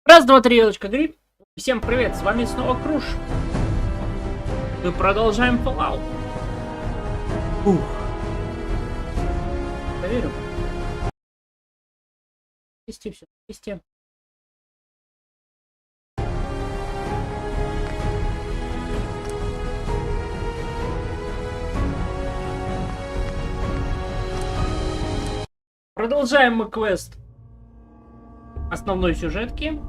Раз, два, три, елочка, гриб. Всем привет, с вами снова Круш. Мы продолжаем Fallout. Ух. Проверим. Вести все, вести. Продолжаем мы квест основной сюжетки.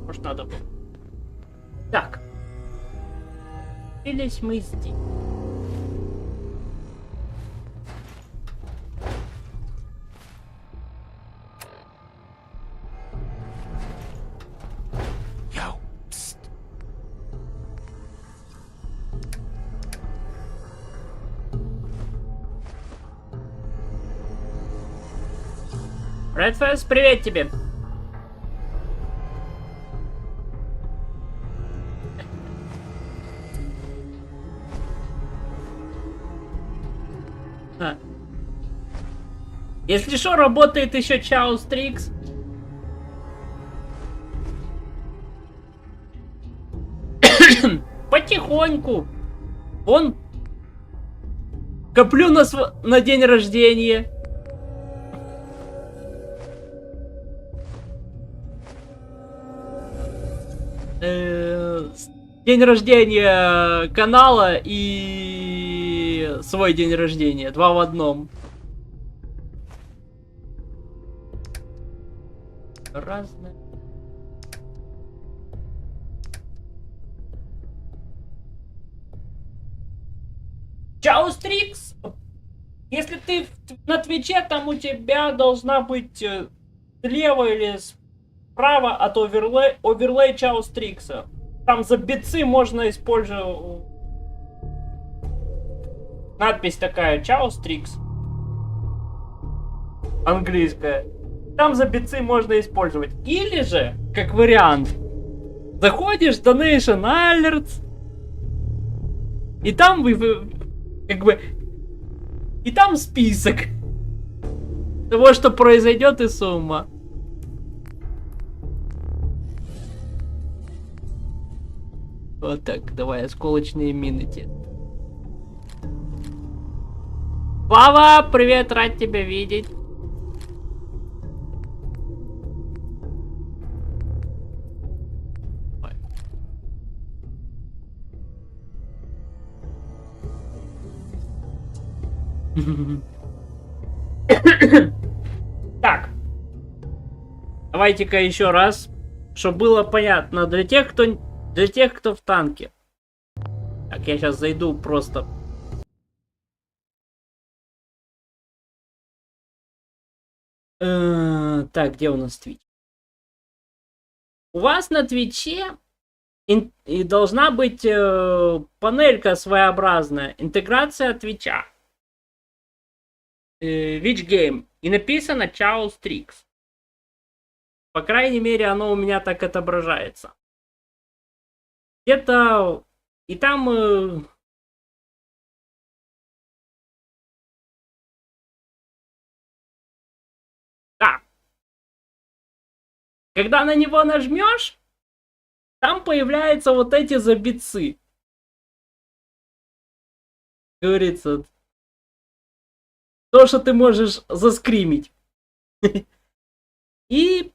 Может, надо было. Так. Или мы здесь. Redfest, привет тебе! Если что, работает еще Чаус Трикс. Потихоньку. Вон. Коплю на день рождения. День рождения канала и свой день рождения. Два в одном. Разное. Чао, Стрикс! Если ты на твиче, там у тебя должна быть слева или справа от оверлей Чао Стрикса. Там за битсы можно использовать. Надпись такая, Чао Стрикс. Английская. Там за битсы можно использовать. Или же, как вариант, заходишь в Donation Alerts, и там как бы, и там список того, что произойдет, и сумма. Вот так, давай осколочные мины те. Слава, привет, рад тебя видеть. Так. Давайте-ка еще раз, чтобы было понятно для тех, кто в танке. Так, я сейчас зайду просто. Так, где у нас твич? У вас на твиче и должна быть панелька своеобразная. Интеграция твича. Which game. И написано Чао Стрикс. По крайней мере, оно у меня так отображается. Где-то... И там... Да. Когда на него нажмешь, там появляются вот эти забитцы. Говорится, то, что ты можешь заскримить. И,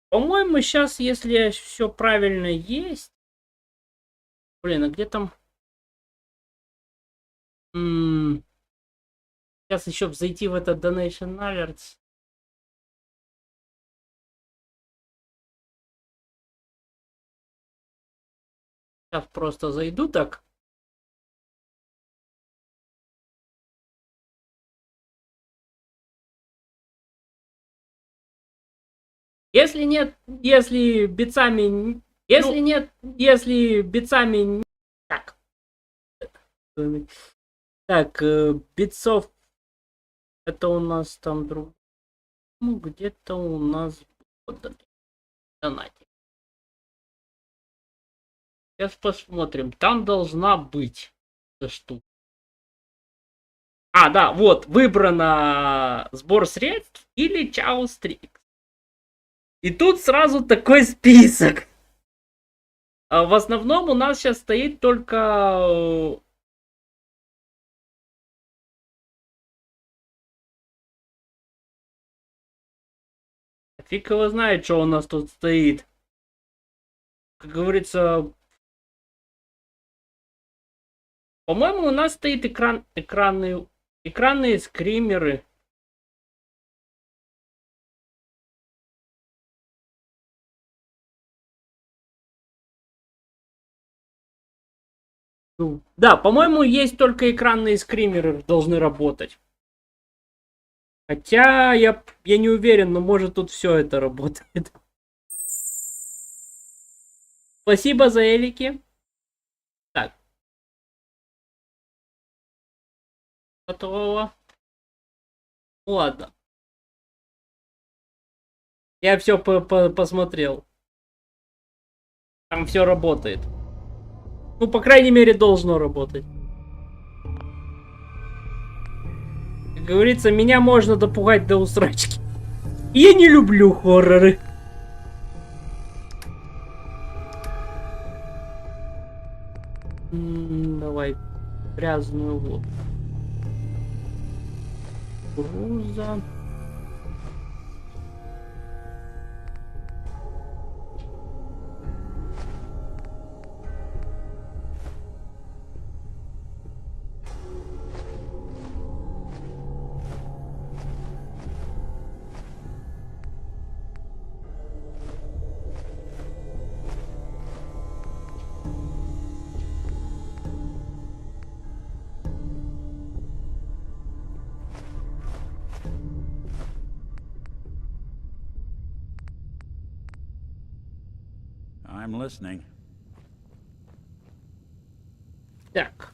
по-моему, сейчас, если все правильно есть... Блин, а где там... Сейчас еще зайти в этот Donation Alerts. Сейчас просто зайду так. Если нет, если битцами... Если нет, если битцами... Так. Так, битцов... Это у нас там друг... Ну, где-то у нас... Донатик. Сейчас посмотрим. Там должна быть эта штука. А, да, вот, выбрано сбор средств или Чао Стрикс. И тут сразу такой список. В основном у нас сейчас стоит только... Фиг его знает, что у нас тут стоит. Как говорится... По-моему, у нас стоит экранные скримеры. Да, по-моему, есть только экранные скримеры должны работать. Хотя я не уверен, но может тут все это работает. Спасибо за элики. Так. Готово. Ладно. Я все посмотрел. Там все работает. Ну, по крайней мере, должно работать. Как говорится, меня можно допугать до усрачки. Я не люблю хорроры. Давай грязную воду. Груза. I'm listening. Так.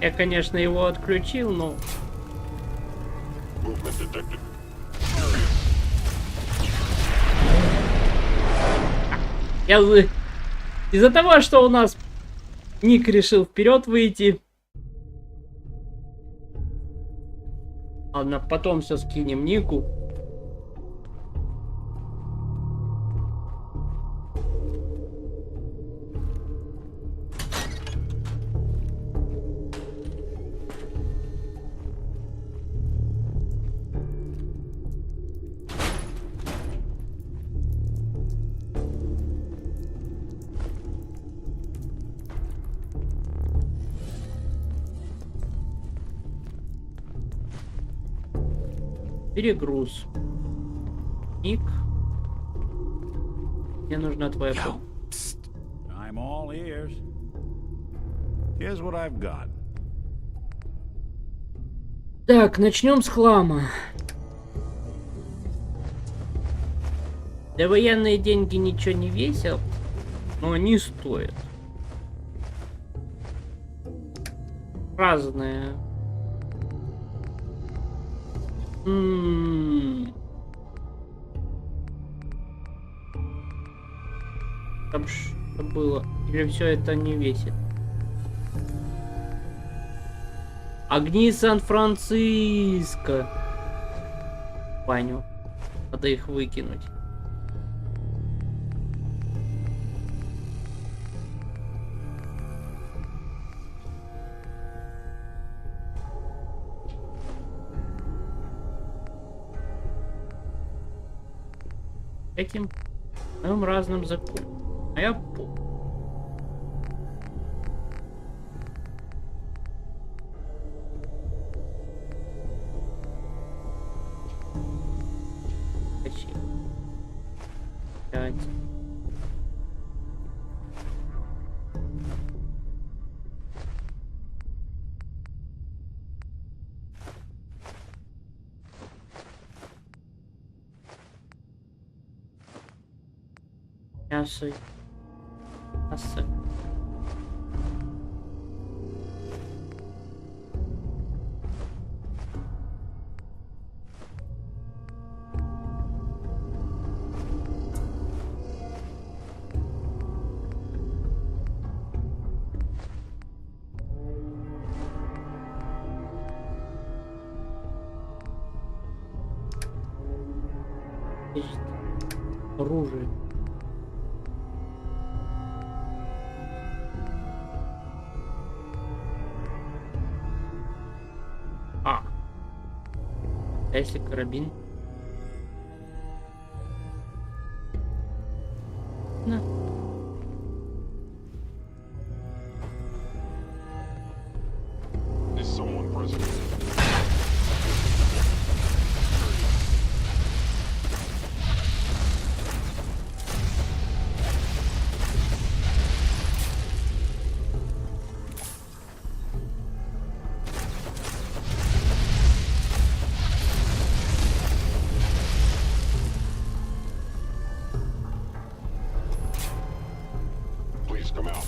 Я, конечно, его отключил, но... Из-за того, что у нас Ник решил вперед выйти, Ладно, потом все скинем нику. Перегруз. Ник. Мне нужна твоя помощь. I'm all ears. Here's what I've got. Так, начнем с хлама. Для военные деньги ничего не весил, но они стоят. Разные. Там что было? Или все это не весит? Огни Сан-Франциско. Понял. Надо их выкинуть. Этим моим разным закупом. А я помню. Пять. Мясо. Мясо. Оружие. А если карабин? На. Is someone present? Please come out.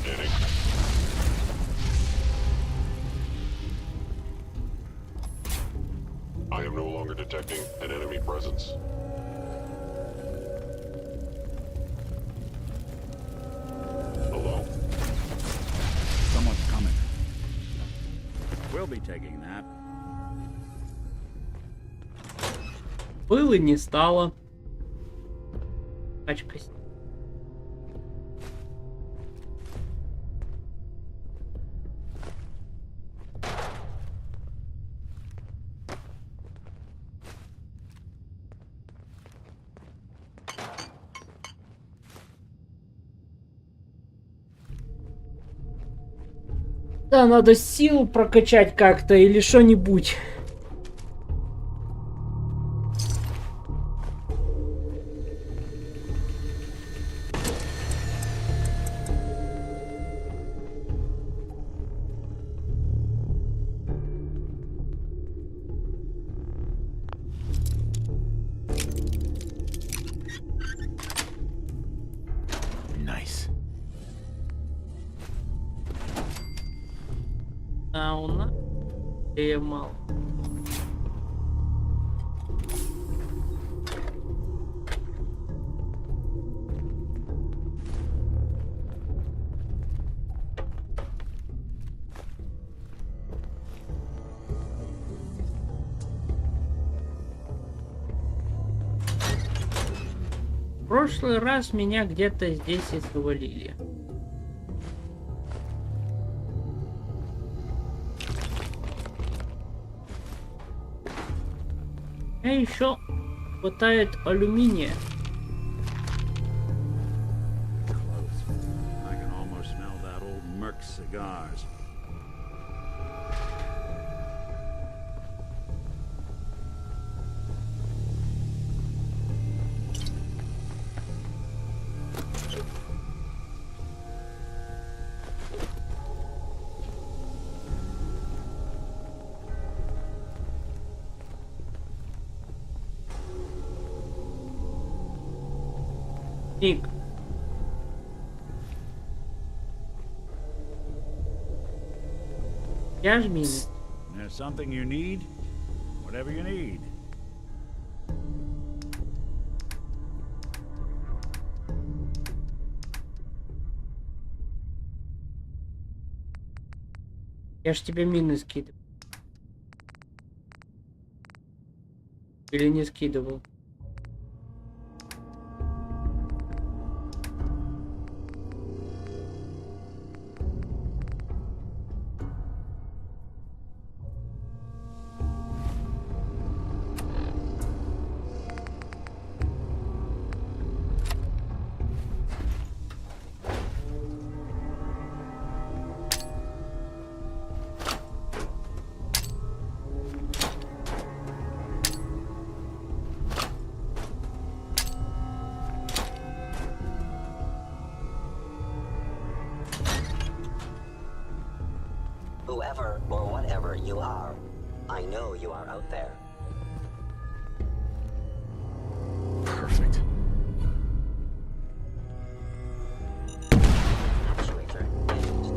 Scanning. I am no longer detecting an enemy presence. Hello? Someone's coming. We'll be taking that. Было не стало. Пачка. Да, надо силу прокачать как-то или что-нибудь. А у нас мало. прошлый раз меня где-то здесь и завалили. А еще хватает алюминия. I can almost smell that old Merc cigars. Ник. Я ж мины. There's something you need? Whatever you need. Я ж тебе мины скидывал. Или не скидывал? Whoever or whatever you are, I know you are out there. Perfect. Actuator engaged.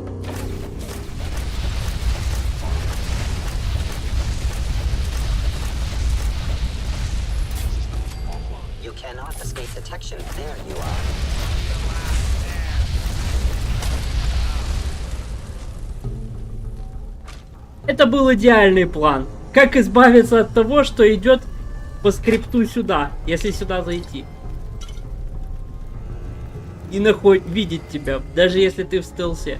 You cannot escape detection. There you are. Это был идеальный план. Как избавиться от того, что идет по скрипту сюда, если сюда зайти. И видеть тебя, даже если ты в стелсе.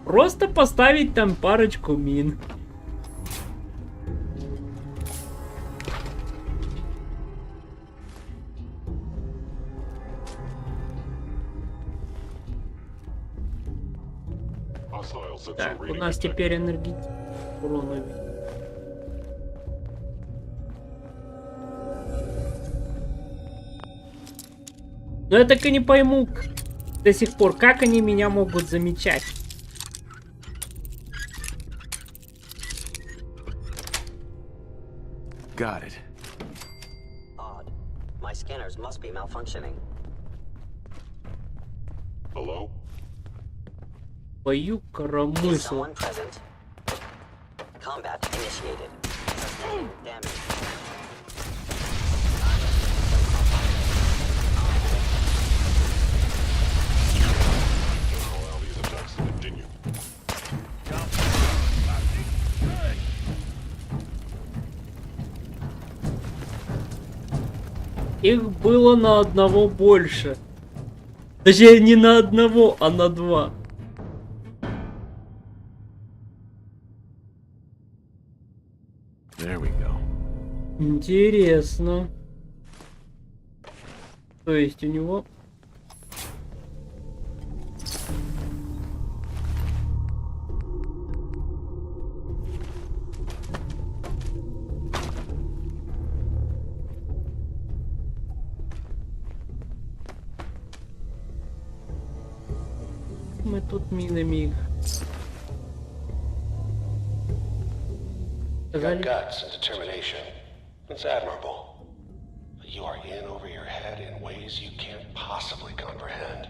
Просто поставить там парочку мин. Так, у нас теперь энергетик урона. Но я так и не пойму до сих пор, как они меня могут замечать. Got it. Odd. My scanners must be malfunctioning. Hello? Бою Is коромысл. someone present? Combat initiated. Sustaining damage. Allow these attacks to continue. Их было на одного больше. Точнее, не на одного, а на два. There we go. Интересно. То есть у него... Мы тут минами их. You got guts and determination. It's admirable. But you are in over your head in ways you can't possibly comprehend.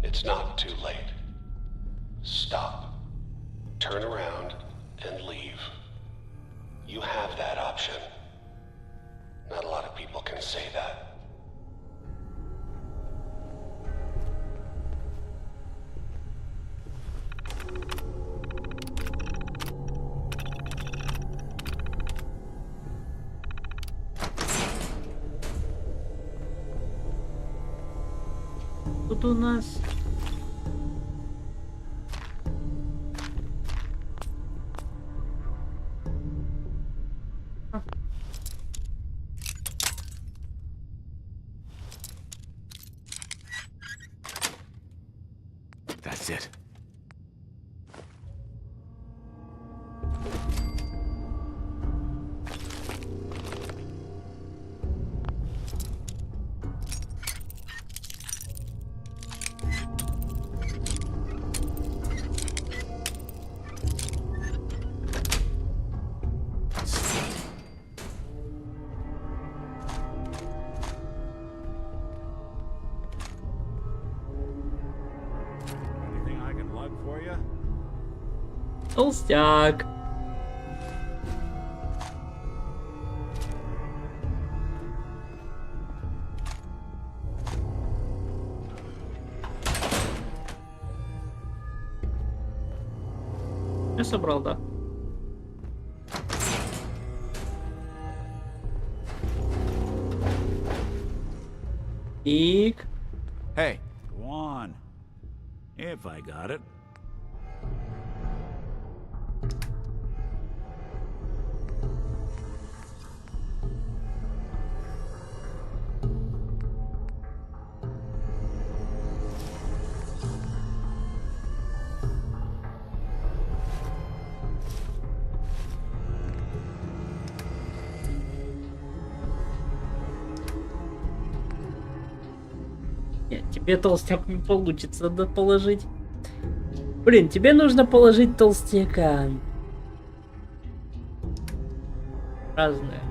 It's not too late. Stop. Turn around and leave. You have that option. say that. Тут у нас... That's it. Anything I can lug for you? Толстяк. Я собрал, да. Ик. Hey, go on. If I got it. Нет, тебе толстяк не получится, надо положить. Блин, тебе нужно положить толстяка. Разные.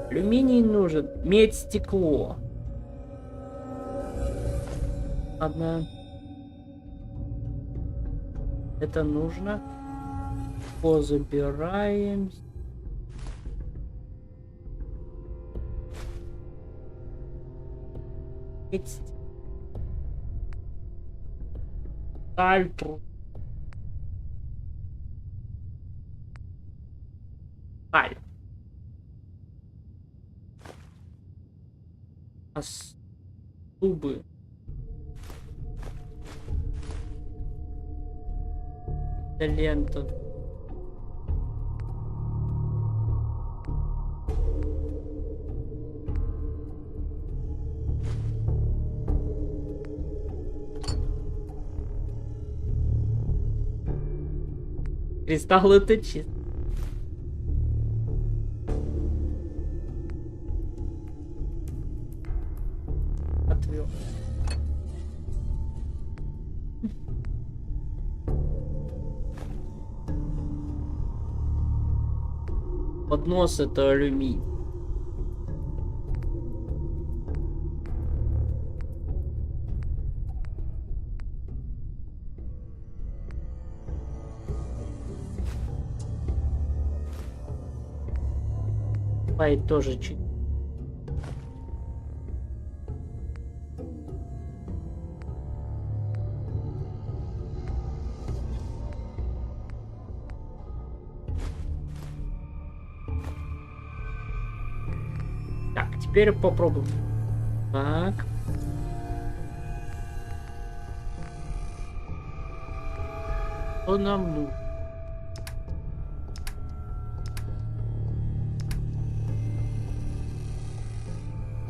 Алюминий нужен. Медь, стекло. Ладно. Это нужно. Позабираем. Сталь. Сталь. Зубы. Лента. Кристалл это чисто. Отвел. Поднос это алюминий. Пай тоже чуть. Так, теперь попробуем. Так. Что нам нужно?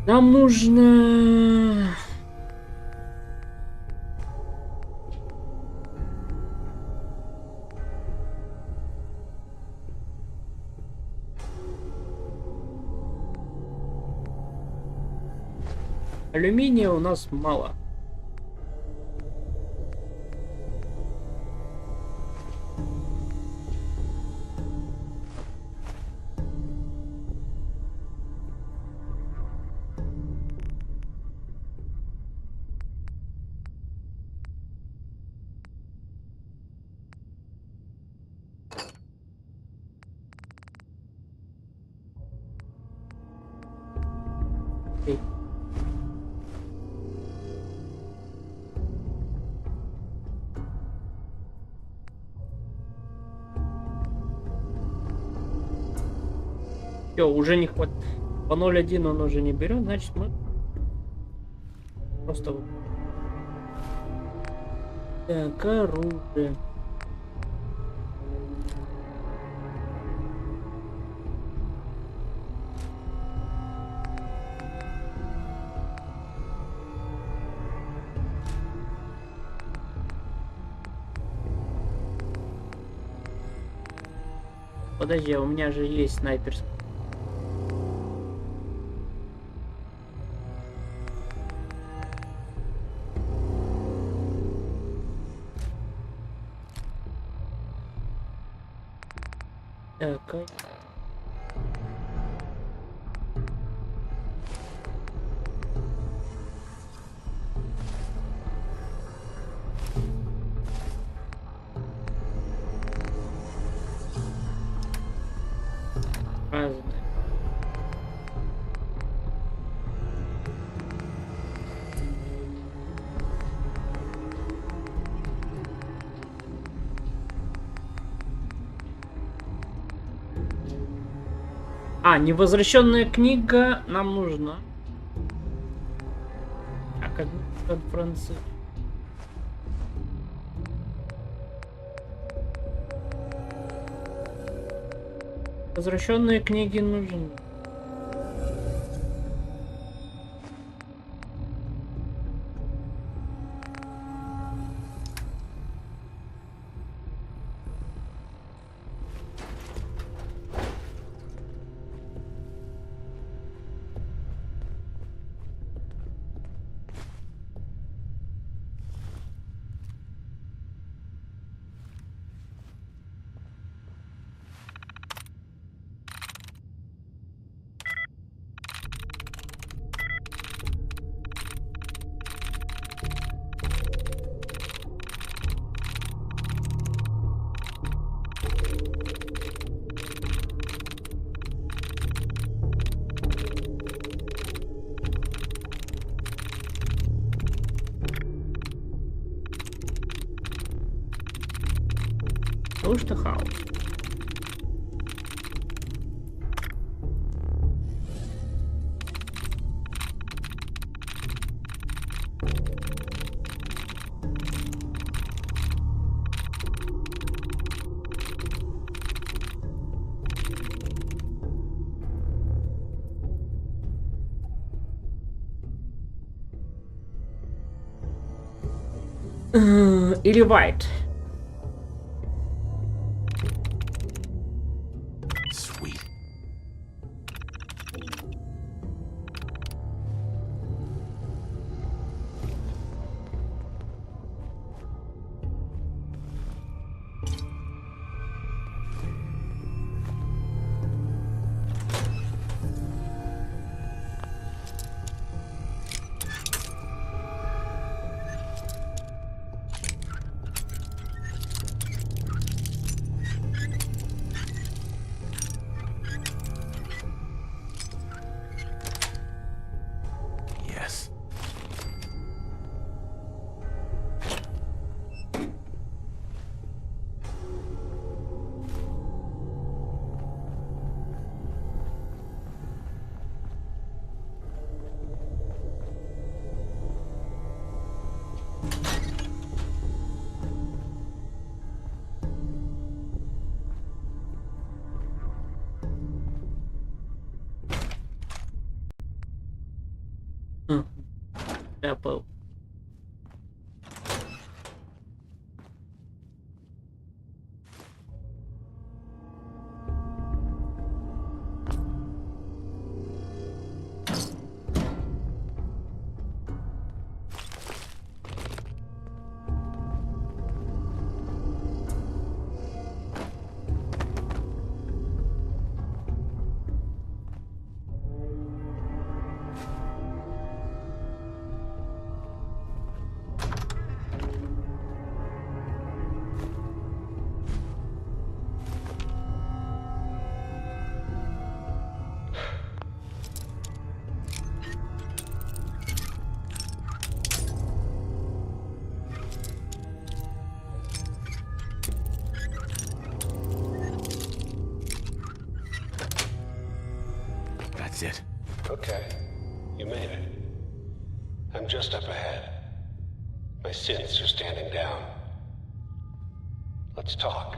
Нам нужно... Алюминия у нас мало. Окей. Все, уже не хватит. По 0.1 он уже не берет, значит мы просто... Так, оружие. Подожди, а у меня же есть снайперский. Так, разные. А, невозвращенная книга нам нужна. А как конференции? Возвращенные книги нужны. Потому что хаос. Или white. Sweet. Yes. Apple. That's it. Okay, you made it. I'm just up ahead. My synths are standing down. Let's talk.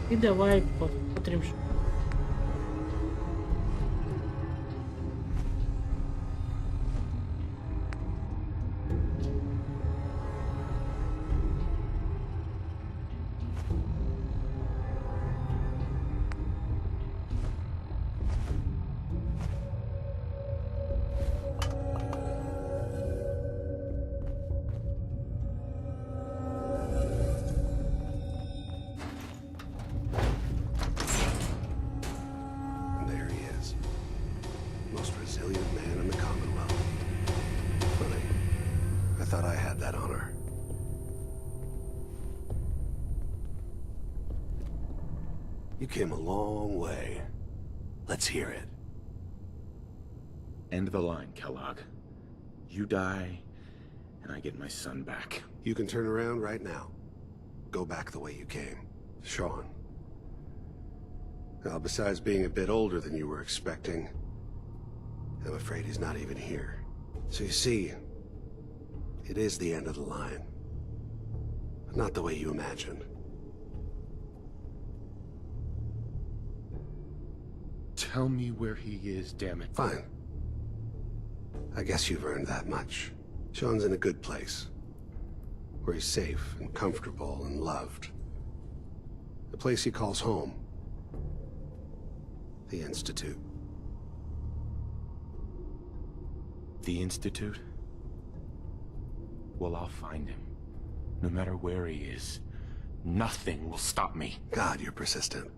И давай посмотрим, что... You came a long way. Let's hear it. End of the line, Kellogg. You die, and I get my son back. You can turn around right now. Go back the way you came. Sean. Now, besides being a bit older than you were expecting, I'm afraid he's not even here. So you see, it is the end of the line. But not the way you imagined. Tell me where he is, damn it. Fine. I guess you've earned that much. Sean's in a good place. Where he's safe and comfortable and loved. The place he calls home. The Institute. The Institute? Well, I'll find him. No matter where he is. Nothing will stop me. God, you're persistent.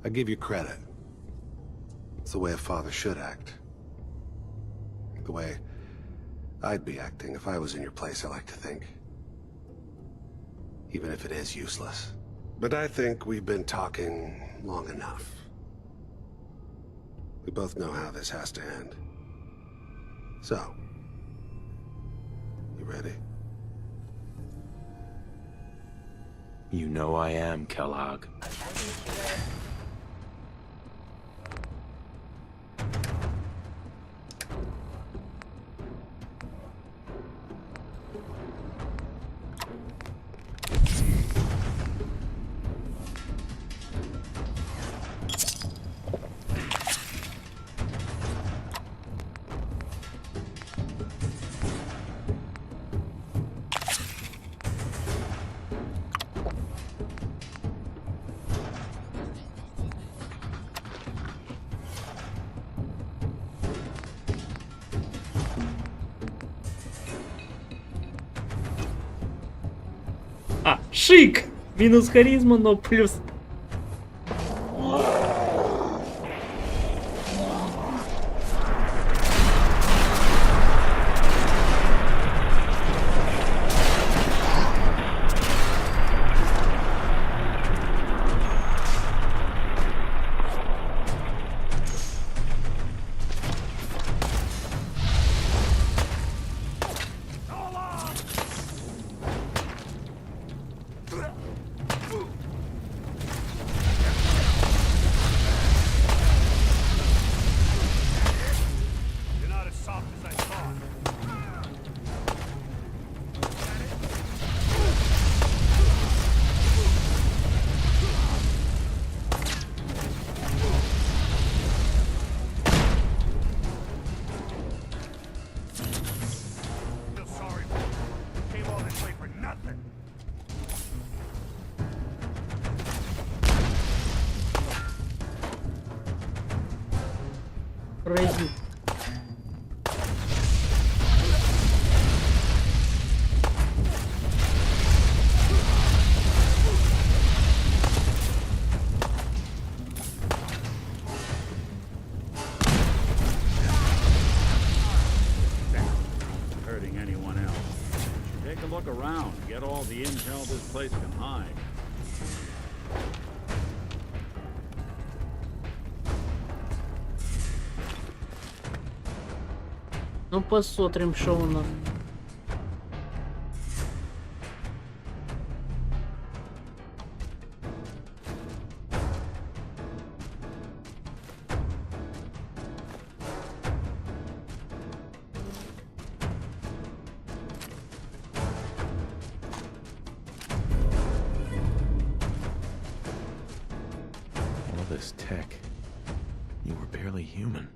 I give you credit. It's the way a father should act. The way I'd be acting if I was in your place, I like to think. Even if it is useless. But I think we've been talking long enough. We both know how this has to end. So, you ready? You know I am, Kellogg. А, шик! Минус харизма, но плюс... Пройди. Hurting anyone else. Take a look around. Get all the intel this place can hide. Ну, посмотрим, что у нас. All this tech. You were barely human.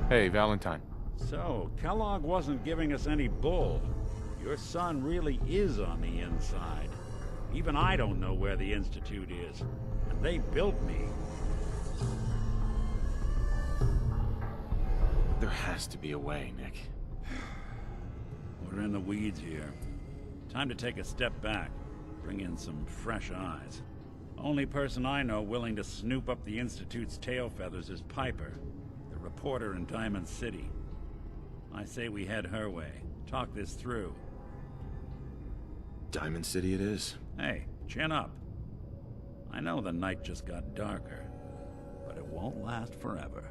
Hey, Valentine. So, Kellogg wasn't giving us any bull. Your son really is on the inside. Even I don't know where the Institute is. And they built me. There has to be a way, Nick. We're in the weeds here. Time to take a step back. Bring in some fresh eyes. Only person I know willing to snoop up the Institute's tail feathers is Piper, the reporter in Diamond City. I say we head her way. Talk this through. Diamond City it is. Hey, chin up. I know the night just got darker, but it won't last forever.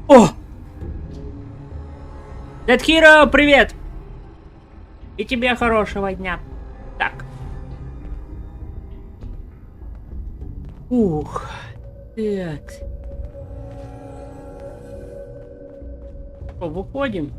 О! Dead Hero, привет! И тебе хорошего дня. Так. Ух. Так. Что, выходим?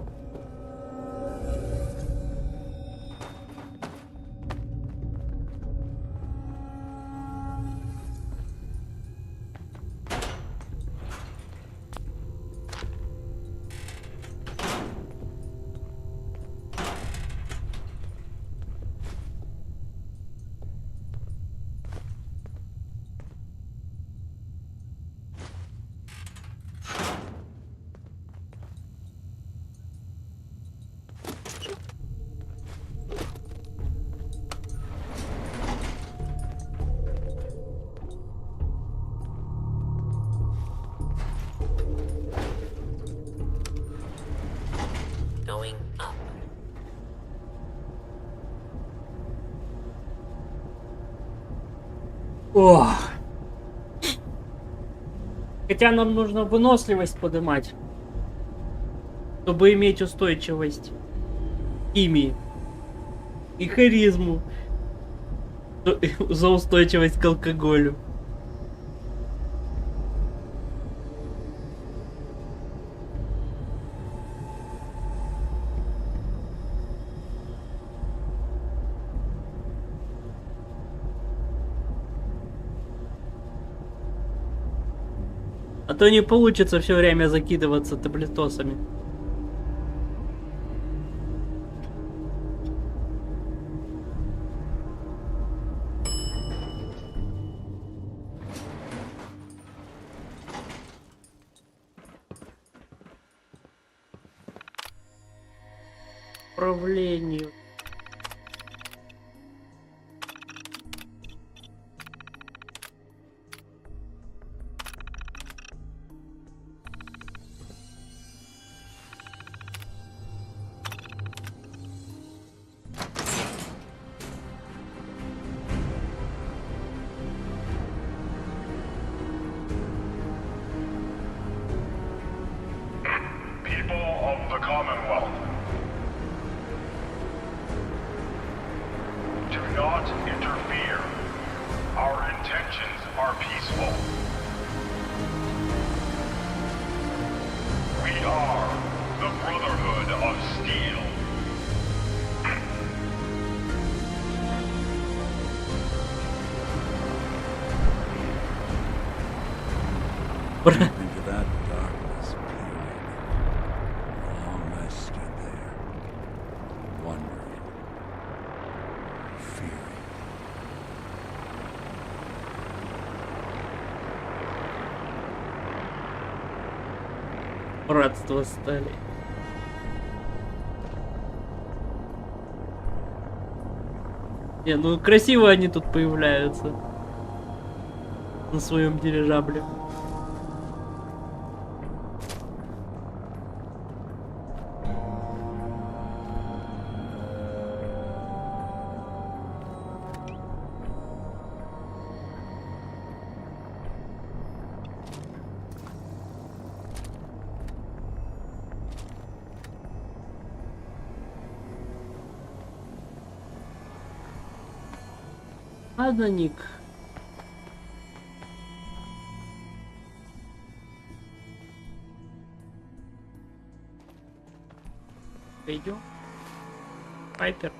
Going up. Ох. Хотя нам нужно выносливость поднимать, чтобы иметь устойчивость химии и харизму за устойчивость к алкоголю. А то не получится все время закидываться таблетосами. Управлению. People of the Commonwealth, do not interfere. Our intentions are peaceful. We are the Brotherhood of Steel. Into that darkness period. Long I stood there, wondering, fearing. Братство стали. Не, ну красиво они тут появляются. На своем дирижабле. Ладно, Ник. Пойдем. Пайпер.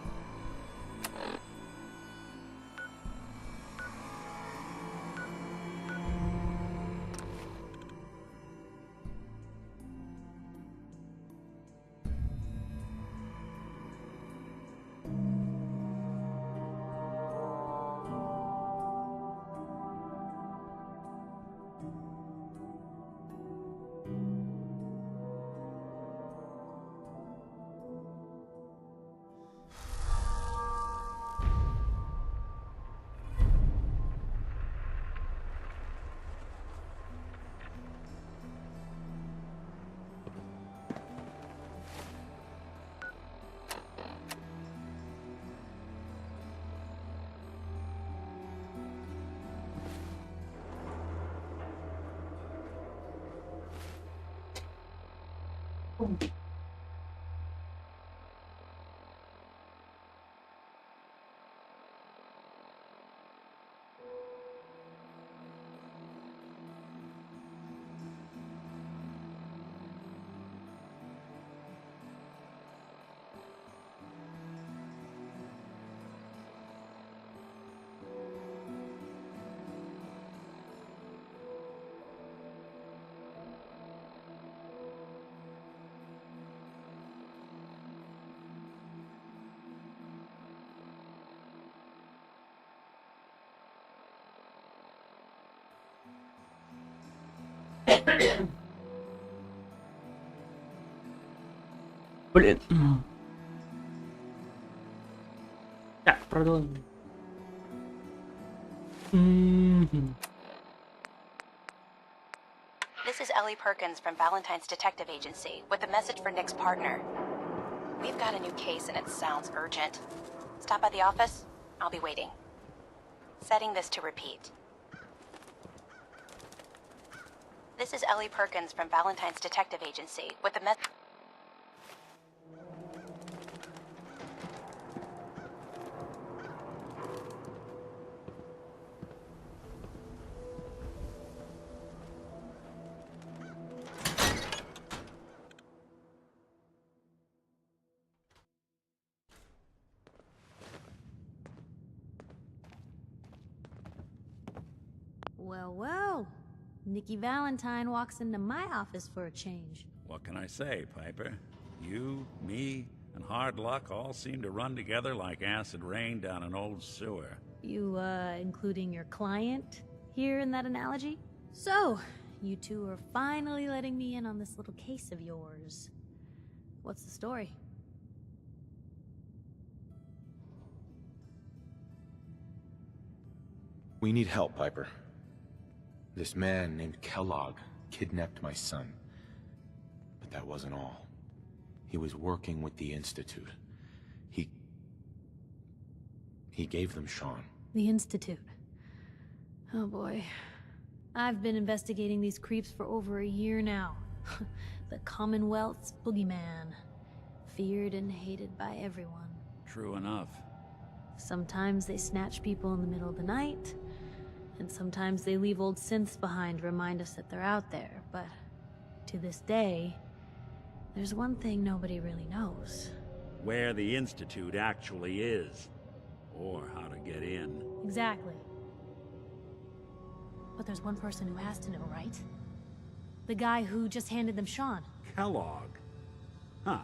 Блин. Так, продолжим. This is Ellie Perkins from Valentine's Detective Agency with a message for Nick's partner. We've got a new case and it sounds urgent. Stop by the office. I'll be waiting. Setting this to repeat. This is Ellie Perkins from Valentine's Detective Agency with a message. Well, well. Nikki Valentine walks into my office for a change. What can I say, Piper? You, me, and hard luck all seem to run together like acid rain down an old sewer. You, including your client here in that analogy? So, you two are finally letting me in on this little case of yours. What's the story? We need help, Piper. This man named Kellogg kidnapped my son. But that wasn't all. He was working with the Institute. He gave them Sean. The Institute. Oh boy. I've been investigating these creeps for over a year now. The Commonwealth's boogeyman. Feared and hated by everyone. True enough. Sometimes they snatch people in the middle of the night, and sometimes they leave old synths behind to remind us that they're out there, but to this day, there's one thing nobody really knows. Where the Institute actually is. Or how to get in. Exactly. But there's one person who has to know, right? The guy who just handed them Sean. Kellogg. Huh.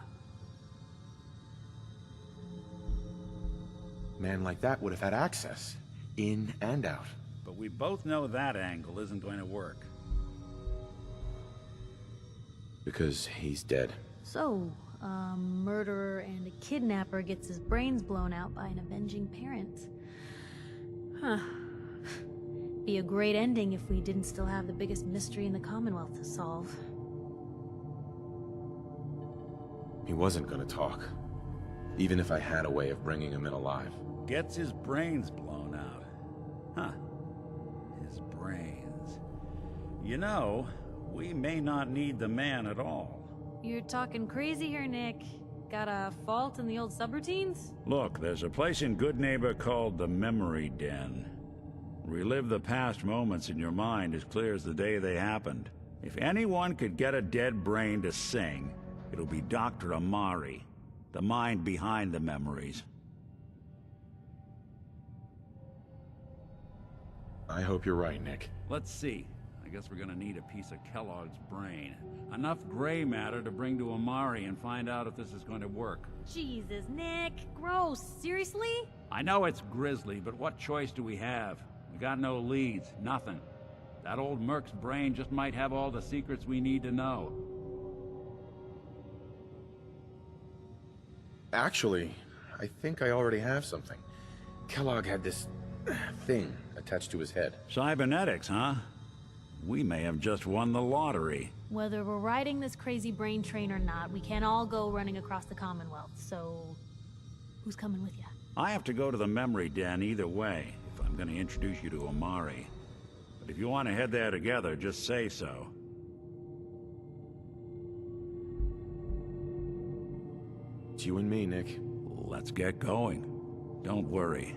Man like that would have had access. In and out. But we both know that angle isn't going to work. Because he's dead. So, a murderer and a kidnapper gets his brains blown out by an avenging parent. Huh. Be a great ending if we didn't still have the biggest mystery in the Commonwealth to solve. He wasn't gonna talk. Even if I had a way of bringing him in alive. Gets his brains blown out. Huh. His brains. You know, we may not need the man at all. You're talking crazy here, Nick. Got a fault in the old subroutines? Look, there's a place in Good Neighbor called the Memory Den. Relive the past moments in your mind as clear as the day they happened. If anyone could get a dead brain to sing, it'll be Dr. Amari, the mind behind the memories. I hope you're right, Nick. Let's see. I guess we're gonna need a piece of Kellogg's brain. Enough gray matter to bring to Amari and find out if this is going to work. Jesus, Nick. Gross. Seriously? I know it's grisly, but what choice do we have? We got no leads, nothing. That old Merc's brain just might have all the secrets we need to know. Actually, I think I already have something. Kellogg had this thing attached to his head. Cybernetics, huh? We may have just won the lottery. Whether we're riding this crazy brain train or not, we can't all go running across the Commonwealth, so... who's coming with you? I have to go to the Memory Den either way, if I'm going to introduce you to Amari. But if you want to head there together, just say so. It's you and me, Nick. Let's get going. Don't worry.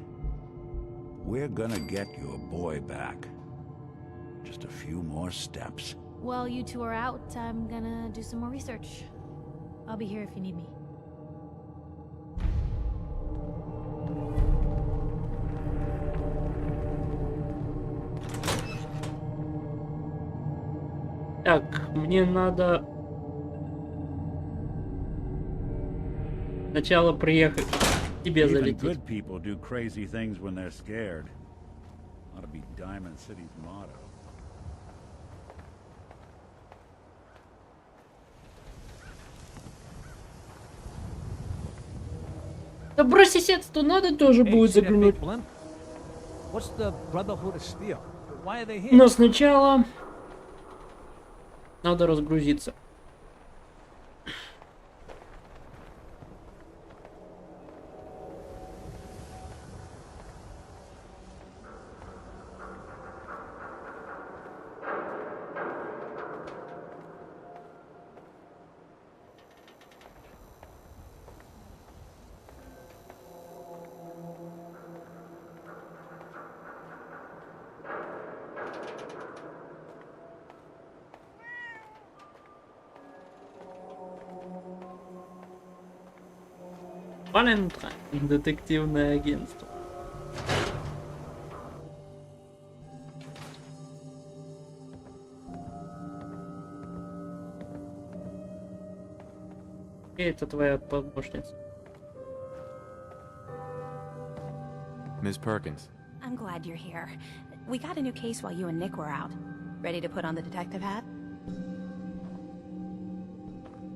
We're gonna get your boy back. Just a few more steps. While you two are out, I'm gonna do some more research. I'll be here if you need me. Так, мне надо сначала приехать к тебе Even залететь. good people do crazy things when they're scared. Ought to be Diamond City's motto. Да брось соседство, надо тоже будет заглянуть. Но сначала надо разгрузиться. Валентайн, детективное агентство. И это твоя помощница. Ms. Perkins. I'm glad you're here. We got a new case while you and Nick were out. Ready to put on the detective hat?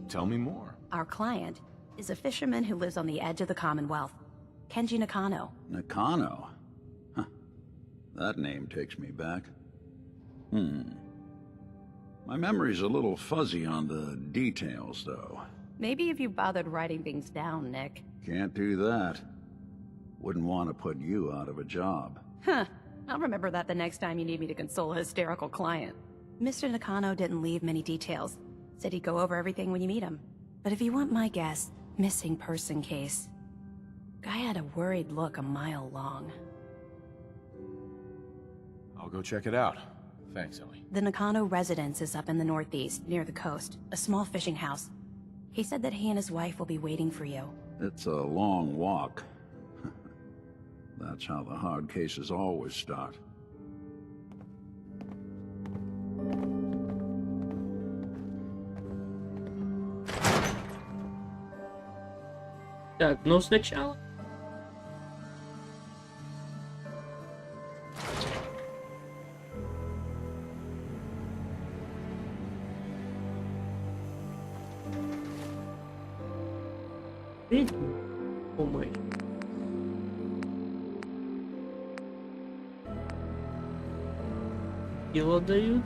Tell me more. Our client is a fisherman who lives on the edge of the Commonwealth. Kenji Nakano. Nakano? Huh. That name takes me back. My memory's a little fuzzy on the details, though. Maybe if you bothered writing things down, Nick. Can't do that. Wouldn't want to put you out of a job. Huh. I'll remember that the next time you need me to console a hysterical client. Mr. Nakano didn't leave many details. Said he'd go over everything when you meet him. But if you want my guess, missing person case. Guy had a worried look a mile long. I'll go check it out. Thanks, Ellie. The Nakano residence is up in the northeast, near the coast. A small fishing house. He said that he and his wife will be waiting for you. It's a long walk. That's how the hard cases always start. Так, ну сначала. Умой. Кило дают.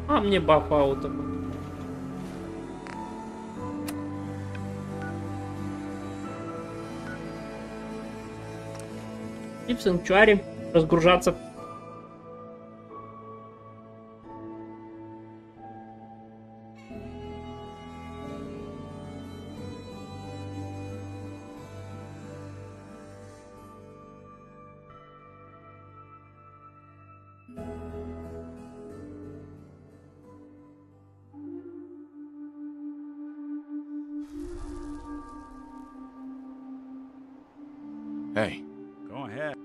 А мне баф аута. И в санктуаре разгружаться. Hey. Go ahead.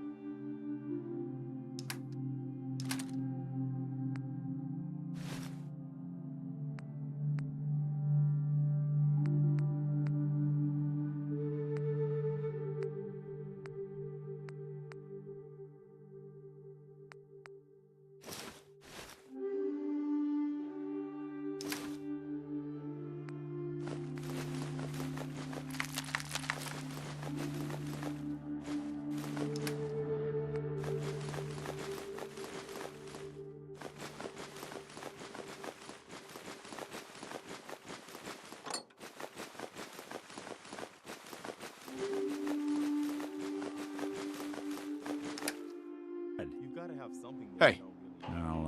Hey.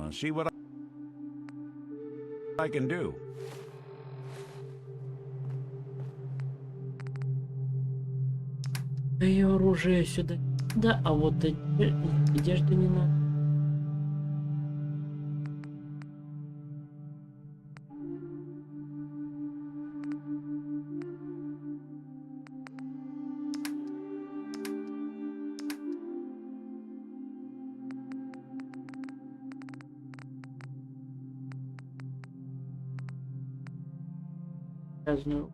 I'll see what I... I can do. И оружие сюда. Да, а вот одежды не надо. Знаю.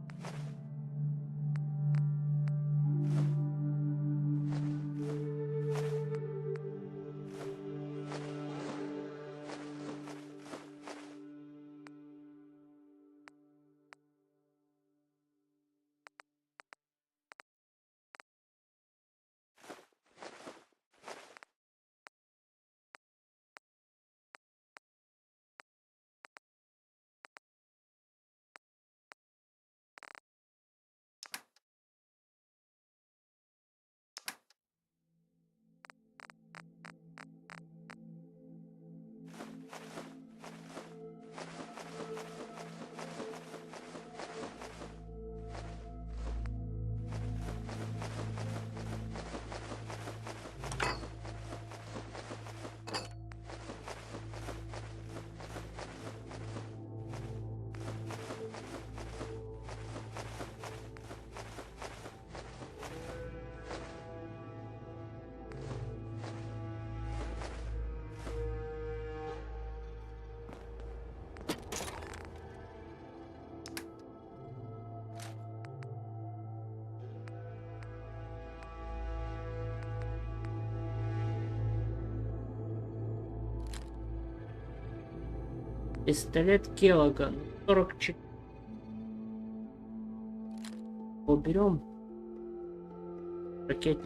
Пистолет Келлога, 44. Уберем. Ракетник.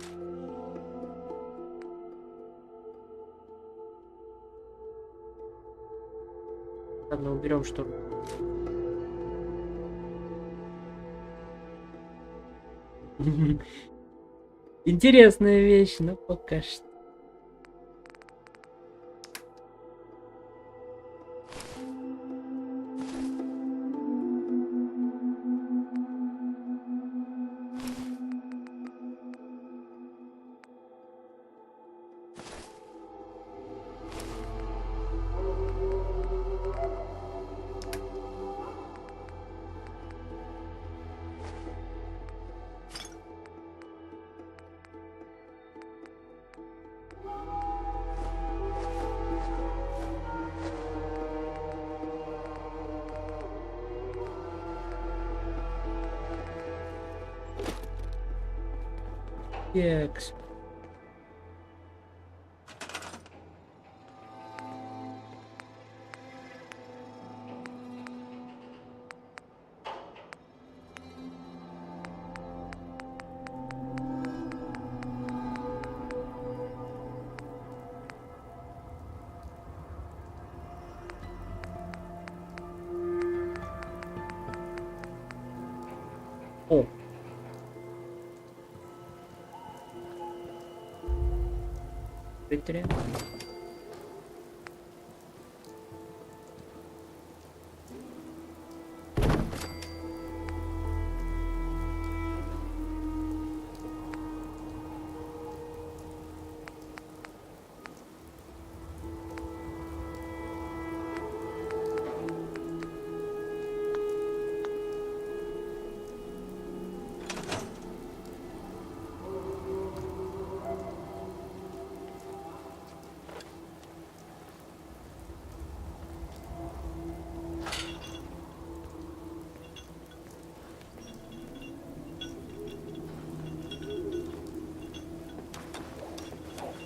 Ладно, уберем шторм. Интересная вещь, но пока что. Текс. О. Быстрее.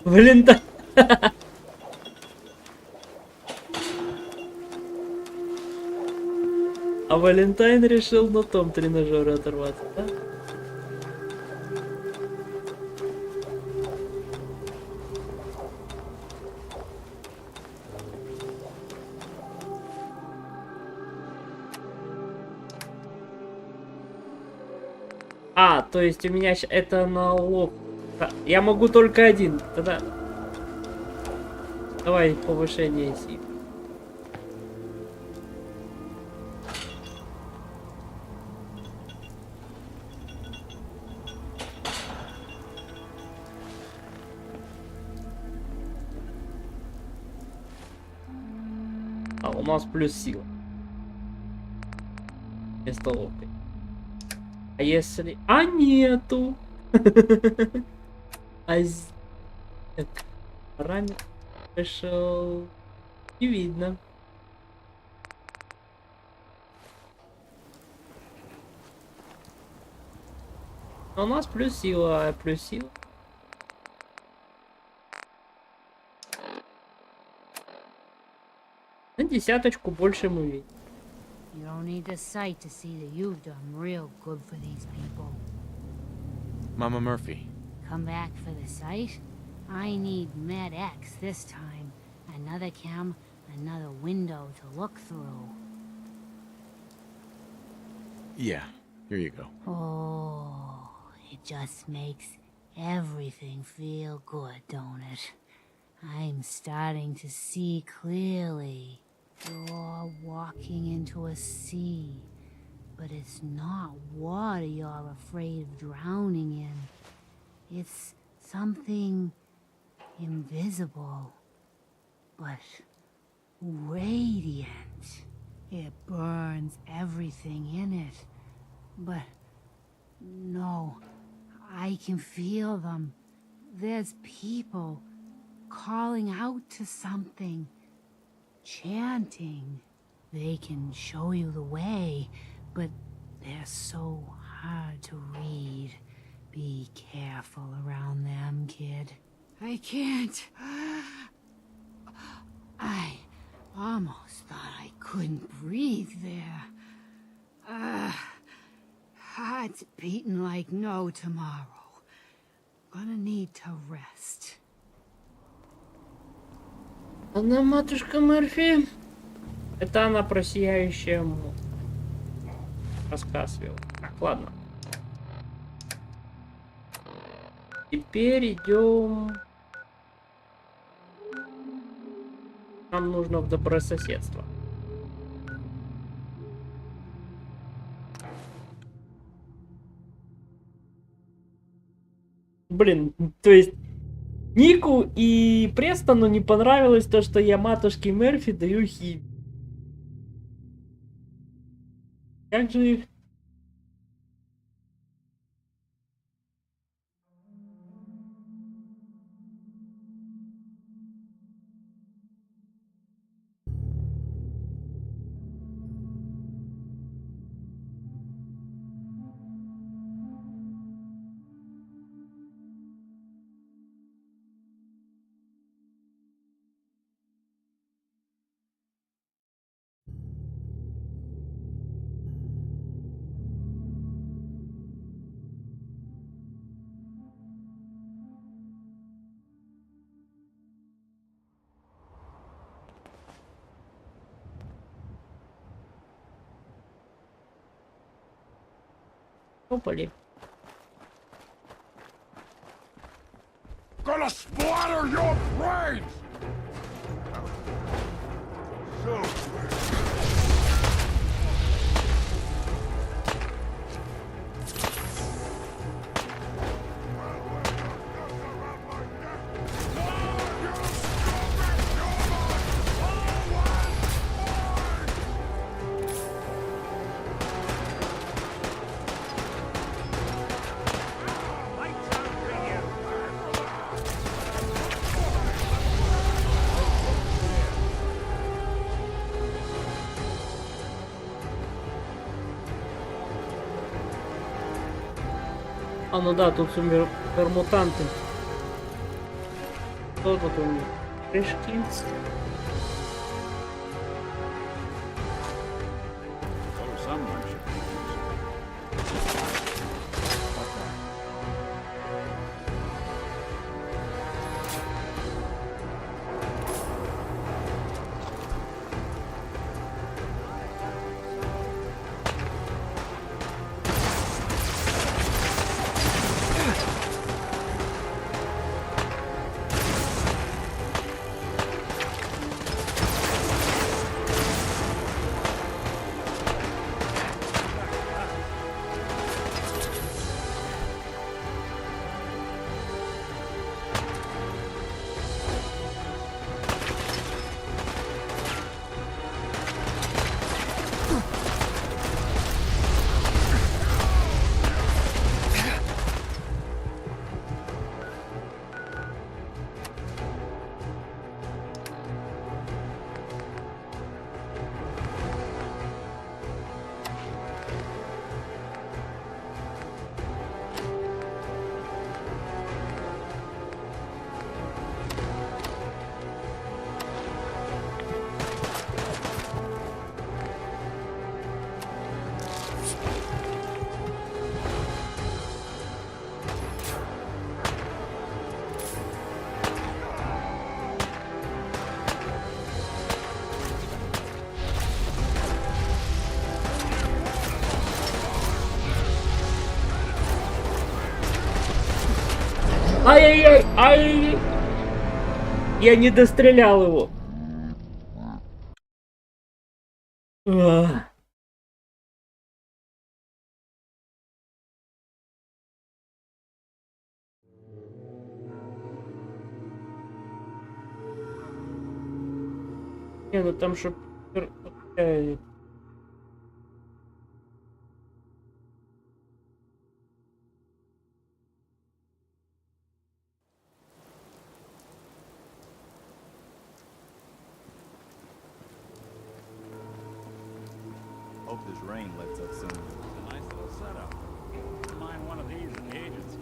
Валентайн. А Валентайн решил на том тренажере оторваться, да? А, то есть у меня это налог. Я могу только один. Тогда давай повышение сил. у нас плюс сила. Вместо ловкой. А если... А нету. Так, ранее пришел. Не видно. Но у нас плюс сила, плюс сила. На десяточку больше мы видим. You don't need a sight to see that you've done real good for these people. Mama Murphy. Come back for the sight? I need Med X this time. Another cam, another window to look through. Yeah, here you go. Oh, it just makes everything feel good, don't it? I'm starting to see clearly. You're walking into a sea, but it's not water you're afraid of drowning in. It's something invisible, but radiant. It burns everything in it, but no, I can feel them. There's people calling out to something. Chanting. They can show you the way, but they're so hard to read. Be careful around them, kid. I can't. I almost thought I couldn't breathe there. Heart's beating like no tomorrow. Gonna need to rest. Она, матушка Мерфи. Это она про сияющее море. Рассказ вел. Так, ладно. Теперь идем. Нам нужно в добрососедство. Блин, то есть Нику и Престону не понравилось то, что я матушке Мерфи даю химию. Как же их... Опали. Gonna splatter your brains! А, ну да, тут супермутанты. Что тут у них? Прыжки. Ай-яй-яй! Ай! Я не дострелял его. Не, ну там же... Hope this rain lets up soon. It's a nice little setup. Mind one of these in the agency.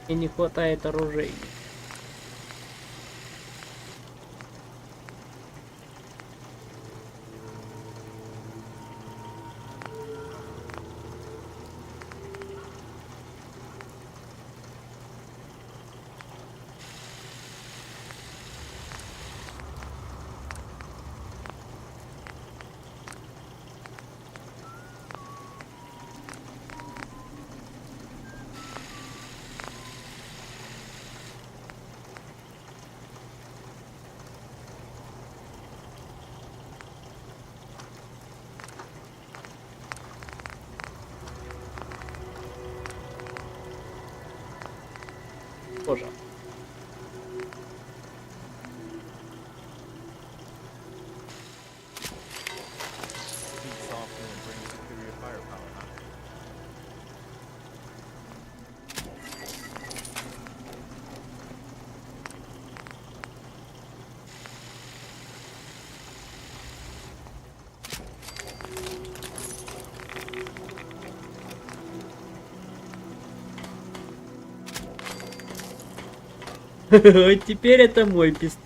И не хватает оружия. Боже. Теперь это мой пистолет.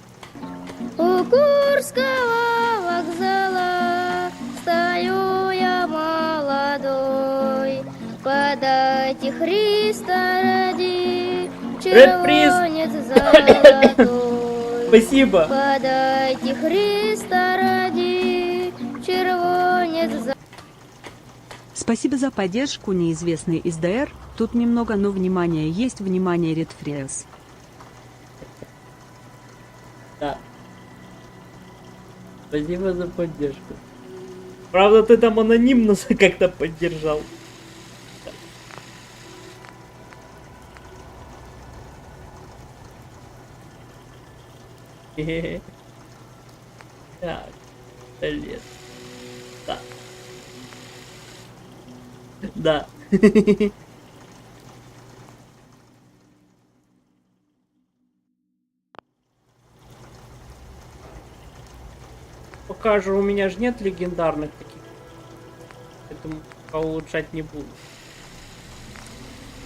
У Курского вокзала стою я молодой. Подайте Христа ради, червонец золотой. Спасибо. Подайте Христа ради, червонец золотой. Спасибо за поддержку, неизвестный из ДР. Тут немного, но внимание есть, внимание, редфрез. Да. Спасибо за поддержку. Правда, ты там анонимно как-то поддержал. Так, блин. Да. Да. Пока же у меня же нет легендарных таких. Поэтому улучшать не буду.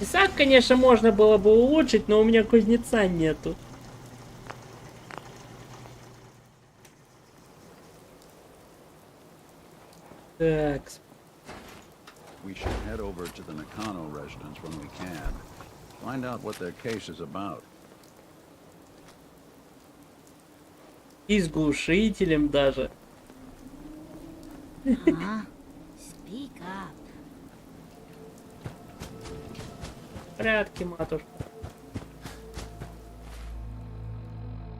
Тесак, конечно, можно было бы улучшить, но у меня кузнеца нету. Так. We should head over to the Nakano residence when we can. Find out what their case is about. И с глушителем даже. Speak up. В порядке, матушка.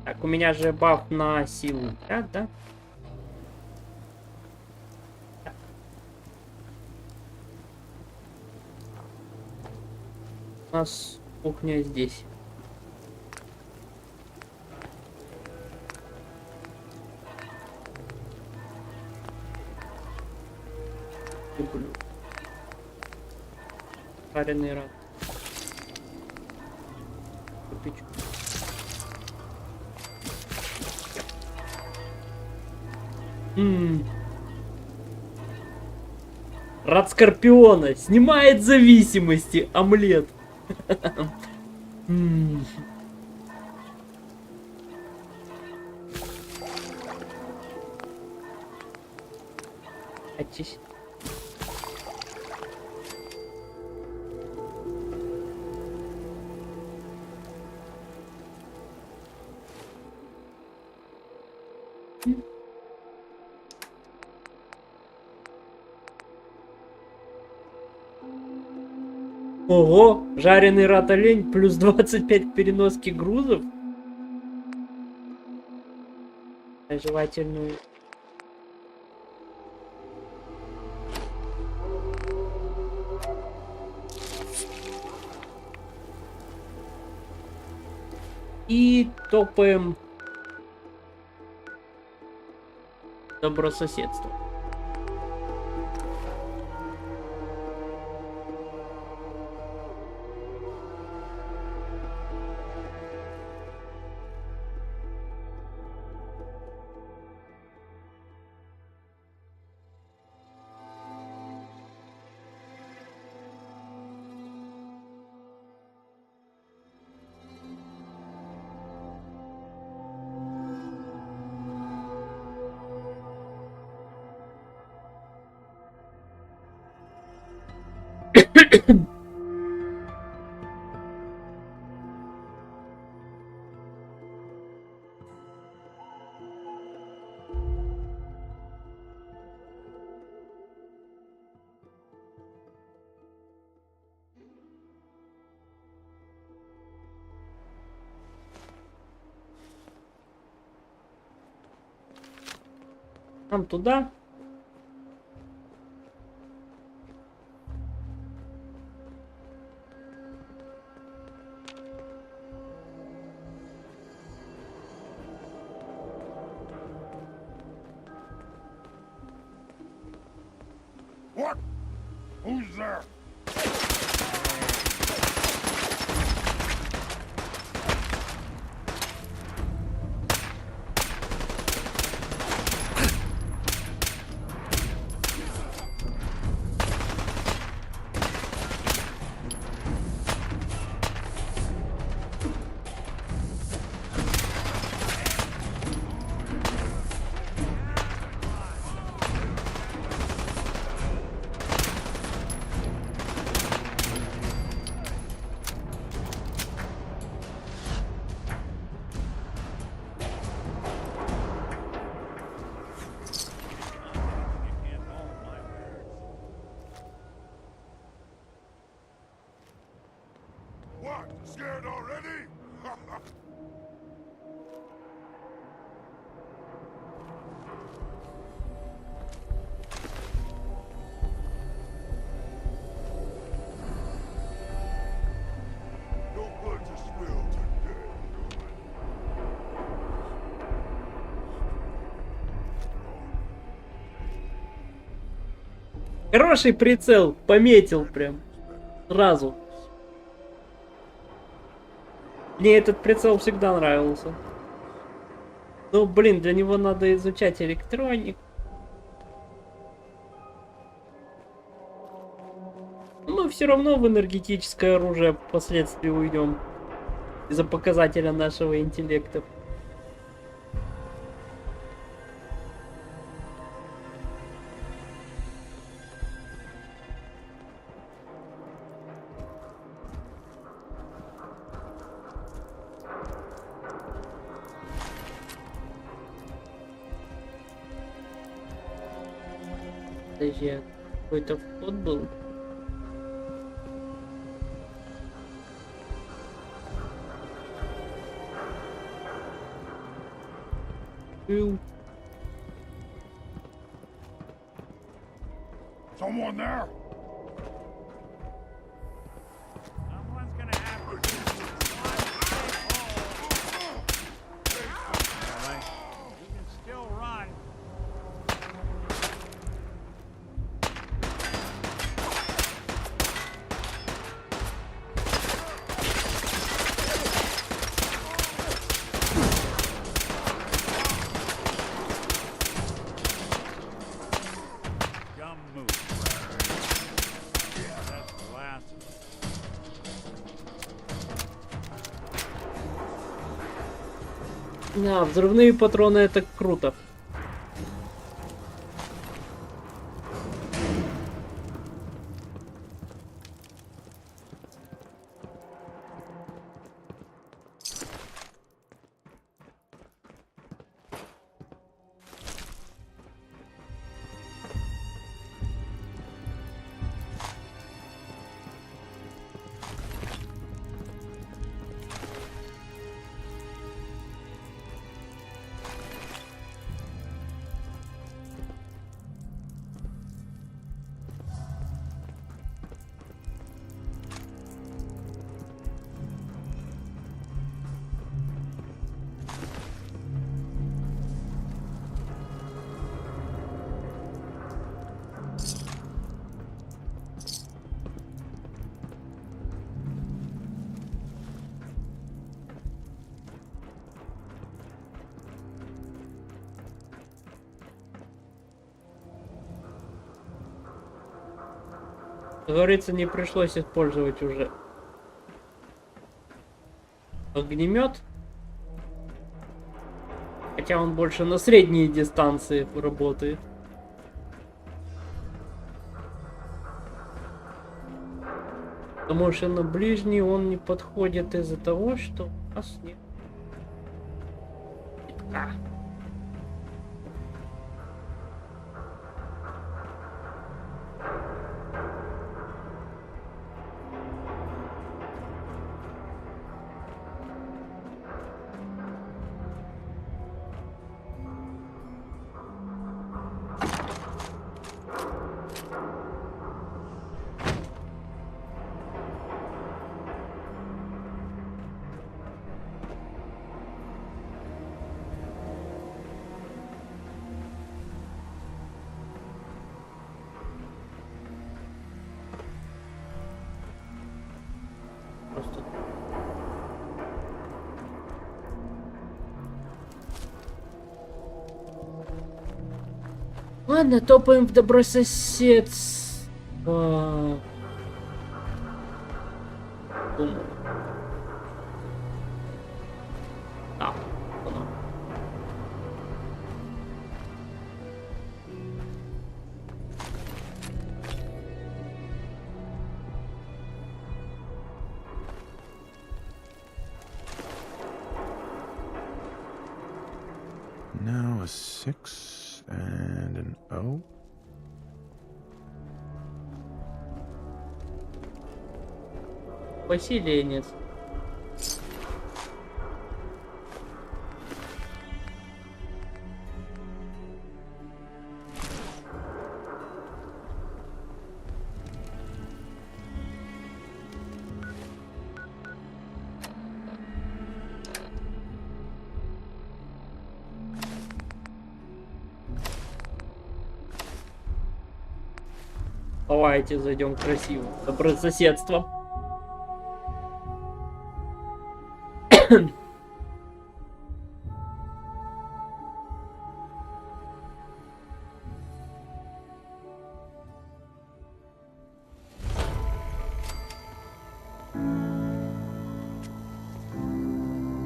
Так, у меня же баф на силу. Да? У нас кухня здесь. Люблю. Жареный рак. Купичку. Рад Скорпиона. Снимает зависимости. Омлет. Очись. Ого, жареный рат-олень плюс 25 к переноске грузов. Жевательную. И топаем добрососедство. Нам туда. What? Who's there? What? Scared already? No blood to spill today. Хороший прицел, пометил прям сразу. Мне этот прицел всегда нравился. Ну, блин, для него надо изучать электронику. Мы все равно в энергетическое оружие впоследствии уйдем. Из-за показателя нашего интеллекта. Подожди, какой-то вход был? Someone there? Someone's gonna have to. All right. You can still run. Dumb move. Да, взрывные патроны это круто. Как говорится, не пришлось использовать уже огнемет. Хотя он больше на средние дистанции работает. Потому что на ближний он не подходит из-за того, что у нас нет. Ладно, топаем в добрососедство. А, Now a 6 and an O. Поселенец. Давайте зайдем красиво. Добрососедство.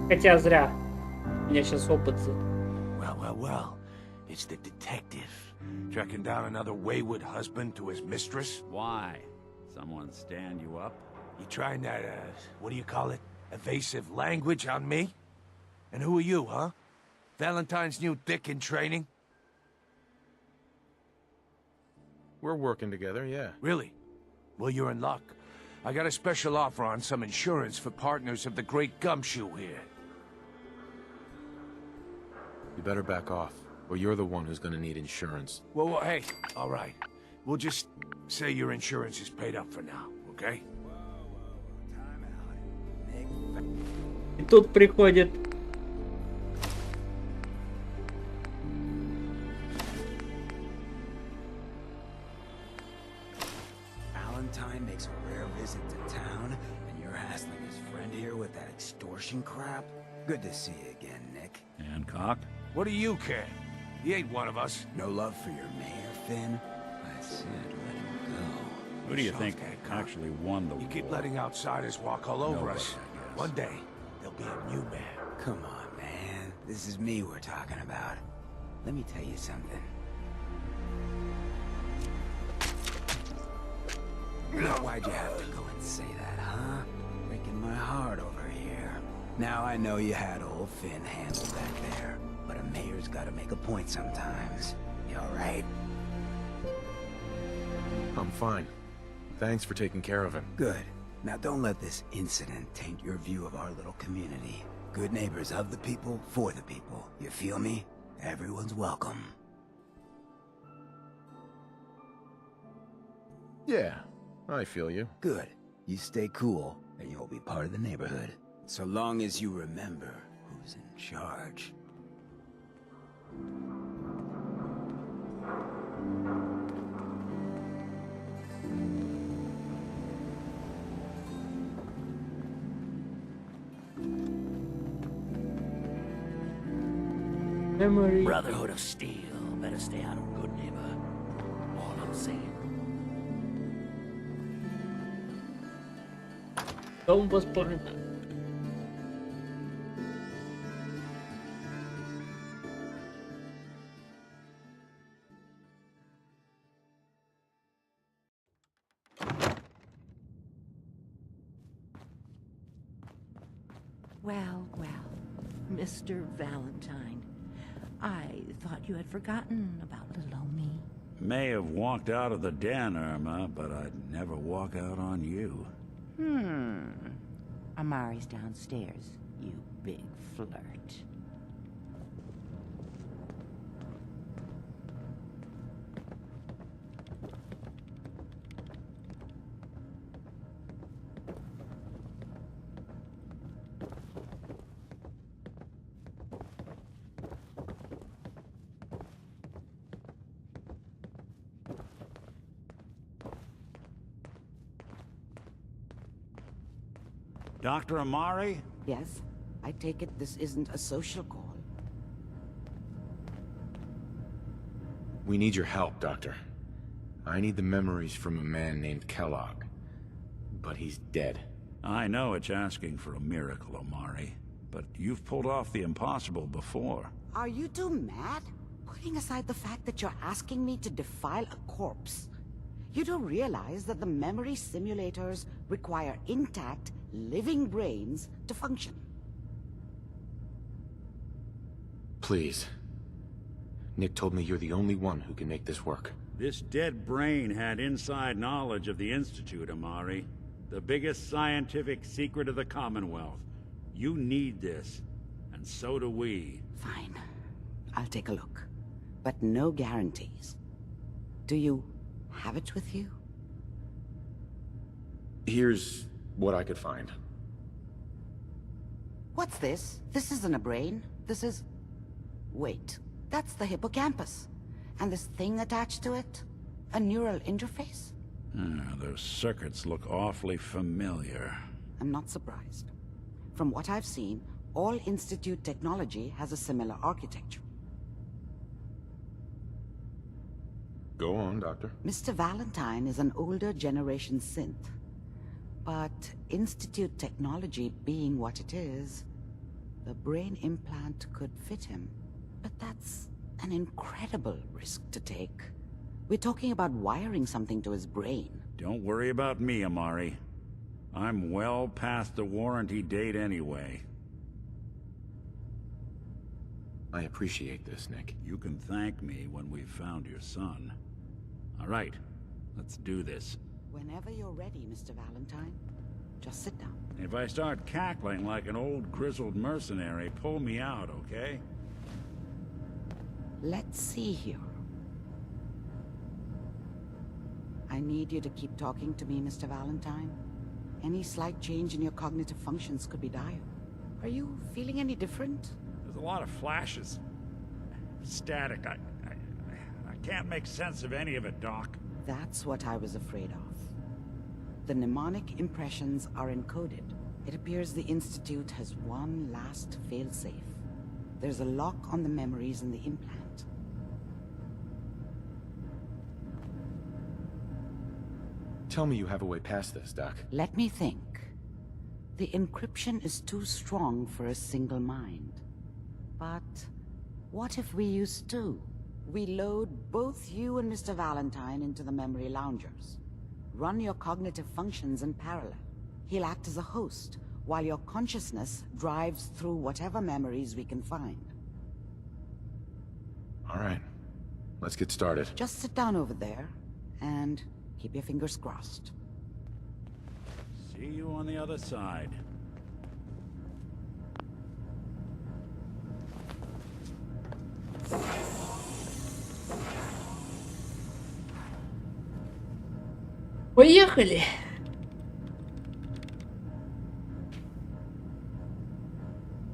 Хотя зря. У меня сейчас опыт. Well. It's the detective. Tracking down another wayward husband to his mistress? Why? Someone stand you up? You trying that, what do you call it? Evasive language on me? And who are you, huh? Valentine's new dick in training? We're working together, yeah. Really? Well, you're in luck. I got a special offer on some insurance for partners of the Great Gumshoe here. You better back off, or you're the one who's gonna need insurance. Well, hey, all right. We'll just say your insurance is paid up for now, okay? И тут приходит Valentine makes a rare visit to town, and you're hassling his friend here with that extortion crap? Good to see you again, Nick. Hancock? What do you care? He ain't one of us. No love for your mayor, Finn? I said let him go. Who do you think actually won the war? You keep letting outsiders walk all over Nobody, us. I guess. One day, there'll be a new man. Come on, man. this is me we're talking about. Let me tell you something. Why'd you have to go and say that, huh? Breaking my heart over here. Now I know you had old Finn handled back there, but a mayor's gotta make a point sometimes. You alright? I'm fine. Thanks for taking care of him. Good. Now don't let this incident taint your view of our little community. Good neighbors of the people, for the people. You feel me? Everyone's welcome. Yeah, I feel you. Good. You stay cool, and you'll be part of the neighborhood. So long as you remember who's in charge. Memory. Brotherhood of Steel. Better stay out of good neighbor. All I'm saying. Дом воспоминаний. Well, Mr. Valentine. I thought you had forgotten about little old me. May have walked out of the den, Irma, but I'd never walk out on you. Amari's downstairs, you big flirt. Dr. Amari? Yes? I take it this isn't a social call. We need your help, Doctor. I need the memories from a man named Kellogg. But he's dead. I know it's asking for a miracle, Amari, but you've pulled off the impossible before. Are you two mad? Putting aside the fact that you're asking me to defile a corpse, you do realize that the memory simulators require intact, living brains to function. Please. Nick told me you're the only one who can make this work. This dead brain had inside knowledge of the Institute, Amari. The biggest scientific secret of the Commonwealth. You need this, and so do we. Fine. I'll take a look. But no guarantees. Do you have it with you? Here's what I could find. What's this? This isn't a brain. This is... Wait. That's the hippocampus. And this thing attached to it? A neural interface? Those circuits look awfully familiar. I'm not surprised. From what I've seen, all Institute technology has a similar architecture. Go on, Doctor. Mr. Valentine is an older generation synth. But Institute technology being what it is, the brain implant could fit him. But that's an incredible risk to take. We're talking about wiring something to his brain. Don't worry about me, Amari. I'm well past the warranty date anyway. I appreciate this, Nick. You can thank me when we've found your son. All right, let's do this. Whenever you're ready, Mr. Valentine. Just sit down. If I start cackling like an old grizzled mercenary, pull me out, okay? Let's see here. I need you to keep talking to me, Mr. Valentine. Any slight change in your cognitive functions could be dire. Are you feeling any different? There's a lot of flashes. Static. I can't make sense of any of it, Doc. That's what I was afraid of. The mnemonic impressions are encoded. It appears the Institute has one last failsafe. There's a lock on the memories in the implant. Tell me you have a way past this, Doc. Let me think. The encryption is too strong for a single mind. But what if we use two? We load both you and Mr. Valentine into the memory loungers. Run your cognitive functions in parallel. He'll act as a host, while your consciousness drives through whatever memories we can find. All right, let's get started. Just sit down over there, and keep your fingers crossed. See you on the other side. Поехали!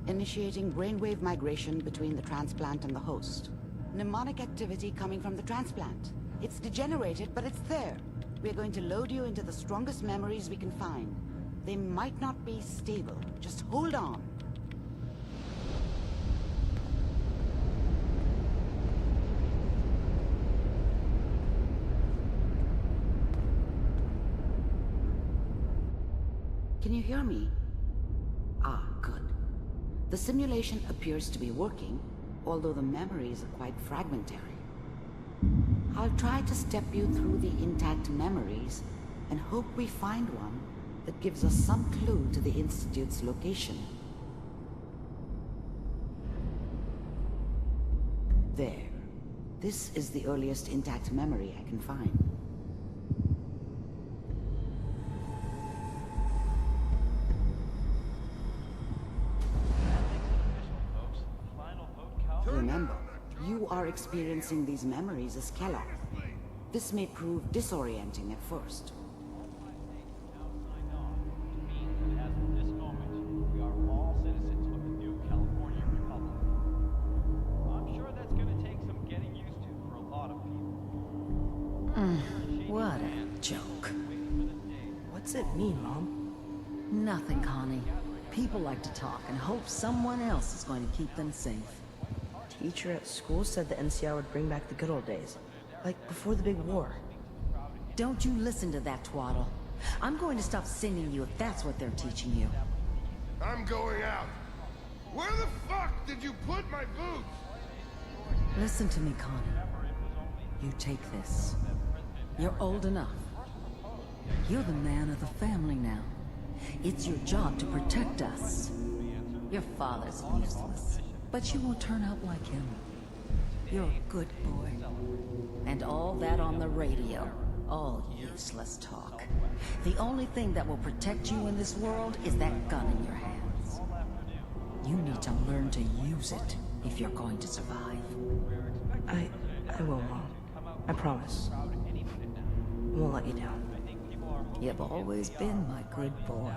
Initiating brainwave migration between the transplant and the host. Mnemonic activity coming from the transplant. It's degenerated, but it's there. We're going to load you into the strongest memories we can find. They might not be stable. Just hold on. Can you hear me? Ah, good. The simulation appears to be working, although the memories are quite fragmentary. I'll try to step you through the intact memories and hope we find one that gives us some clue to the Institute's location. There. This is the earliest intact memory I can find. Remember, you are experiencing these memories as Kellogg. This may prove disorienting at first. What a joke. What's it mean, Mom? Nothing, Connie. People like to talk and hope someone else is going to keep them safe. Teacher at school said the NCR would bring back the good old days. Like before the big war. Don't you listen to that twaddle. I'm going to stop sending you if that's what they're teaching you. I'm going out. Where the fuck did you put my boots? Listen to me, Connie. You take this. You're old enough. You're the man of the family now. It's your job to protect us. Your father's useless, but you won't turn out like him. You're a good boy. And all that on the radio, all useless talk. The only thing that will protect you in this world is that gun in your hands. You need to learn to use it if you're going to survive. I will, Mom. I promise. I won't let you down. You've always been my good boy.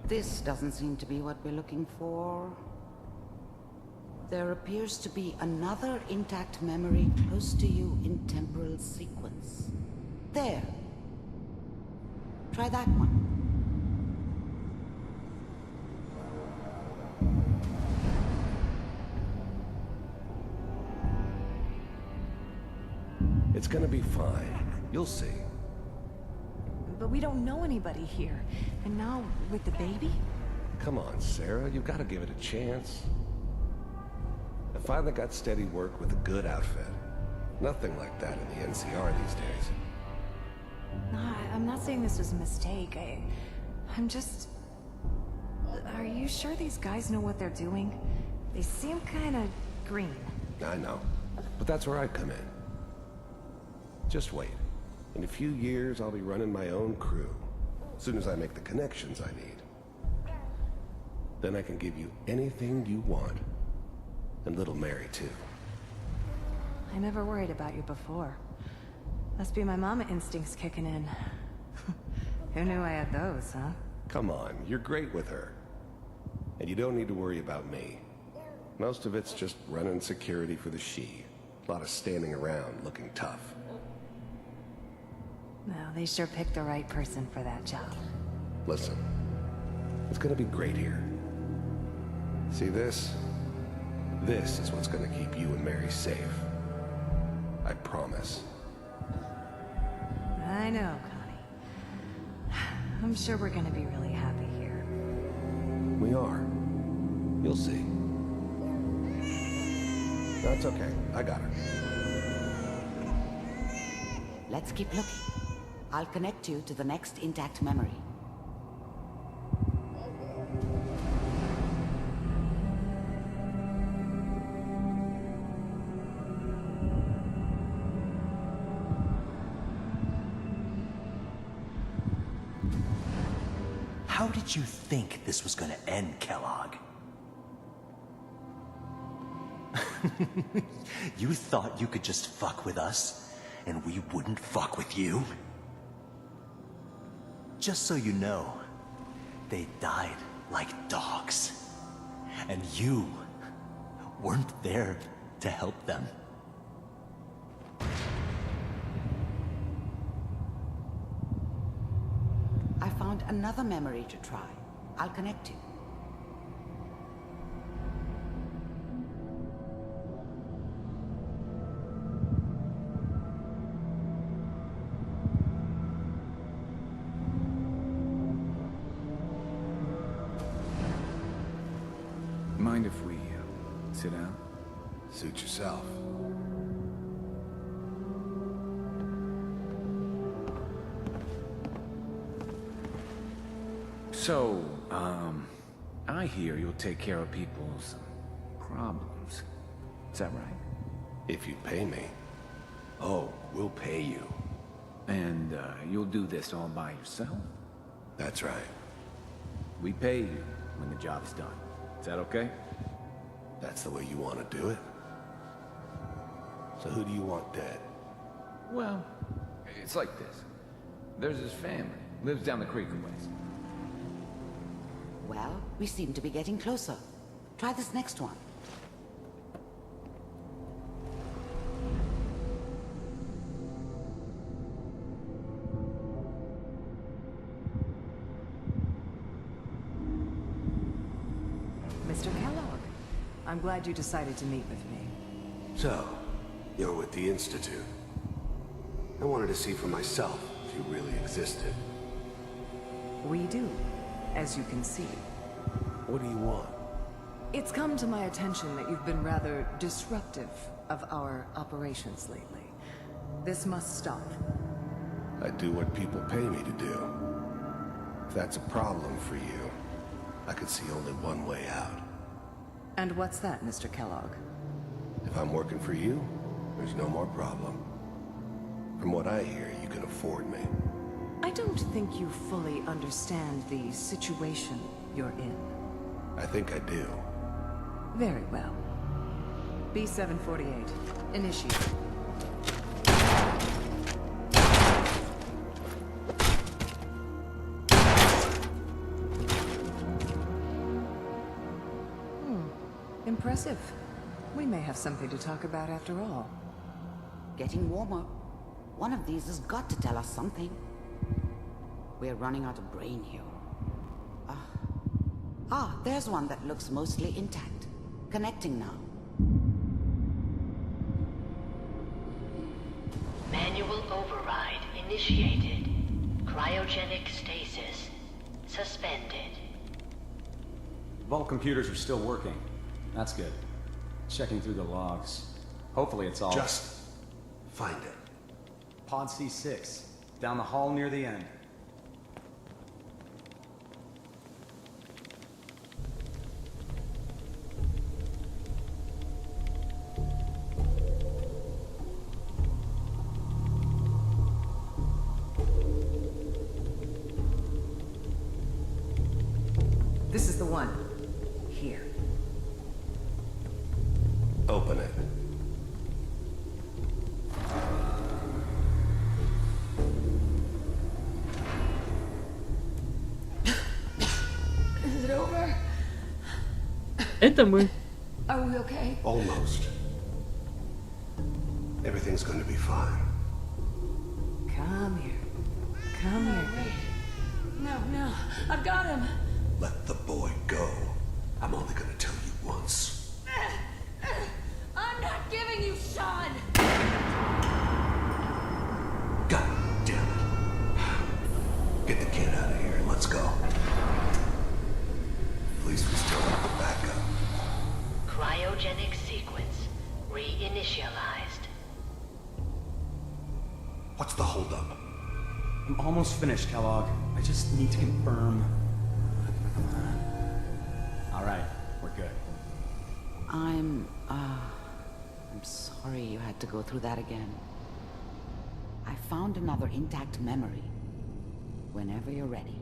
This doesn't seem to be what we're looking for. There appears to be another intact memory close to you in temporal sequence. There. Try that one. It's gonna be fine. You'll see. But we don't know anybody here. And now, with the baby? Come on, Sarah. You've got to give it a chance. I finally got steady work with a good outfit. Nothing like that in the NCR these days. No, I'm not saying this was a mistake. I'm just... Are you sure these guys know what they're doing? They seem kind of green. I know. But that's where I come in. Just wait. In a few years, I'll be running my own crew. As soon as I make the connections I need. Then I can give you anything you want. And little Mary, too. I never worried about you before. Must be my mama instincts kicking in. Who knew I had those, huh? Come on, you're great with her. And you don't need to worry about me. Most of it's just running security for the she. A lot of standing around looking tough. No, they sure picked the right person for that job. Listen, it's gonna be great here. See this? This is what's gonna keep you and Mary safe. I promise. I know, Connie. I'm sure we're gonna be really happy here. We are. You'll see. That's okay. I got her. Let's keep looking. I'll connect you to the next intact memory. How did you think this was gonna end, Kellogg? You thought you could just fuck with us, and we wouldn't fuck with you? Just so you know, they died like dogs. And you weren't there to help them. I found another memory to try. I'll connect you. Mind if we sit down? Suit yourself. So, I hear you'll take care of people's problems. Is that right? If you pay me. Oh, we'll pay you. And, you'll do this all by yourself? That's right. We pay you when the job's done. Is that okay? That's the way you want to do it? So who do you want dead? Well, it's like this. There's his family. Lives down the creek a ways. Well, we seem to be getting closer. Try this next one. Mr. Kellogg, I'm glad you decided to meet with me. So, you're with the Institute. I wanted to see for myself if you really existed. We do, as you can see. What do you want? It's come to my attention that you've been rather disruptive of our operations lately. This must stop. I do what people pay me to do. If that's a problem for you, I could see only one way out. And what's that, Mr. Kellogg? If I'm working for you, there's no more problem. From what I hear, you can afford me. I don't think you fully understand the situation you're in. I think I do. Very well. B-748, initiate. Impressive. We may have something to talk about after all. Getting warmer. One of these has got to tell us something. We're running out of brain here. There's one that looks mostly intact. Connecting now. Manual override initiated. Cryogenic stasis suspended. Vault computers are still working. That's good. Checking through the logs. Hopefully it's all... Just find it. Pod C6. Down the hall near the end. This is the one. Here. Open it. Is it over? Это мы. Are we okay? Almost. Everything's going to be fine. Come here. Come here, baby. No, I've got him. Let the boy go. I'm only going to tell you once. I'm not giving you Sean. God damn it. Get the kid out of here and let's go. At least we still have the backup. Cryogenic sequence Reinitialized. What's the holdup? I'm almost finished, Kellogg. I just need to confirm. All right, we're good. I'm sorry you had to go through that again. I found another intact memory. Whenever you're ready.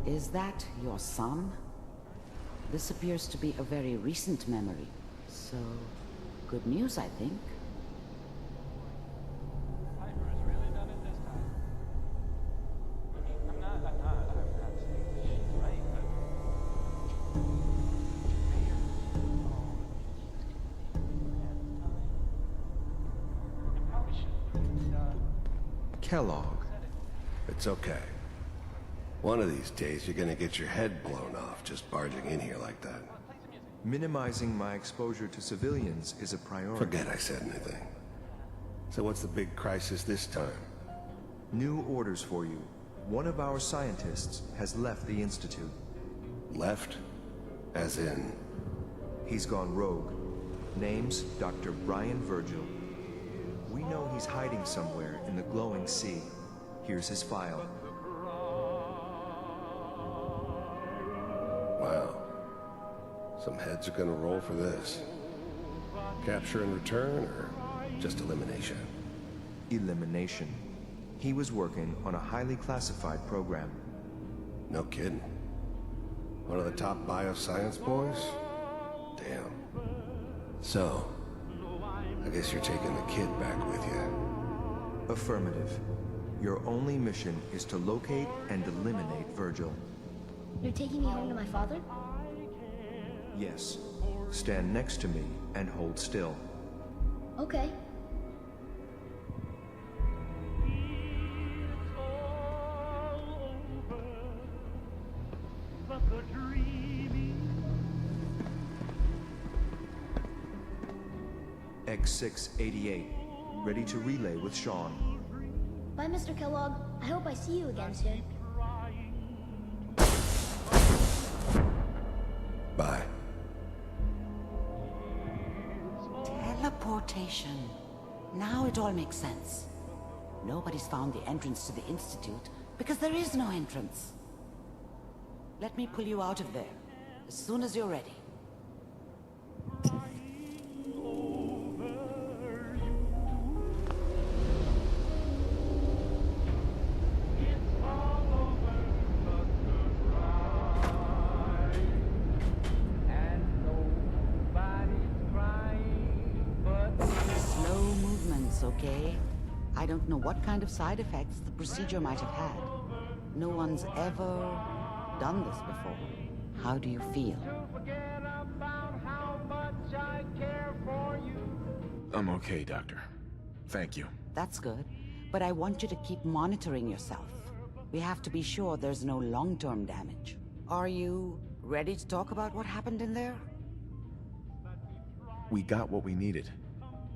Is that your son? This appears to be a very recent memory, so good news, I think. Kellogg. It's okay. One of these days, you're gonna get your head blown off just barging in here like that. Minimizing my exposure to civilians is a priority. Forget I said anything. So what's the big crisis this time? New orders for you. One of our scientists has left the Institute. Left? As in? He's gone rogue. Name's Dr. Brian Virgil. We know he's hiding somewhere in the glowing sea. Here's his file. Wow. Some heads are gonna roll for this. Capture and return, or just elimination? Elimination. He was working on a highly classified program. No kidding. One of the top bioscience boys? Damn. So, I guess you're taking the kid back with you. Affirmative. Your only mission is to locate and eliminate Virgil. You're taking me home to my father? Yes. Stand next to me and hold still. Okay. X688. Ready to relay with Sean. Bye, Mr. Kellogg. I hope I see you again soon. Bye. Teleportation. Now it all makes sense. Nobody's found the entrance to the Institute because there is no entrance. Let me pull you out of there as soon as you're ready. Okay? I don't know what kind of side effects the procedure might have had. No one's ever done this before. How do you feel? I'm okay, Doctor. Thank you. That's good. But I want you to keep monitoring yourself. We have to be sure there's no long-term damage. Are you ready to talk about what happened in there? We got what we needed.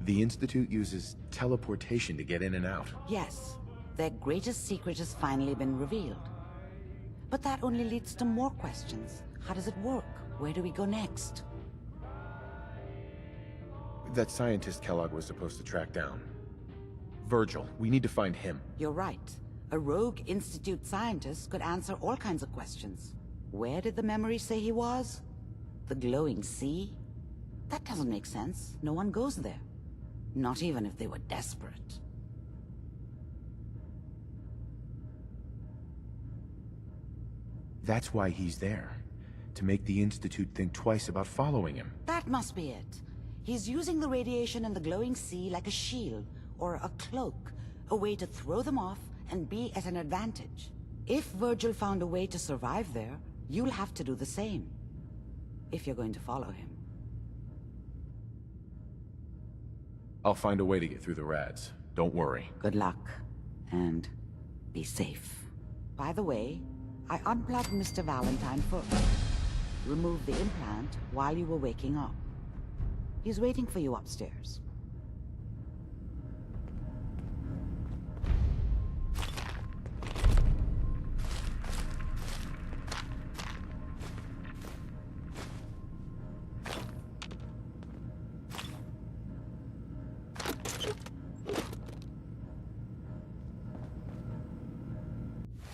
The Institute uses teleportation to get in and out. Yes. Their greatest secret has finally been revealed. But that only leads to more questions. How does it work? Where do we go next? That scientist Kellogg was supposed to track down. Virgil, we need to find him. You're right. A rogue Institute scientist could answer all kinds of questions. Where did the memory say he was? The glowing sea? That doesn't make sense. No one goes there. Not even if they were desperate. That's why he's there. To make the Institute think twice about following him. That must be it. He's using the radiation in the glowing sea like a shield, or a cloak. A way to throw them off and be at an advantage. If Virgil found a way to survive there, you'll have to do the same. If you're going to follow him. I'll find a way to get through the rads. Don't worry. Good luck. And be safe. By the way, I unplugged Mr. Valentine first. Removed the implant while you were waking up. He's waiting for you upstairs.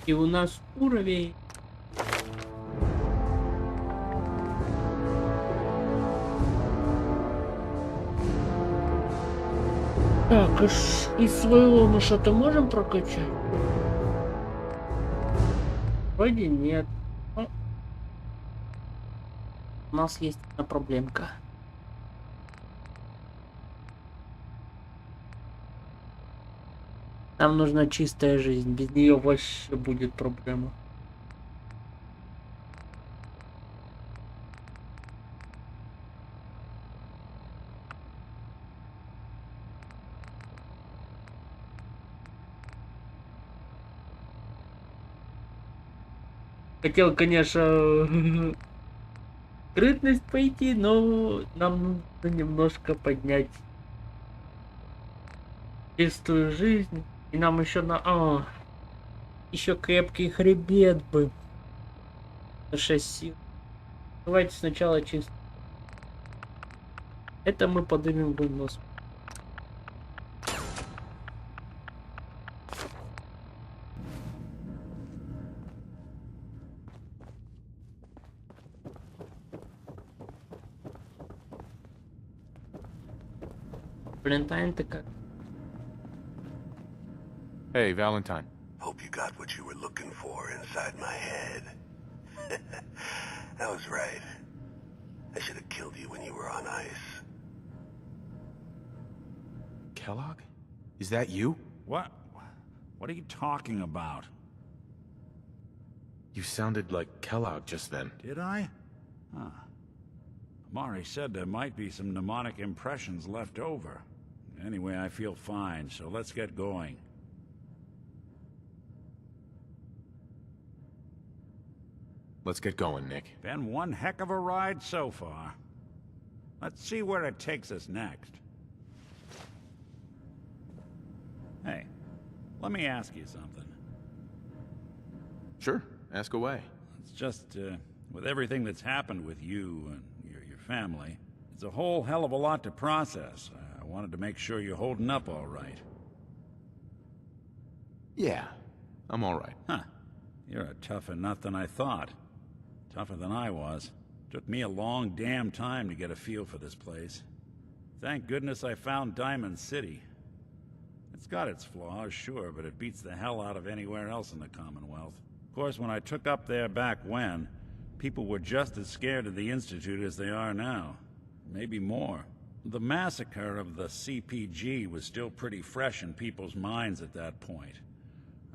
И у нас уровень. Так, из своего мы что-то можем прокачать? Вроде нет. Но у нас есть одна проблемка. Нам нужна чистая жизнь. Без нее вообще будет проблема. Хотел, конечно, скрытность пойти, но нам нужно немножко поднять чистую жизнь. И нам еще еще крепкий хребет бы. На 6 сил. Давайте сначала чисто. Это мы поднимем в нос. Valentine-то как? Hey, Valentine. Hope you got what you were looking for inside my head. I was right. I should have killed you when you were on ice. Kellogg? Is that you? What? What are you talking about? You sounded like Kellogg just then. Did I? Huh. Amari said there might be some mnemonic impressions left over. Anyway, I feel fine, so let's get going. Let's get going, Nick. Been one heck of a ride so far. Let's see where it takes us next. Hey, let me ask you something. Sure, ask away. It's just, with everything that's happened with you and your family, it's a whole hell of a lot to process. I wanted to make sure you're holding up all right. Yeah, I'm all right. Huh. You're a tougher nut than I thought. Tougher than I was. Took me a long damn time to get a feel for this place. Thank goodness I found Diamond City. It's got its flaws, sure, but it beats the hell out of anywhere else in the Commonwealth. Of course, when I took up there back when, people were just as scared of the Institute as they are now. Maybe more. The massacre of the CPG was still pretty fresh in people's minds at that point.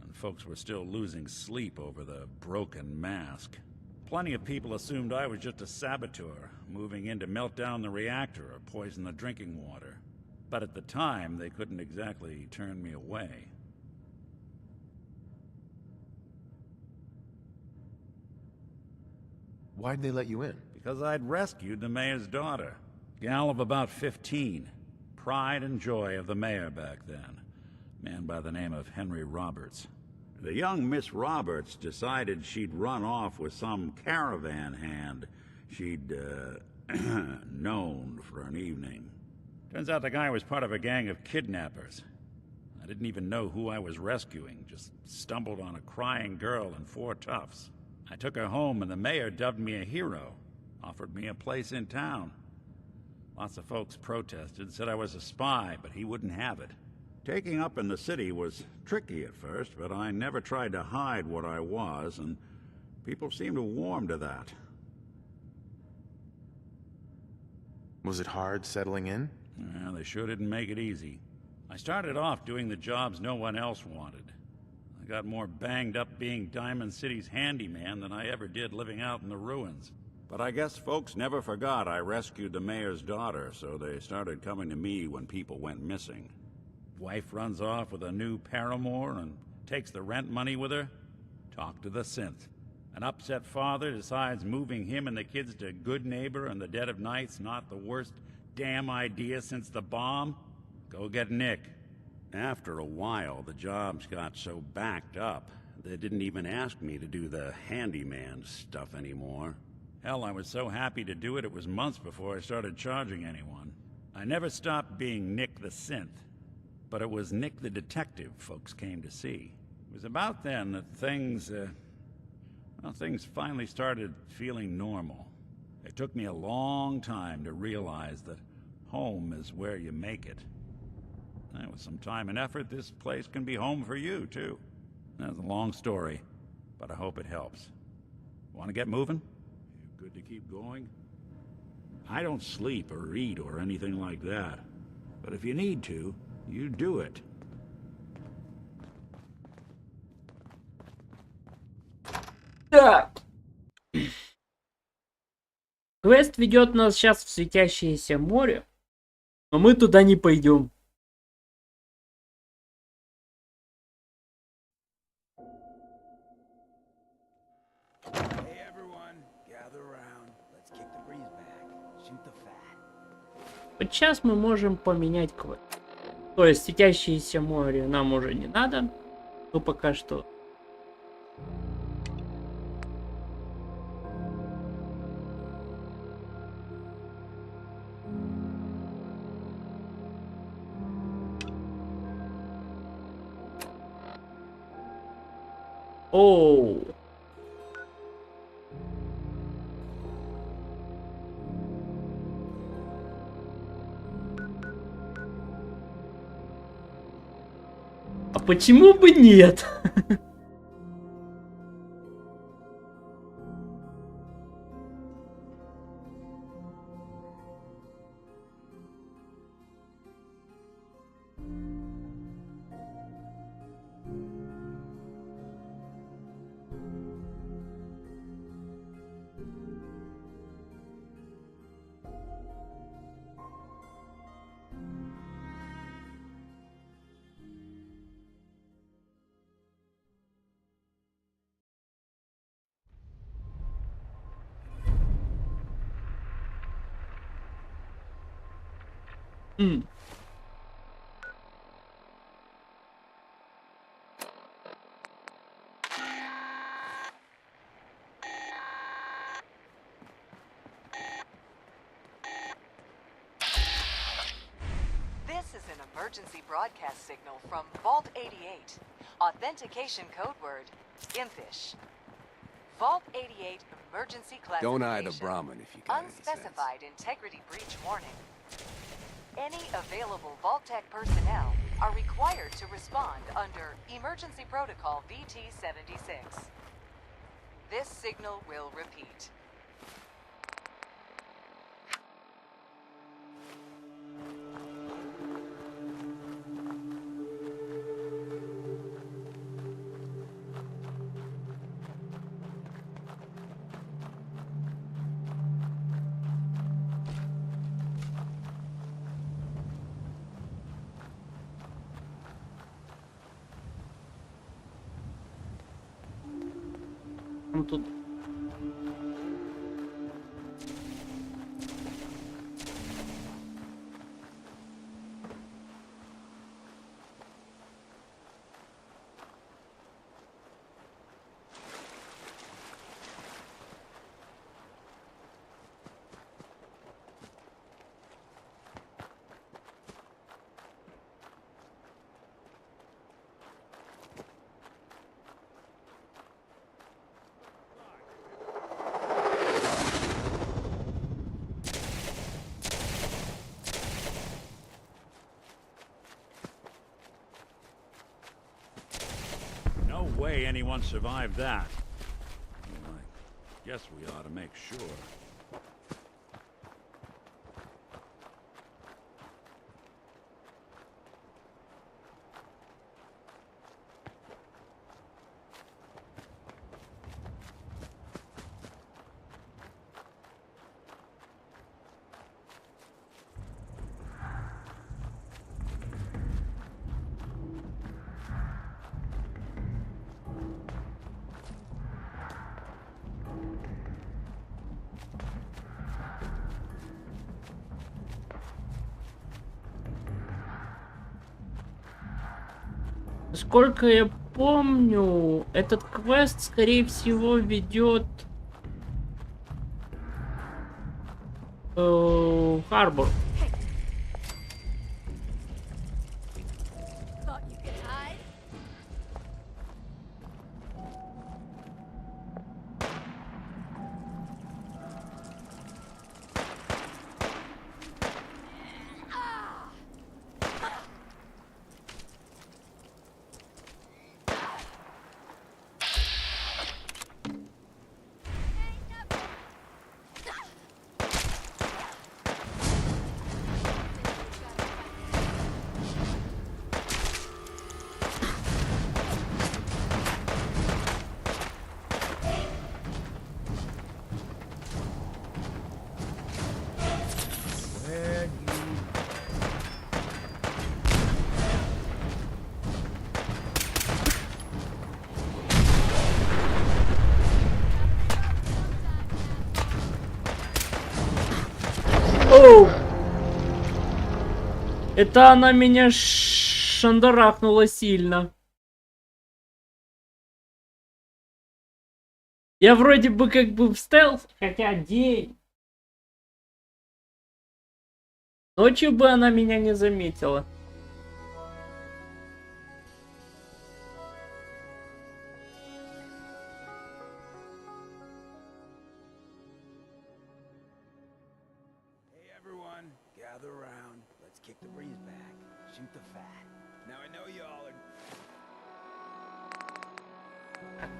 And folks were still losing sleep over the broken mask. Plenty of people assumed I was just a saboteur, moving in to melt down the reactor or poison the drinking water. But at the time, they couldn't exactly turn me away. Why'd they let you in? Because I'd rescued the mayor's daughter. Gal of about 15. Pride and joy of the mayor back then. Man by the name of Henry Roberts. The young Miss Roberts decided she'd run off with some caravan hand she'd, known for an evening. Turns out the guy was part of a gang of kidnappers. I didn't even know who I was rescuing, just stumbled on a crying girl and 4 toughs. I took her home and the mayor dubbed me a hero, offered me a place in town. Lots of folks protested, said I was a spy, but he wouldn't have it. Taking up in the city was tricky at first, but I never tried to hide what I was, and people seemed to warm to that. Was it hard settling in? Yeah, they sure didn't make it easy. I started off doing the jobs no one else wanted. I got more banged up being Diamond City's handyman than I ever did living out in the ruins. But I guess folks never forgot I rescued the mayor's daughter, so they started coming to me when people went missing. Wife runs off with a new paramour and takes the rent money with her. Talk to the synth. An upset father decides moving him and the kids to Good Neighbor in the dead of night's not the worst damn idea since the bomb. Go get Nick. After a while, the jobs got so backed up, they didn't even ask me to do the handyman stuff anymore. Hell, I was so happy to do it, it was months before I started charging anyone. I never stopped being Nick the Synth, but it was Nick the Detective folks came to see. It was about then that things finally started feeling normal. It took me a long time to realize that home is where you make it. And with some time and effort, this place can be home for you, too. That's a long story, but I hope it helps. Want to get moving? You good to keep going? I don't sleep or eat or anything like that. But if you need to, you do it. Так. Квест ведет нас сейчас в светящееся море, но мы туда не пойдем. Вот сейчас мы можем поменять квест. То есть светящееся море нам уже не надо, но пока что. Оу. А почему бы нет? Emergency broadcast signal from Vault 88. Authentication code word, impish. Vault 88 emergency classification. Don't eye the Brahmin if you got Unspecified integrity breach warning. Any available Vault Tech personnel are required to respond under Emergency Protocol VT-76. This signal will repeat. Тут. No way anyone survived that. Well, I guess we ought to make sure. Насколько я помню, этот квест, скорее всего, ведет Харбор. Воу! Это она меня шандарахнула сильно. Я вроде бы как бы в стелс, хотя день. Ночью бы она меня не заметила. Gather around. Let's kick the breeze back. Shoot the fat. Now I know y'all are...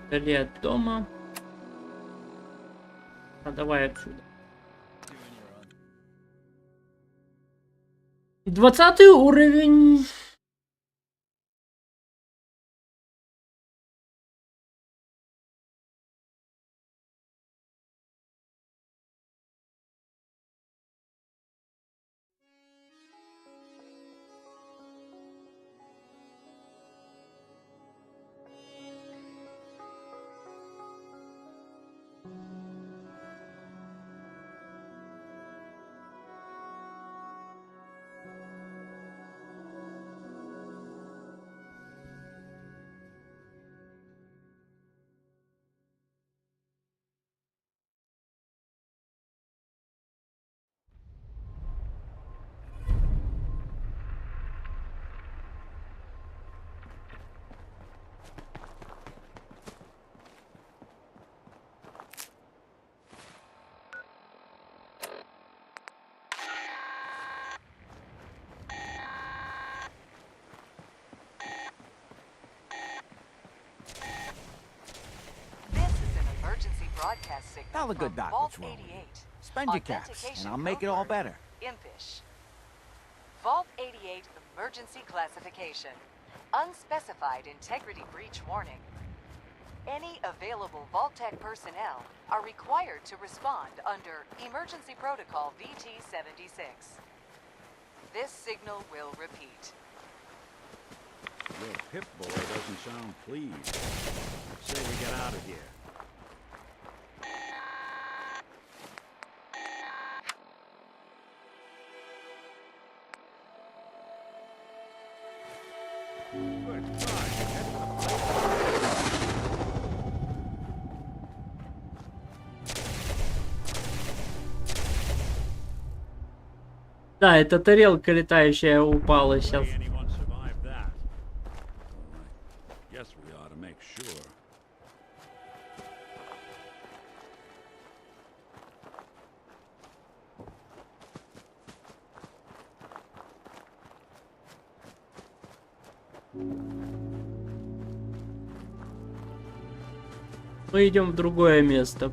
Вдали от дома. А давай отсюда. 20 уровень. Tell the good doc what's wrong with you. Spend your caps, and I'll make it all better. Impish. Vault 88 emergency classification. Unspecified integrity breach warning. Any available Vault-Tec personnel are required to respond under Emergency Protocol VT-76. This signal will repeat. Your Pip-Boy doesn't sound pleased. Say we get out of here. Да, эта тарелка летающая упала сейчас. Мы идем в другое место.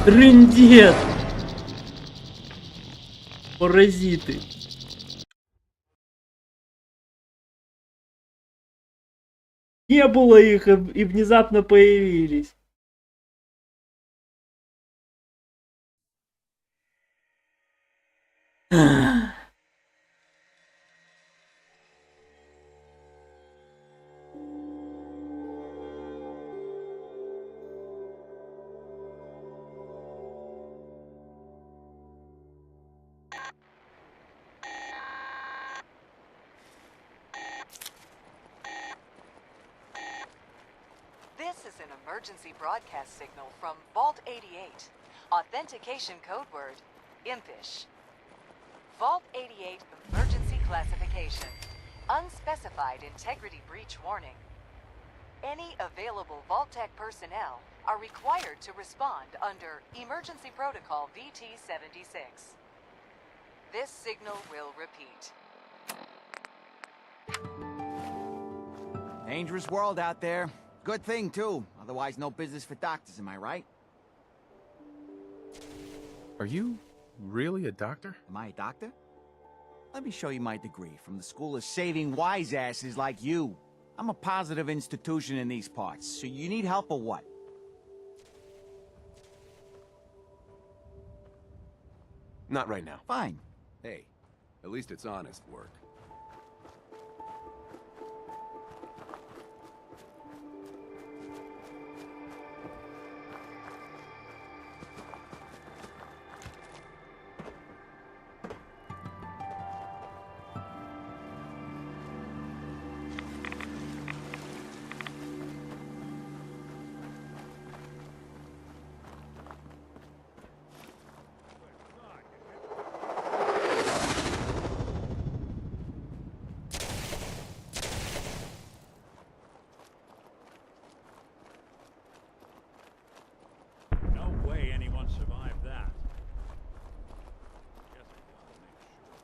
Трындец! Паразиты. Не было их и внезапно появились. This is an emergency broadcast signal from Vault 88. Authentication code word, Impish. Vault 88 emergency classification. Unspecified integrity breach warning. Any available Vault-Tec personnel are required to respond under Emergency Protocol VT-76. This signal will repeat. Dangerous world out there. Good thing, too. Otherwise, no business for doctors, am I right? Are you really a doctor? Am I a doctor? Let me show you my degree from the School of Saving Wise Asses like you. I'm a positive institution in these parts, so you need help or what? Not right now. Fine. Hey, at least it's honest work. No way anyone survived that. Guess I gotta make sure.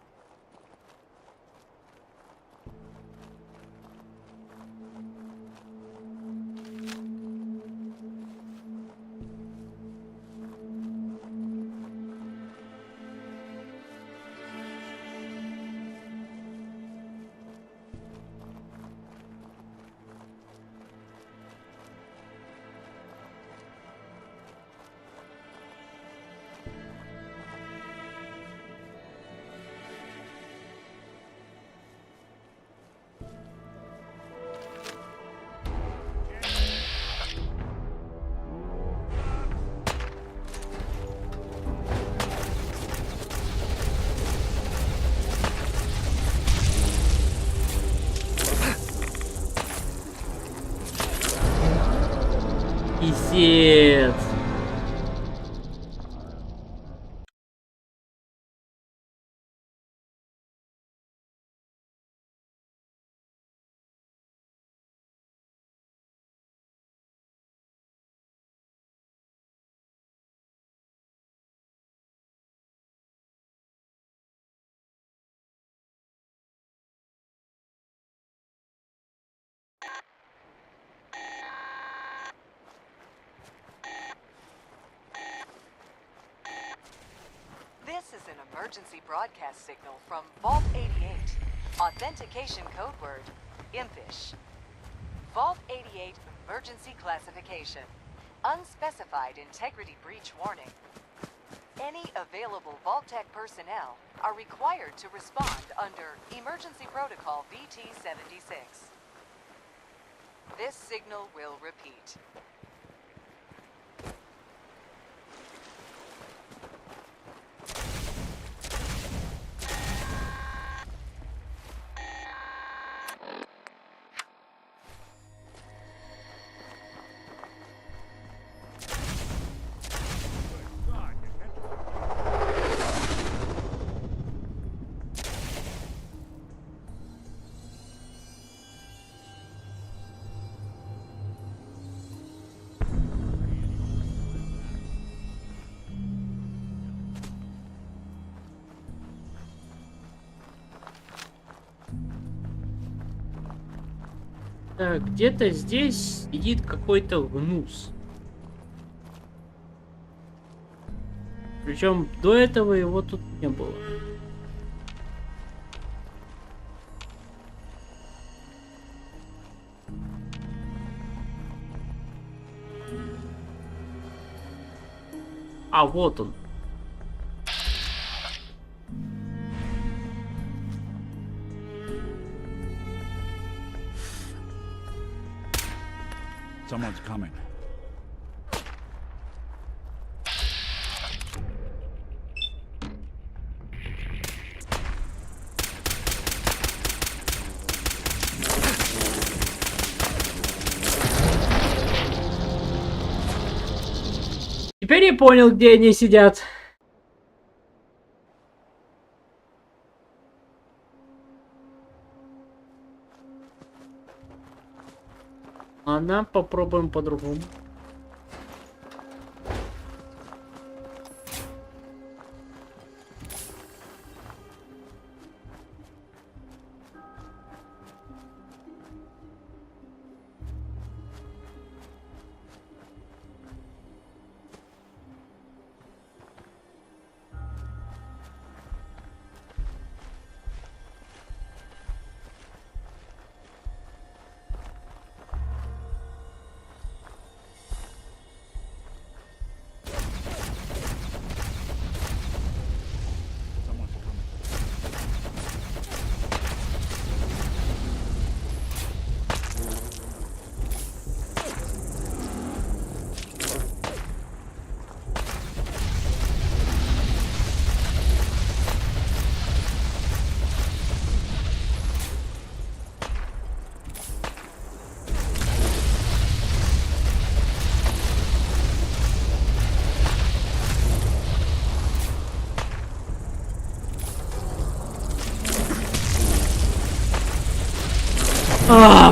Пиздец. This is an emergency broadcast signal from Vault 88. Authentication code word, impish. Vault 88 emergency classification. Unspecified integrity breach warning. Any available Vault-Tec personnel are required to respond under Emergency Protocol VT-76. This signal will repeat. Так, где-то здесь сидит какой-то гнус. Причем до этого его тут не было. А вот он. Someone's coming. Теперь я понял, где они сидят. Ладно, попробуем по-другому.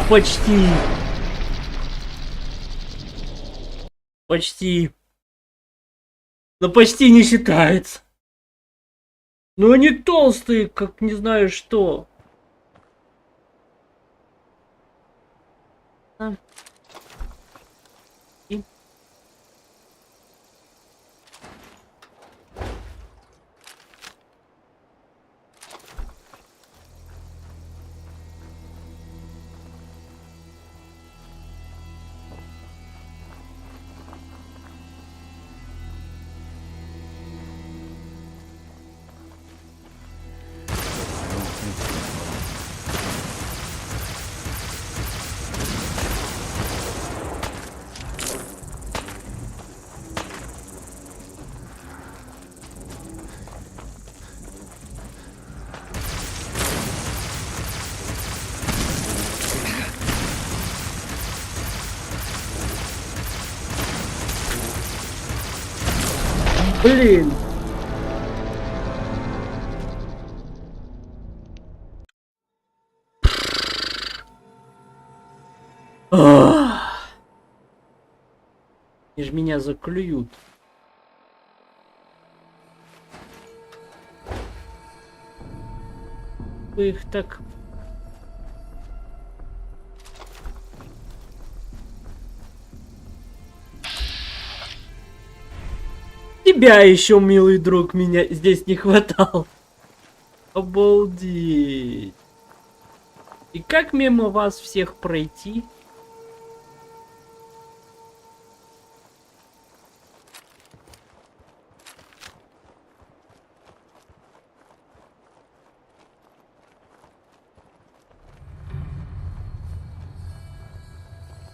Почти. Почти. Но почти не считается. Но они толстые, как не знаю что. Блин. Они ж меня заклюют. Вы их так... Тебя еще, милый друг, меня здесь не хватало. Обалдеть. И как мимо вас всех пройти?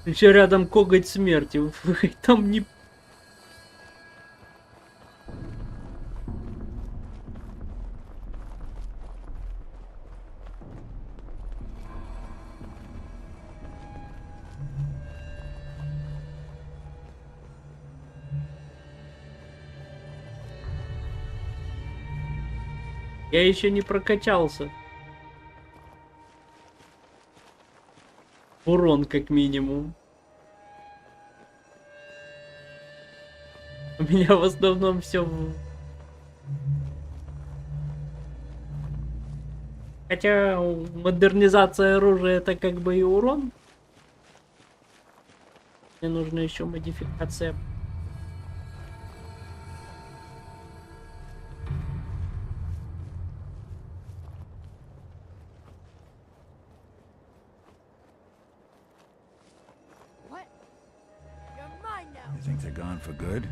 Еще рядом коготь смерти. Вы там не... Я еще не прокачался. Урон как минимум. У меня в основном все. Хотя модернизация оружия это как бы и урон. Мне нужна еще модификация. You think they're gone for good?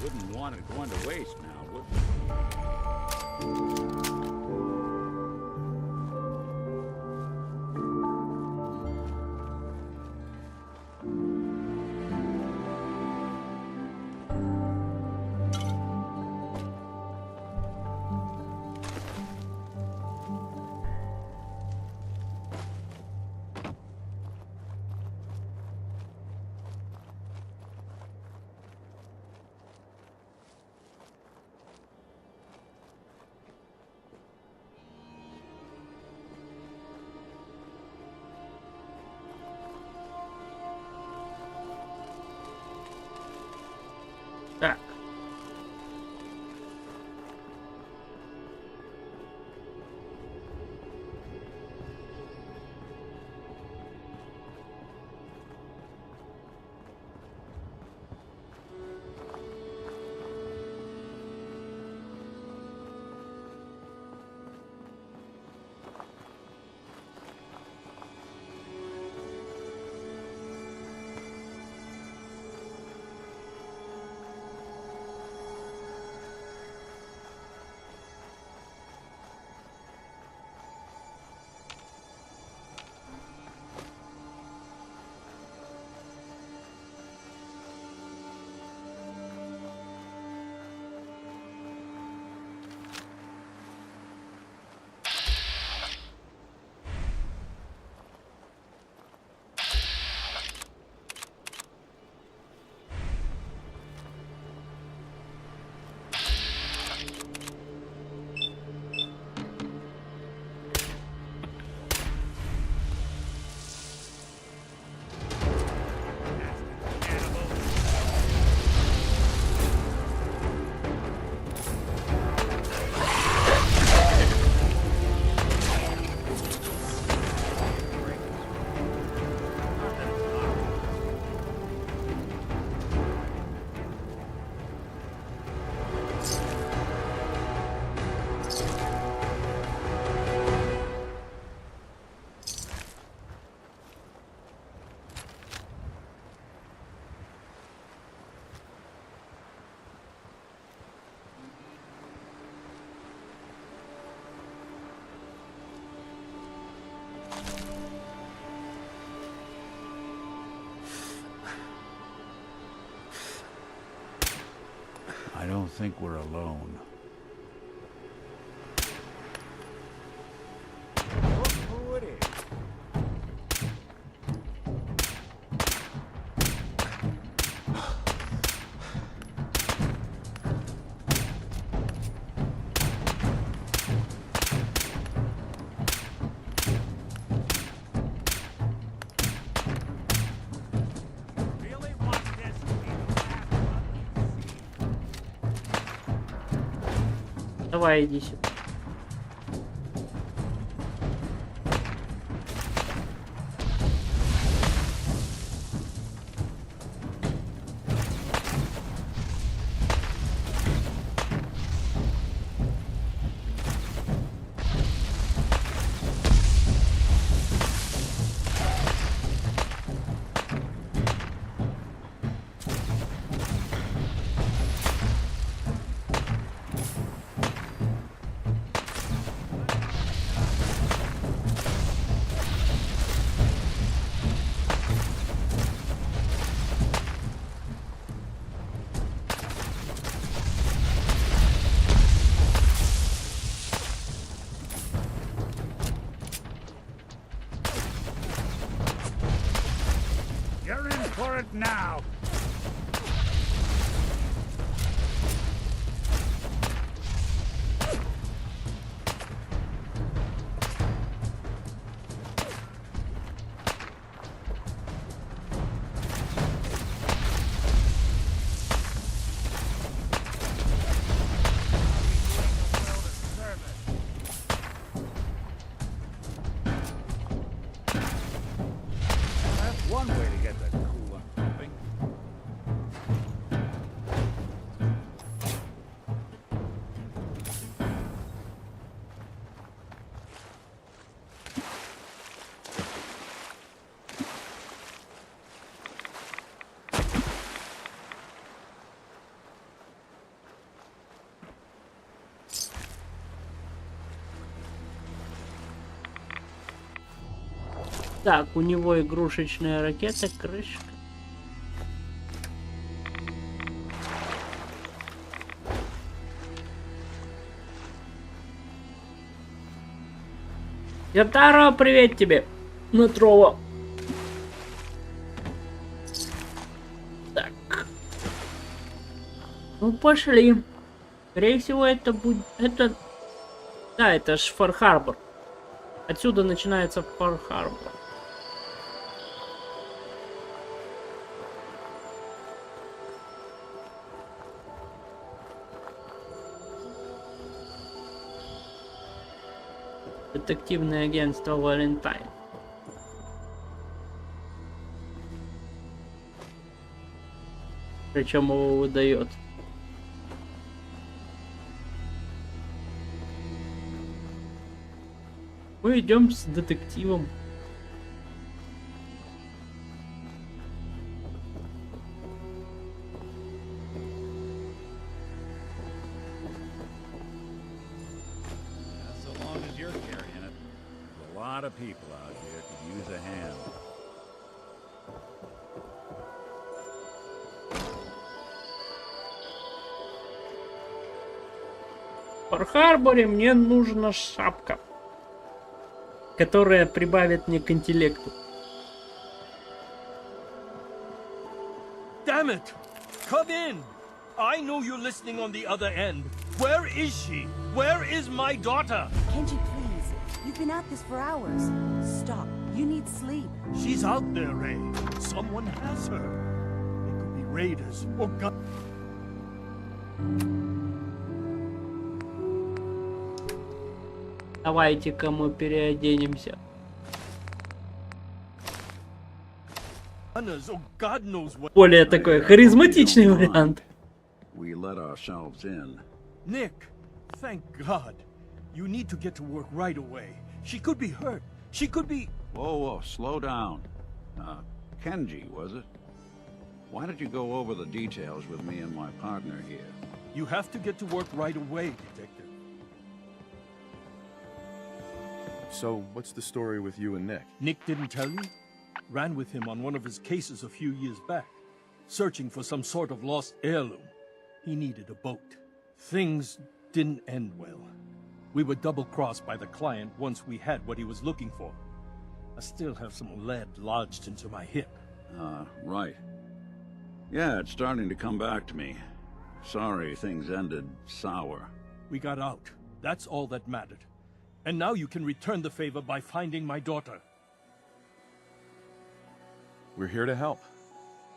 Wouldn't want it going to waste now, would we? Так. I don't think we're alone. Look who it is. Давай, иди сюда. You're in for it now. That's one way to get the cooler pumping. Так, у него игрушечная ракета, крышка. Ятаро, привет тебе, на трово. Так. Ну, пошли. Скорее всего, это будет... Это... Да, это ж Фар-Харбор. Отсюда начинается Фар-Харбор. Детективное агентство Валентайн. Причем его выдает. Мы идем с детективом. So long as you're carrying it, there's a lot of people out here could use a hand. В Фар-Харборе мне нужна шапка, которая прибавит мне к интеллекту. Damn it! Come in! I know you're listening on the other end. Where is she? Where is my daughter? Kenji, please. You've been at this for hours. Stop. You need sleep. She's out there, Ray. Someone has her. It could be raiders or gun. Давайте-ка мы переоденемся. Or God knows what. Более такой харизматичный вариант. We let ourselves in. Nick, thank God. You need to get to work right away. She could be hurt. She could be... Whoa, whoa, slow down. Kenji, was it? Why did you go over the details with me and my partner here? You have to get to work right away, Detective. So, what's the story with you and Nick? Nick didn't tell you? Ran with him on one of his cases a few years back, searching for some sort of lost heirloom. He needed a boat. Things didn't end well. We were double-crossed by the client once we had what he was looking for. I still have some lead lodged into my hip. Right. Yeah, it's starting to come back to me. Sorry things ended sour. We got out. That's all that mattered. And now you can return the favor by finding my daughter. We're here to help.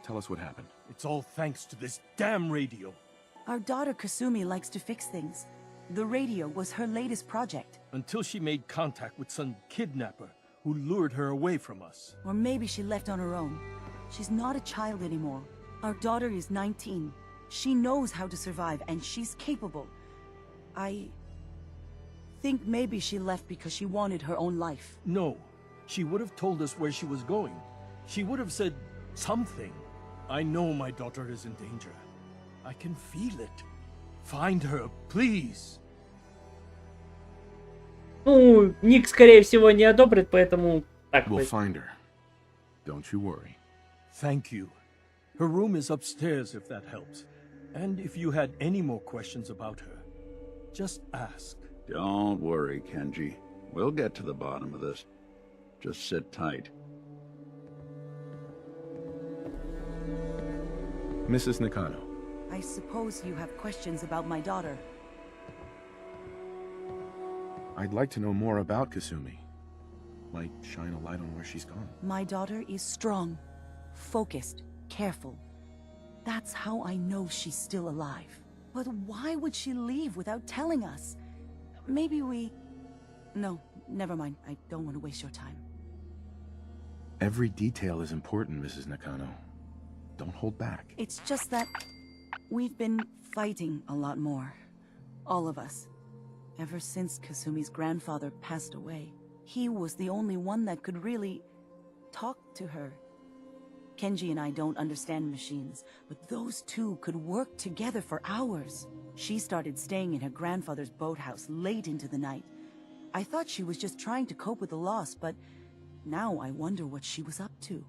Tell us what happened. It's all thanks to this damn radio. Our daughter Kasumi likes to fix things. The radio was her latest project. Until she made contact with some kidnapper who lured her away from us. Or maybe she left on her own. She's not a child anymore. Our daughter is 19. She knows how to survive, and she's capable. I think maybe she left because she wanted her own life. No. She would have told us where she was going. She would have said something. I know my daughter is in danger. I can feel it. Find her, please. Ну, Ник, скорее всего, не одобрит, поэтому... Так, we'll find her. Don't you worry. Thank you. Her room is upstairs, if that helps. And if you had any more questions about her, just ask. Don't worry, Kenji. We'll get to the bottom of this. Just sit tight. Mrs. Nakano. I suppose you have questions about my daughter. I'd like to know more about Kasumi. Might shine a light on where she's gone. My daughter is strong, focused, careful. That's how I know she's still alive. But why would she leave without telling us? Maybe we... No, never mind. I don't want to waste your time. Every detail is important, Mrs. Nakano. Don't hold back. It's just that we've been fighting a lot more. All of us. Ever since Kasumi's grandfather passed away. He was the only one that could really talk to her. Kenji and I don't understand machines, but those two could work together for hours. She started staying in her grandfather's boathouse late into the night. I thought she was just trying to cope with the loss, but now I wonder what she was up to.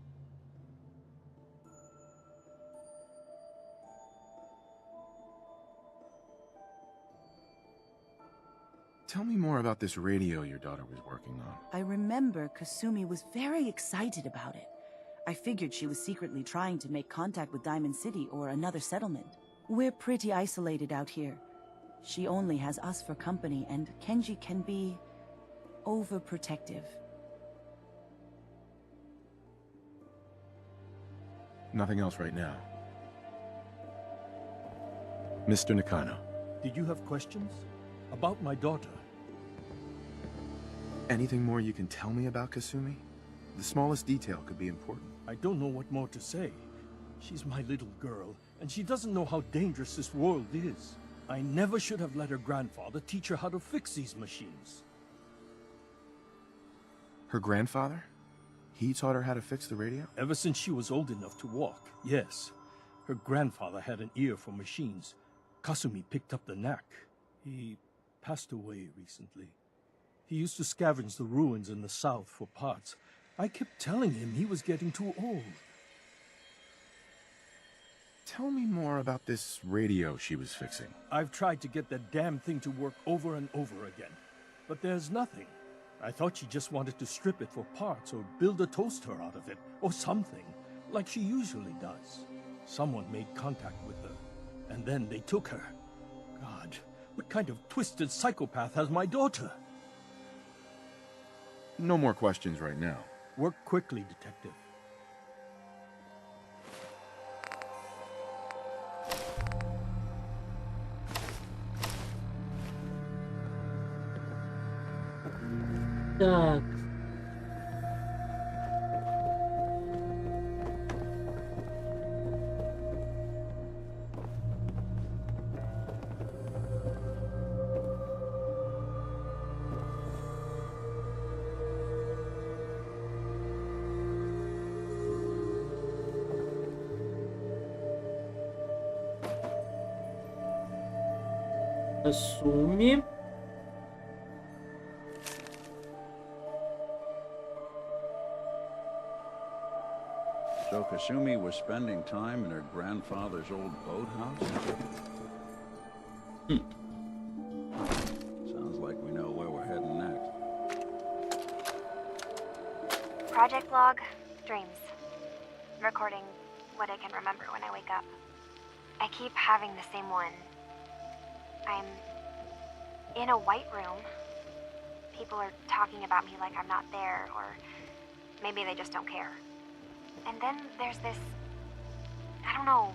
Tell me more about this radio your daughter was working on. I remember Kasumi was very excited about it. I figured she was secretly trying to make contact with Diamond City or another settlement. We're pretty isolated out here. She only has us for company, and Kenji can be overprotective. Nothing else right now. Mr. Nakano. Did you have questions? About my daughter? Anything more you can tell me about Kasumi? The smallest detail could be important. I don't know what more to say. She's my little girl, and she doesn't know how dangerous this world is. I never should have let her grandfather teach her how to fix these machines. Her grandfather? He taught her how to fix the radio? Ever since she was old enough to walk, yes. Her grandfather had an ear for machines. Kasumi picked up the knack. He passed away recently. He used to scavenge the ruins in the south for parts. I kept telling him he was getting too old. Tell me more about this radio she was fixing. I've tried to get that damn thing to work over and over again, but there's nothing. I thought she just wanted to strip it for parts or build a toaster out of it, or something, like she usually does. Someone made contact with her, and then they took her. God, what kind of twisted psychopath has my daughter? No more questions right now. Work quickly, Detective. Так. Kasumi. Joker Kasumi was spending time in her grandfather's old boathouse? Sounds like we know where we're heading next. Project log, dreams. Recording what I can remember when I wake up. I keep having the same one. I'm in a white room. People are talking about me like I'm not there, or maybe they just don't care. And then there's this, I don't know,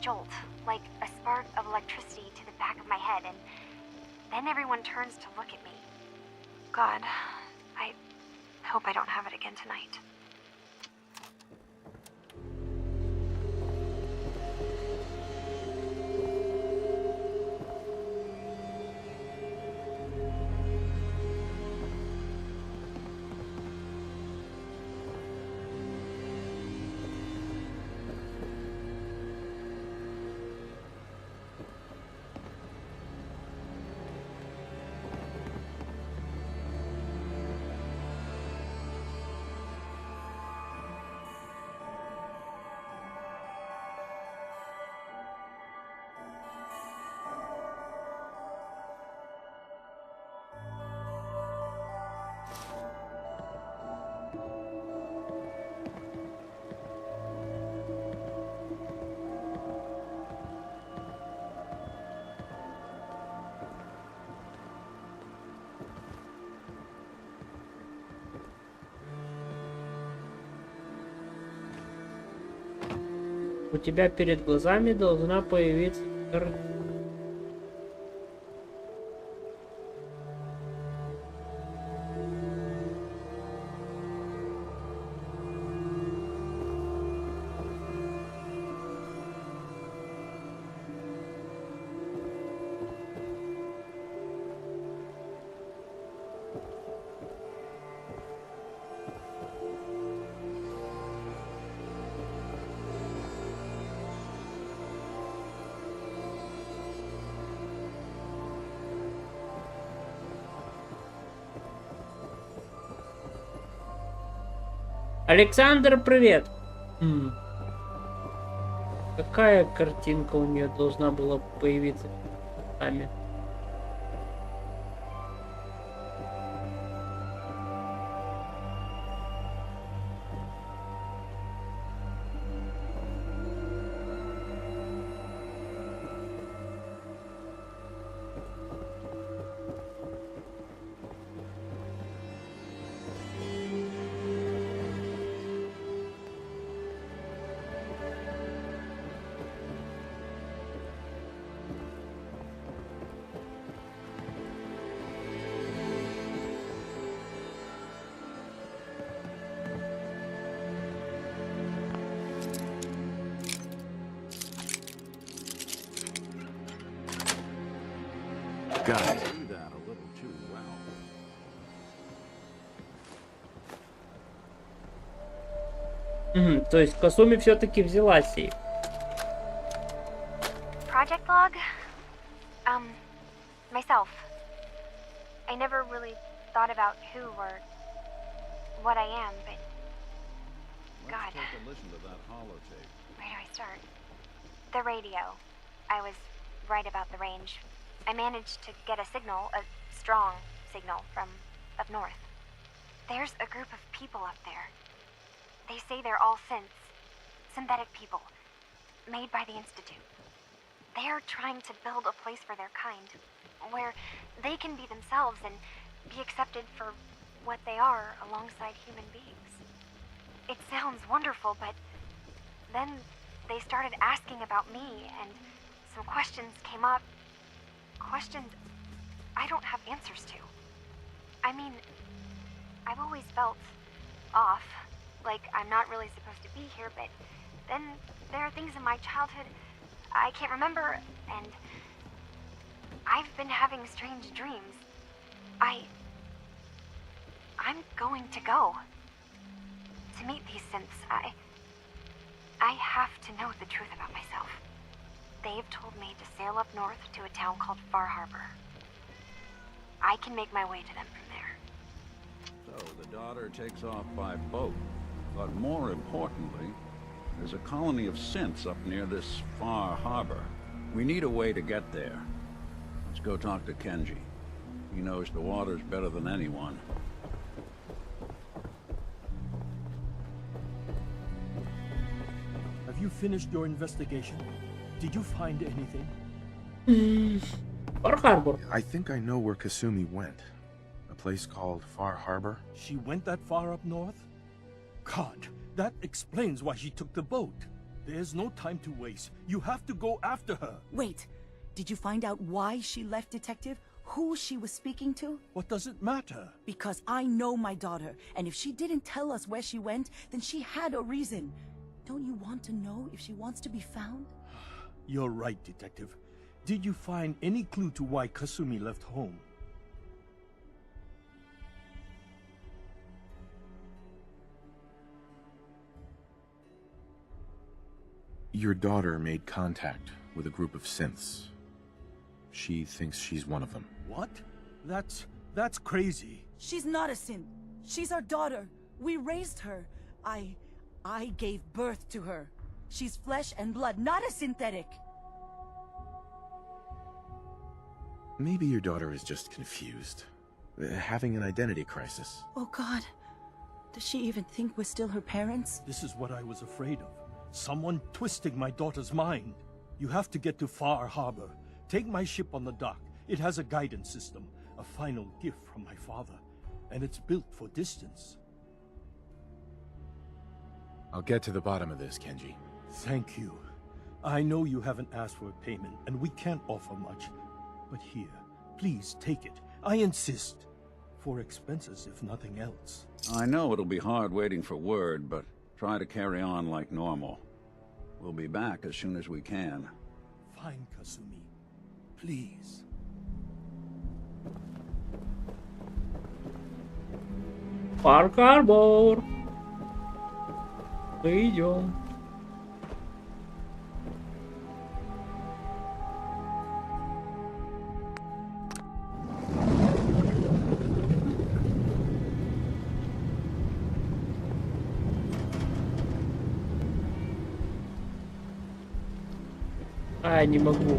jolt, like a spark of electricity to the back of my head, and then everyone turns to look at me. God, I hope I don't have it again tonight. У тебя перед глазами должна появиться Александр, привет! Какая картинка у нее должна была появиться перед глазами? Got it. Do that a little too well. То есть Касуми все-таки взяла сейф. Project log? Myself. I never really thought about who or what I am, but God. Let's take a listen to that holotape. Where do I start? The radio. I was right about the range. I managed to get a signal, a strong signal, from up north. There's a group of people up there. They say they're all synths. Synthetic people. Made by the Institute. They're trying to build a place for their kind, where they can be themselves and be accepted for what they are alongside human beings. It sounds wonderful, but then they started asking about me, and some questions came up. Questions I don't have answers to. I mean, I've always felt off, like I'm not really supposed to be here, but then there are things in my childhood I can't remember, and I've been having strange dreams. I'm going to go to meet these synths. I have to know the truth about myself. They've told me to sail up north to a town called Far Harbor. I can make my way to them from there. So the daughter takes off by boat. But more importantly, There's a colony of synths up near this far harbor. We need a way to get there. Let's go talk to Kenji. He knows the waters better than anyone. Have you finished your investigation? Did you find anything? Far Harbor. I think I know where Kasumi went. A place called Far Harbor. She went that far up north? God, that explains why she took the boat. There's no time to waste. You have to go after her. Wait, did you find out why she left, Detective? Who she was speaking to? What does it matter? Because I know my daughter, and if she didn't tell us where she went, then she had a reason. Don't you want to know if she wants to be found? You're right, Detective. Did you find any clue to why Kasumi left home? Your daughter made contact with a group of synths. She thinks she's one of them. What? That's crazy. She's not a synth. She's our daughter. We raised her. I gave birth to her. She's flesh and blood, not a synthetic. Maybe your daughter is just confused. Having an identity crisis. Oh God. Does she even think we're still her parents? This is what I was afraid of. Someone twisting my daughter's mind. You have to get to Far Harbor. Take my ship on the dock. It has a guidance system, a final gift from my father, and it's built for distance. I'll get to the bottom of this, Kenji. Thank you. I know you haven't asked for a payment, and we can't offer much. But here, please take it. I insist. For expenses, if nothing else. I know it'll be hard waiting for word, but try to carry on like normal. We'll be back as soon as we can. Fine, Kasumi. Please. Far Harbor. Идем. Не могу.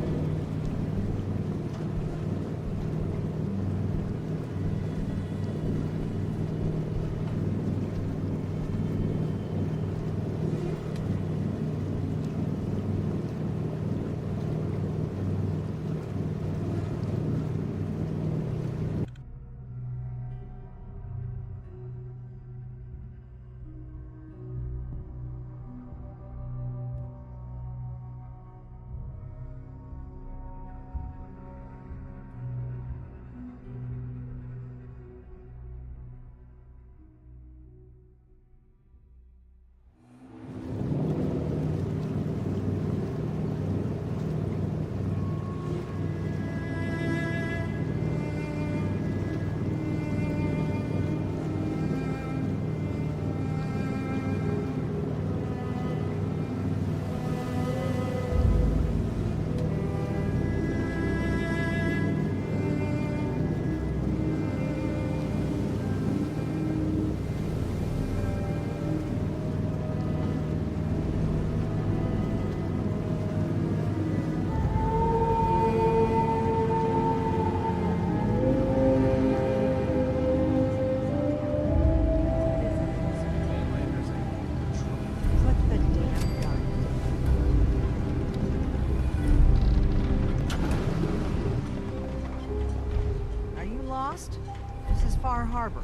Far Harbor.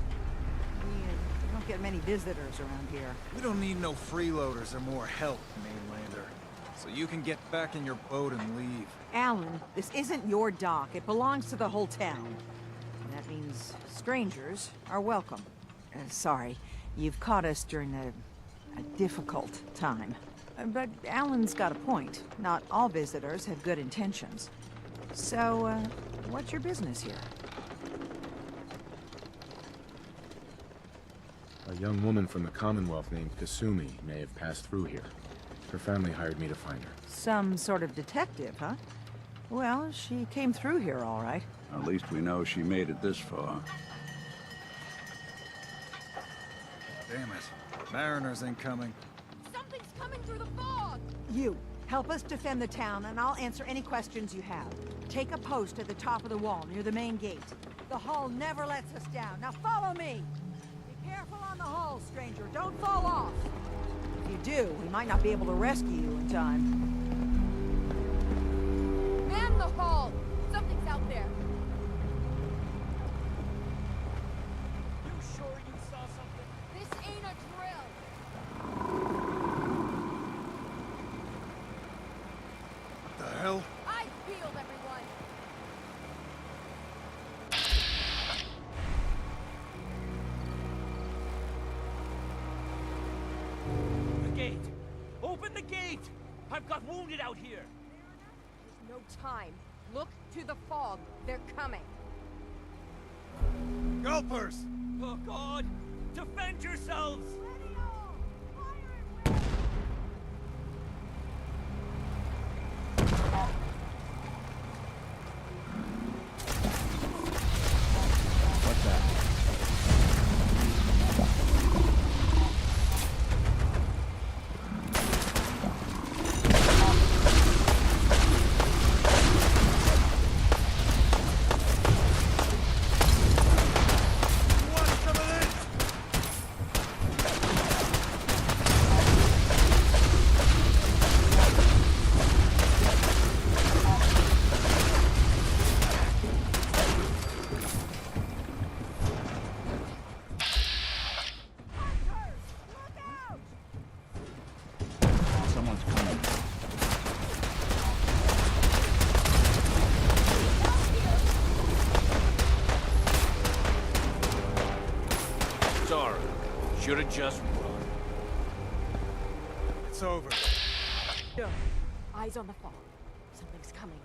We don't get many visitors around here. We don't need no freeloaders or more help, mainlander. So you can get back in your boat and leave. Alan, this isn't your dock. It belongs to the whole town. And that means strangers are welcome. Sorry, you've caught us during a difficult time. But Alan's got a point. Not all visitors have good intentions. So, what's your business here? A young woman from the Commonwealth named Kasumi may have passed through here. Her family hired me to find her. Some sort of detective, huh? Well, she came through here all right. At least we know she made it this far. Damn it. Mariners incoming. Something's coming through the fog! You, help us defend the town, and I'll answer any questions you have. Take a post at the top of the wall, near the main gate. The hull never lets us down. Now follow me! Be careful on the hull, stranger. Don't fall off! If you do, we might not be able to rescue you in time. Man the hull! Something's out there. You sure you saw something? This ain't a drill. What the hell? Eyes peeled, everyone. The gate! Open the gate! I've got wounded out here! There's no time. Look to the fog. They're coming. Gulpers! Oh God! Defend yourselves! What's that? Someone's coming. Sorry. Should've just run. It's over. No. Eyes on the fog. Something's coming.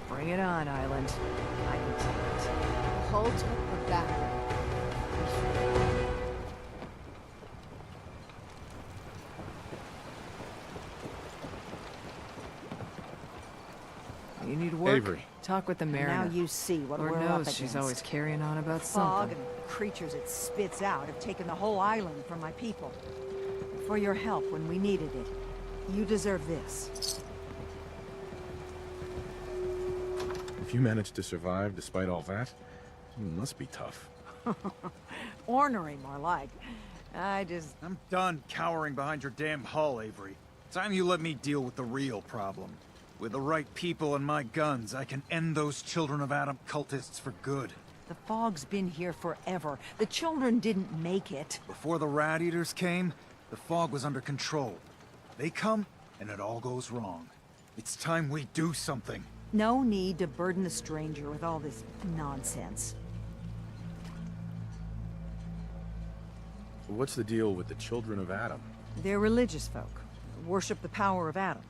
Bring it on, Island. I can take it. Hull took the battery. You need work? Avery. Talk with the And mariner. now you see what Lord we're up knows against. she's always carrying on about Fog something. and the creatures it spits out have taken the whole island from my people. For your help when we needed it. You deserve this. If you managed to survive despite all that, you must be tough. Ornery, more like. I'm done cowering behind your damn hull, Avery. Time you let me deal with the real problem. With the right people and my guns, I can end those Children of Adam cultists for good. The fog's been here forever. The children didn't make it. Before the Rat Eaters came, the fog was under control. They come, and it all goes wrong. It's time we do something. No need to burden the stranger with all this nonsense. What's the deal with the Children of Adam? They're religious folk. Worship the power of Adam.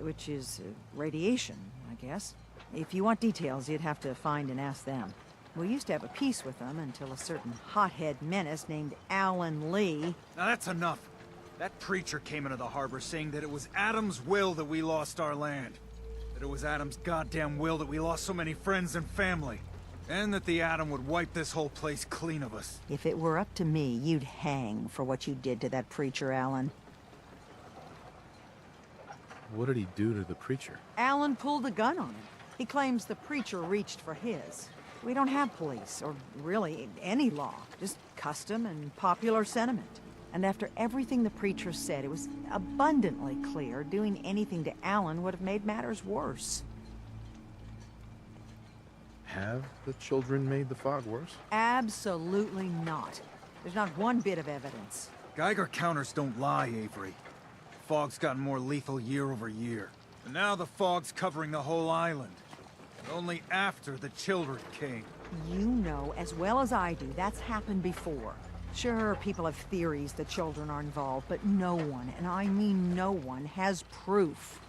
Which is radiation, I guess. If you want details, you'd have to find and ask them. We used to have a peace with them until a certain hothead menace named Alan Lee... Now that's enough. That preacher came into the harbor saying that it was Adam's will that we lost our land. That it was Adam's goddamn will that we lost so many friends and family. And that the Adam would wipe this whole place clean of us. If it were up to me, you'd hang for what you did to that preacher, Alan. What did he do to the preacher? Alan pulled a gun on him. He claims the preacher reached for his. We don't have police, or really any law. Just custom and popular sentiment. And after everything the preacher said, it was abundantly clear doing anything to Alan would have made matters worse. Have the children made the fog worse? Absolutely not. There's not one bit of evidence. Geiger counters don't lie, Avery. Fog's gotten more lethal year over year. And now the fog's covering the whole island. Only after the children came. You know as well as I do that's happened before. Sure, people have theories the children are involved, but no one, and I mean no one, has proof.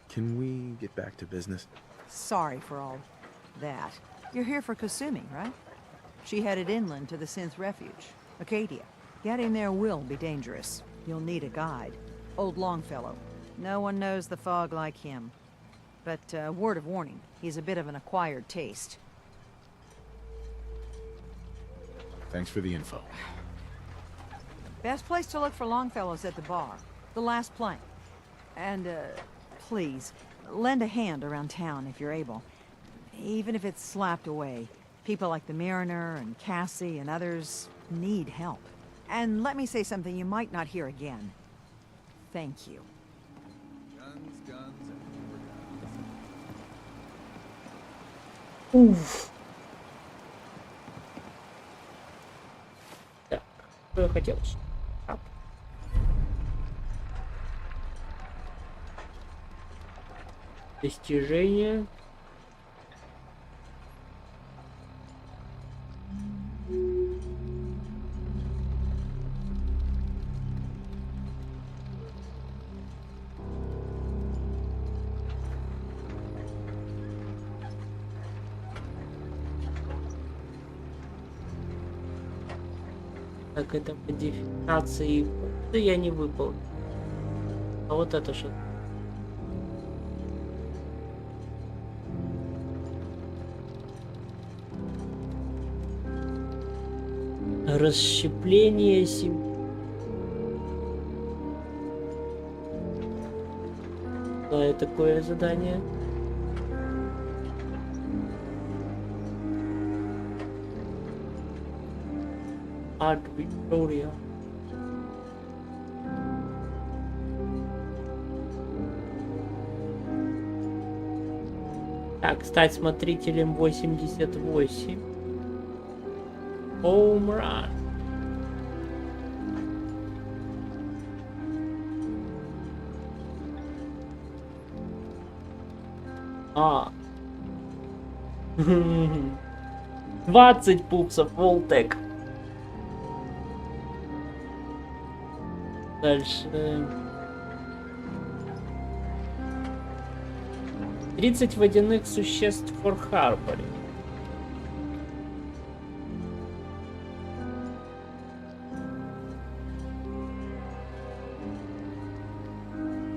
Can we get back to business? Sorry for all that. You're here for Kasumi, right? She headed inland to the Synth Refuge, Acadia. Getting there will be dangerous. You'll need a guide. Old Longfellow. No one knows the fog like him. But word of warning, he's a bit of an acquired taste. Thanks for the info. Best place to look for Longfellow's at the bar. The last plank. And, please, lend a hand around town if you're able. Even if it's slapped away. People like the Mariner and Cassie and others need help. And let me say something you might not hear again. Thank you. Guns, guns, and more guns. Уф. Так, что я хотел? Ап. Достижения. Так, это модификации. Да я не выполнил. А вот это что? Расщепление семьи. Да, и такое задание. Art Victoria. Так, стать смотрителем 88. Home run. А. 20 пупсов, Волтек. Дальше. 30 водяных существ for Харборе.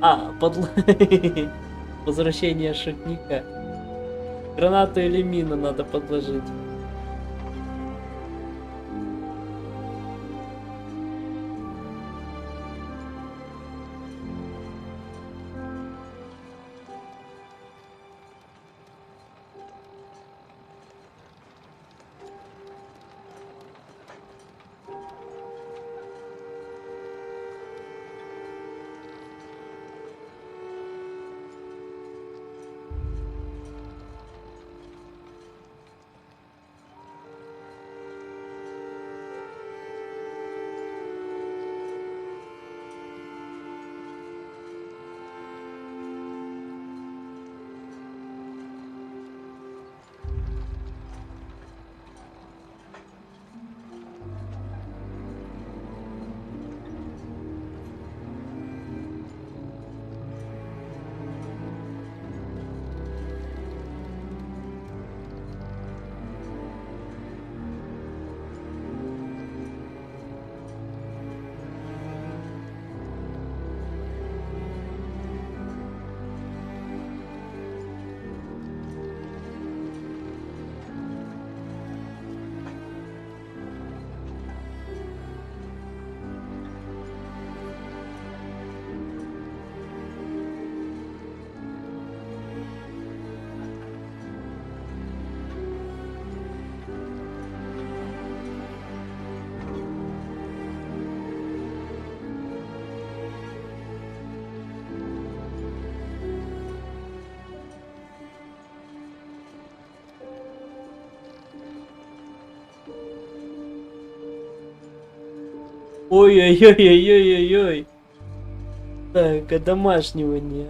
А, возвращение шутника. Гранату или мину надо подложить. Ой-ой-ой-ой-ой-ой-ой. Так, а домашнего не.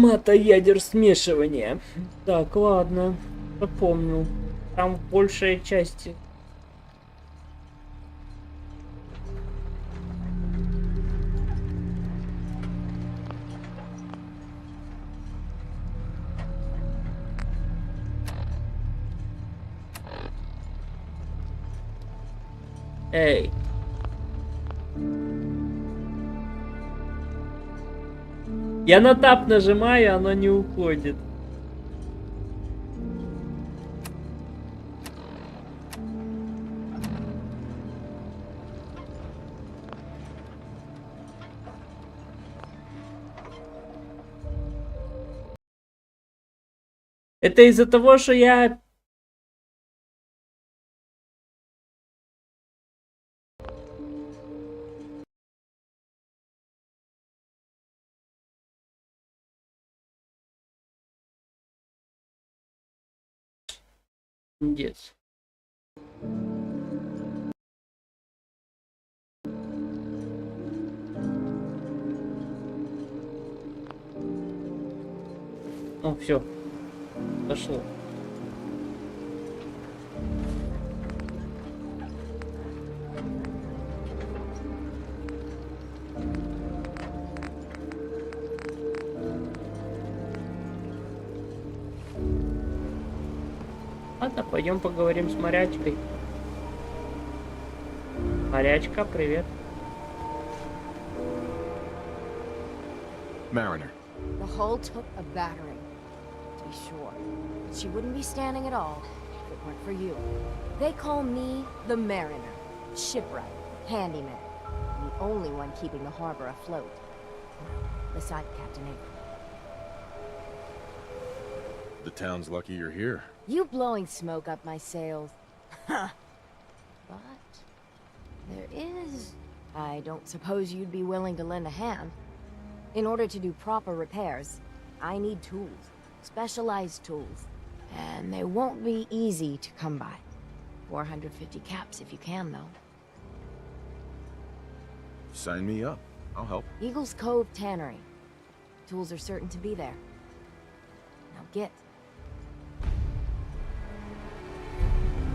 Автомата ядер смешивания. Так, ладно. Запомнил. Там большая часть. Эй. Я на тап нажимаю, оно не уходит. Это из-за того, что я... Yes. Ну, все. Дошло. Ладно, пойдем поговорим с морячкой. Морячка, привет. Mariner. The hull took a battering, to be sure. She wouldn't be standing at all if it weren't for you. They call me the Mariner, shipwright, handyman, and the only one keeping the harbor afloat. Beside Captain Avery. The town's lucky you're here. You blowing smoke up my sails. Huh. But there is... I don't suppose you'd be willing to lend a hand. In order to do proper repairs, I need tools. Specialized tools. And they won't be easy to come by. 450 caps if you can, though. Sign me up. I'll help. Eagle's Cove Tannery. Tools are certain to be there. Now get.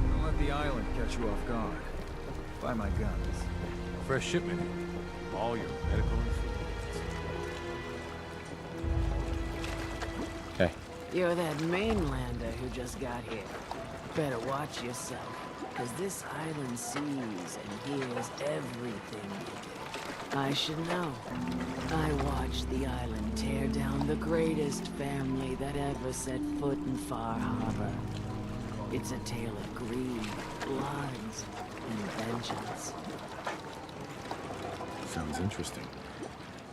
Don't let the island catch you off guard. Buy my guns. Fresh shipment. All your medical and food. Hey. You're that mainlander who just got here. Better watch yourself, because this island sees and hears everything you do. I should know. I watched the island tear down the greatest family that ever set foot in Far Harbor. It's a tale of greed, bloods, and vengeance. Sounds interesting.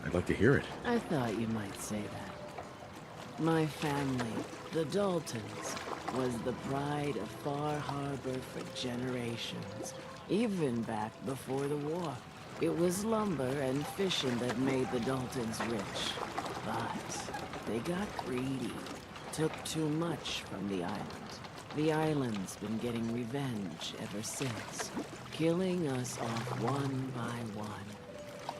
I'd like to hear it. I thought you might say that. My family, the Daltons, was the pride of Far Harbor for generations, even back before the war. It was lumber and fishing that made the Daltons rich, but they got greedy, took too much from the island. The island's been getting revenge ever since, killing us off one by one.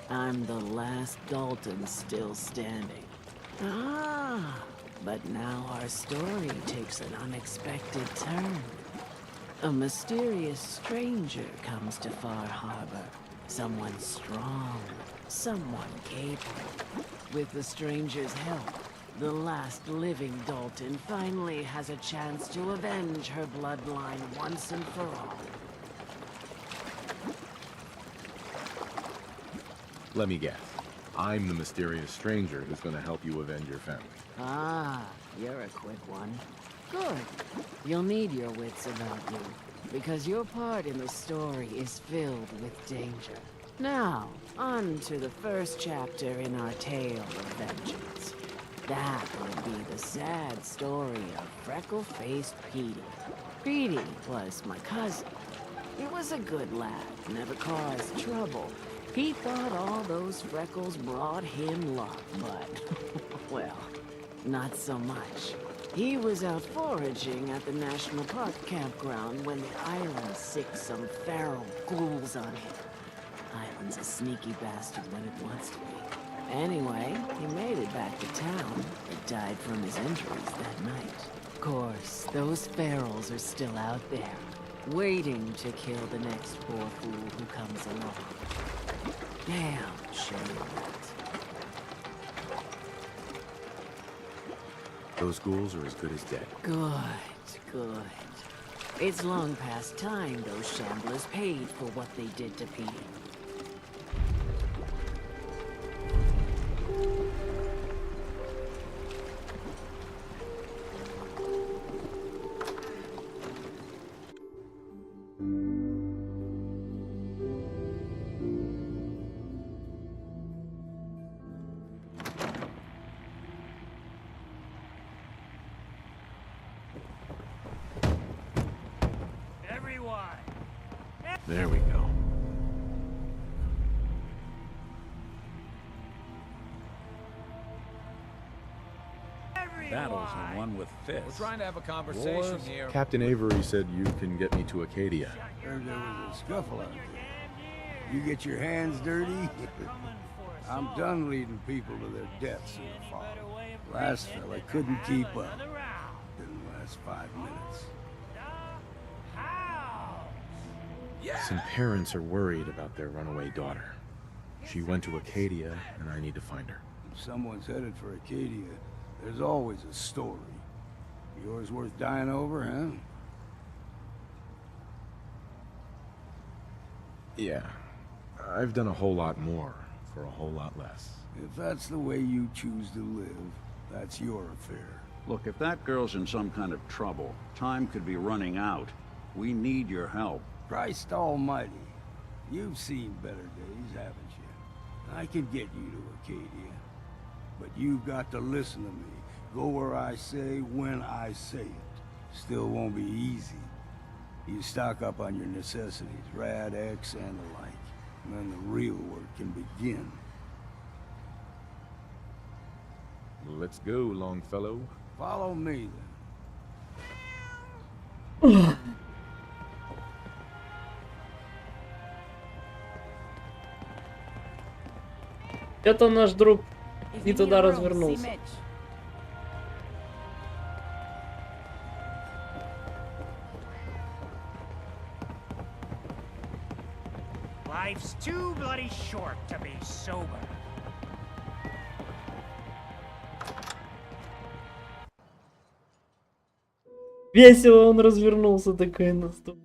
I'm the last Dalton still standing. Ah, but now our story takes an unexpected turn. A mysterious stranger comes to Far Harbor. Someone strong, someone capable. With the stranger's help, the last living Dalton finally has a chance to avenge her bloodline once and for all. Let me guess. I'm the mysterious stranger who's gonna help you avenge your family. Ah, you're a quick one. Good. You'll need your wits about you, because your part in the story is filled with danger. Now, on to the first chapter in our tale of vengeance. That would be the sad story of freckle-faced Petey. Petey was my cousin. He was a good lad, never caused trouble. He thought all those freckles brought him luck, but, well, not so much. He was out foraging at the National Park campground when the island sicked some feral ghouls on him. Island's a sneaky bastard when it wants to be. Anyway, he made it back to town, but died from his injuries that night. Of course, those ferals are still out there, waiting to kill the next poor fool who comes along. Damn shame that. Those ghouls are as good as dead. Good, good. It's long past time those shamblers paid for what they did to Petey. There we go. Battles are won with fists. We're trying to have a conversation Wars? here. Captain Avery said you can get me to Acadia. Heard there was a scuffle out there. You get your hands dirty? I'm done leading people to their deaths in the fog. Last fella couldn't keep up. Didn't last 5 minutes. Some parents are worried about their runaway daughter. She went to Acadia, and I need to find her. If someone's headed for Acadia, there's always a story. Yours worth dying over, huh? Yeah. I've done a whole lot more for a whole lot less. If that's the way you choose to live, that's your affair. Look, if that girl's in some kind of trouble, time could be running out. We need your help. Christ almighty. You've seen better days, haven't you? I can get you to Acadia. But you've got to listen to me. Go where I say, when I say it. Still won't be easy. You stock up on your necessities, Rad, X, and the like. And then the real work can begin. Let's go, Longfellow. Follow me, then. Это наш друг не туда развернулся. Life's too bloody short to be sober. Весело он развернулся такой наступ.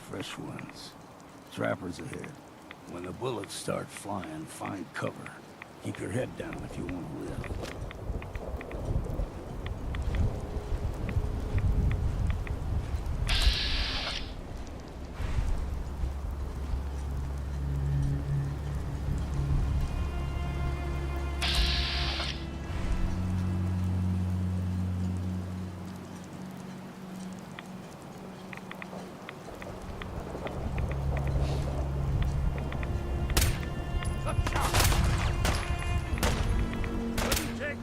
Fresh ones. Trappers ahead. When the bullets start flying, find cover. Keep your head down if you want to live. Take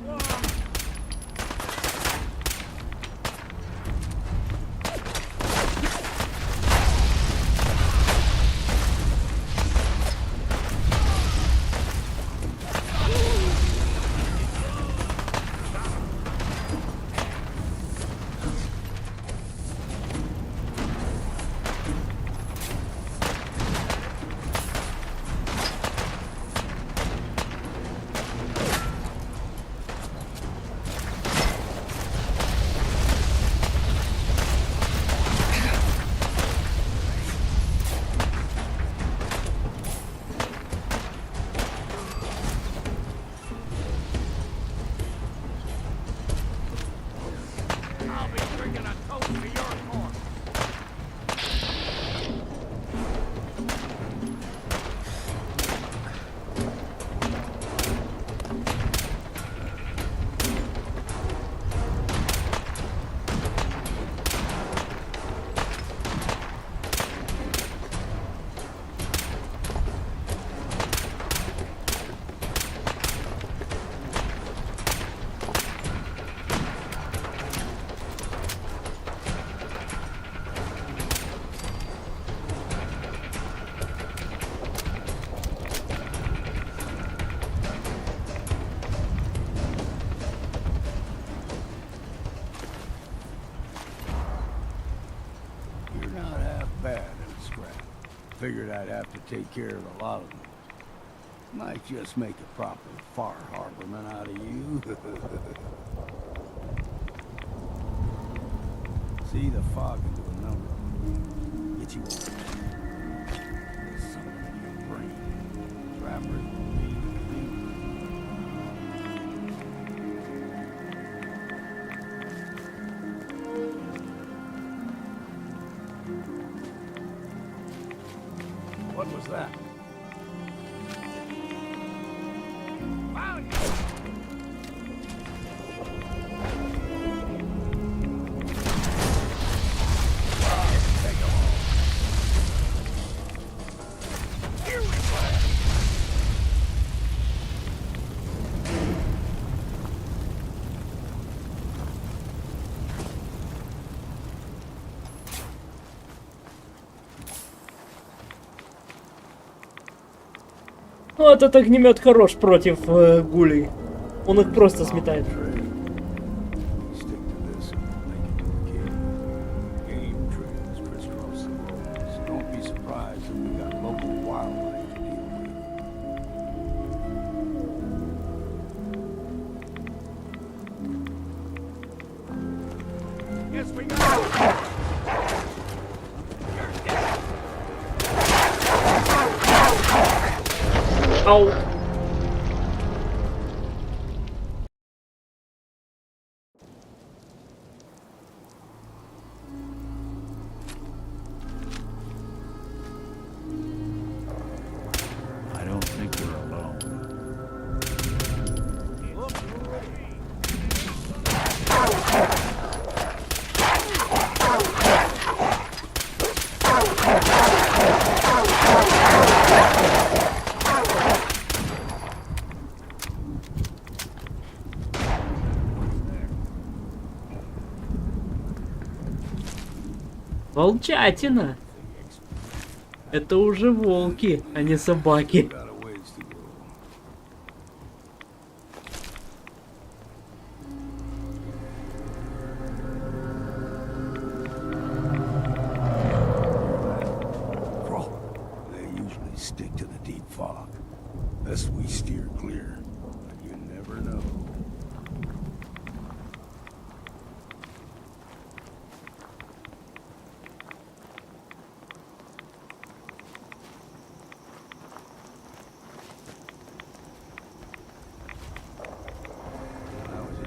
figured I'd have to take care of a lot of them. Might just make a proper Far Harborman out of you. See, the fog can do a number on you. Get you over. There's something in your brain. Trappers will be What was that? Found you! Take them all. Here we go! Ну, этот огнемет хорош против гулей. Он их просто сметает. Ау. I don't think we're alone. Волчатина. Это уже волки, а не собаки. They usually stick to the deep fog. Best we steer clear. But you never know.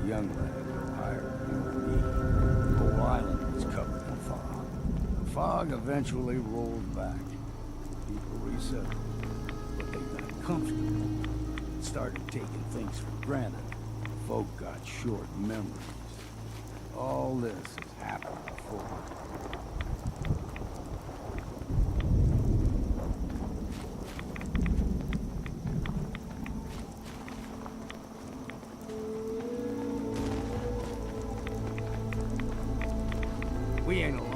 Young lad, no higher than me. The whole island was covered in fog. The fog eventually rolled back. People resettled, but they got comfortable. Started taking things for granted. Folk got short memories. All this has happened before. We ain't alone.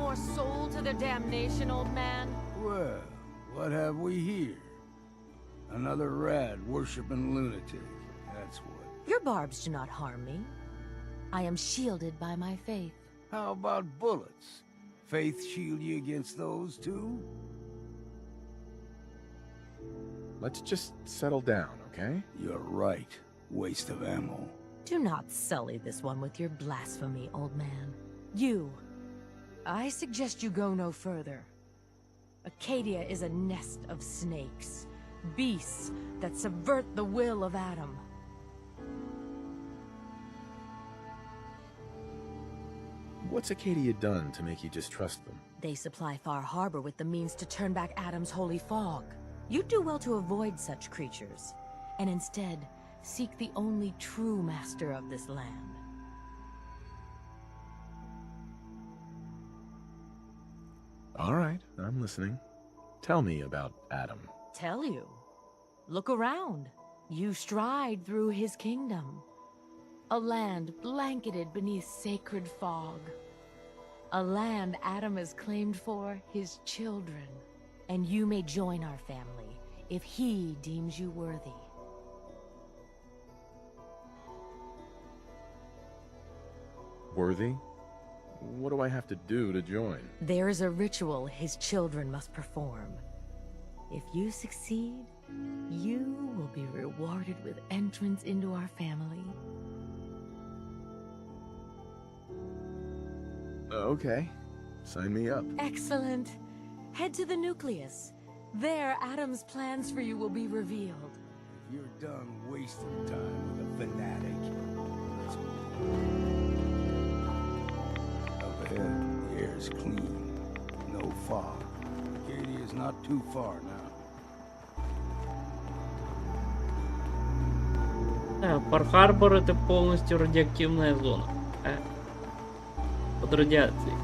more soul to their damnation, old man? Well, what have we here? Another rad-worshipping lunatic. That's what. Your barbs do not harm me. I am shielded by my faith. How about bullets? Faith shield you against those too? Let's just settle down, okay? You're right. Waste of ammo. Do not sully this one with your blasphemy, old man. You. I suggest you go no further. Acadia is a nest of snakes. Beasts that subvert the will of Adam. What's Acadia done to make you distrust them? They supply Far Harbor with the means to turn back Adam's holy fog. You'd do well to avoid such creatures, and instead seek the only true master of this land. All right, I'm listening. Tell me about Adam. Tell you. Look around. You stride through his kingdom. A land blanketed beneath sacred fog. A land Adam has claimed for his children. And you may join our family if he deems you worthy. Worthy? What do I have to do to join? There is a ritual his children must perform. If you succeed, you will be rewarded with entrance into our family. Okay, sign me up. Excellent. Head to the nucleus. There, Adam's plans for you will be revealed. If you're done wasting time with a fanatic, let's move. Up ahead, the air's clean. No fog. Acadia's not too far now. Пар-Харбор это полностью радиоактивная зона. Под радиацией.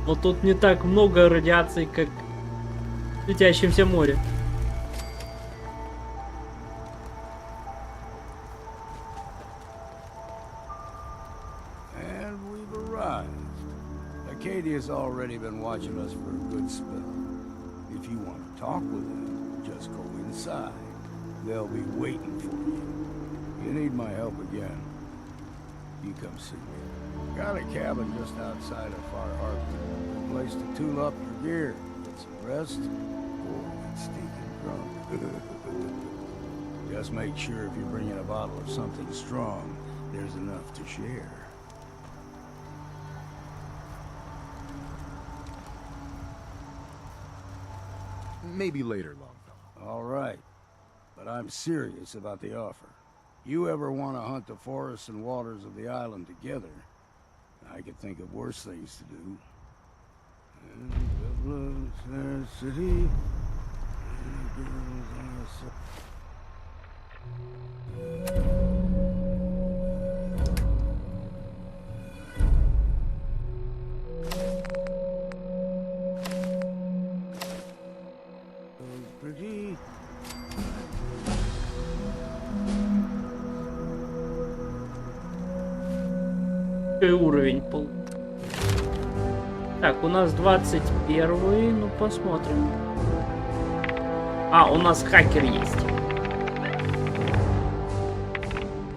Но тут не так много радиации, как в Светящемся море. And we've arrived. Acadia's already been watching us for a good spell. If you want to talk with them, just go inside. They'll be waiting for you. If you need my help again, you come see me. Got a cabin just outside of Far Harbor. A place to tool up your gear, get some rest, or get stinking drunk. Just make sure if you're bringing a bottle of something strong, there's enough to share. Maybe later, Longfellow. All right, but I'm serious about the offer. You ever want to hunt the forests and waters of the island together, I could think of worse things to do. City. Pretty. Уровень пол. Так, у нас 21, ну посмотрим. А, у нас хакер есть.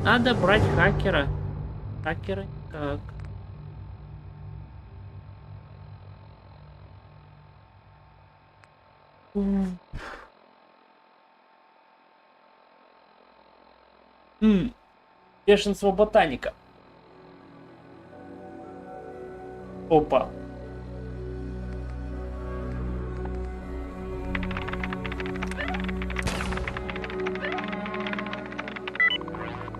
Надо брать хакера. Хакера как? Бешенство ботаника. Опа.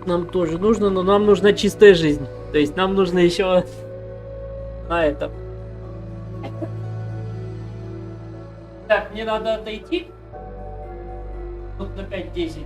Нам тоже нужно, но нам нужна чистая жизнь. То есть нам нужно еще на этом. Так, мне надо отойти. Вот на 5-10.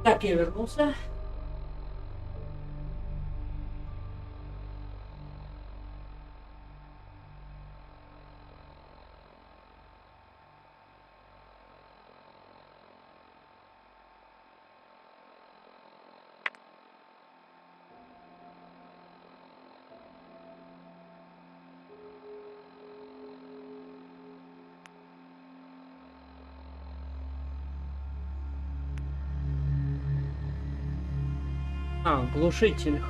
Так, я вернулся. А, глушитель.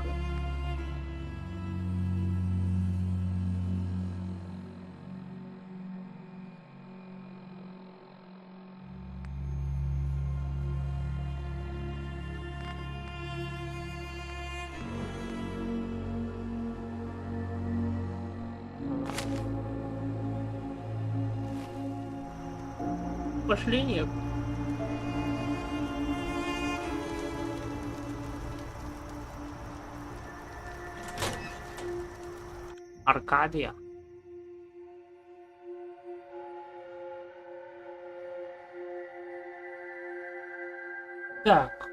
Пошли, нет. Аркадия. Так.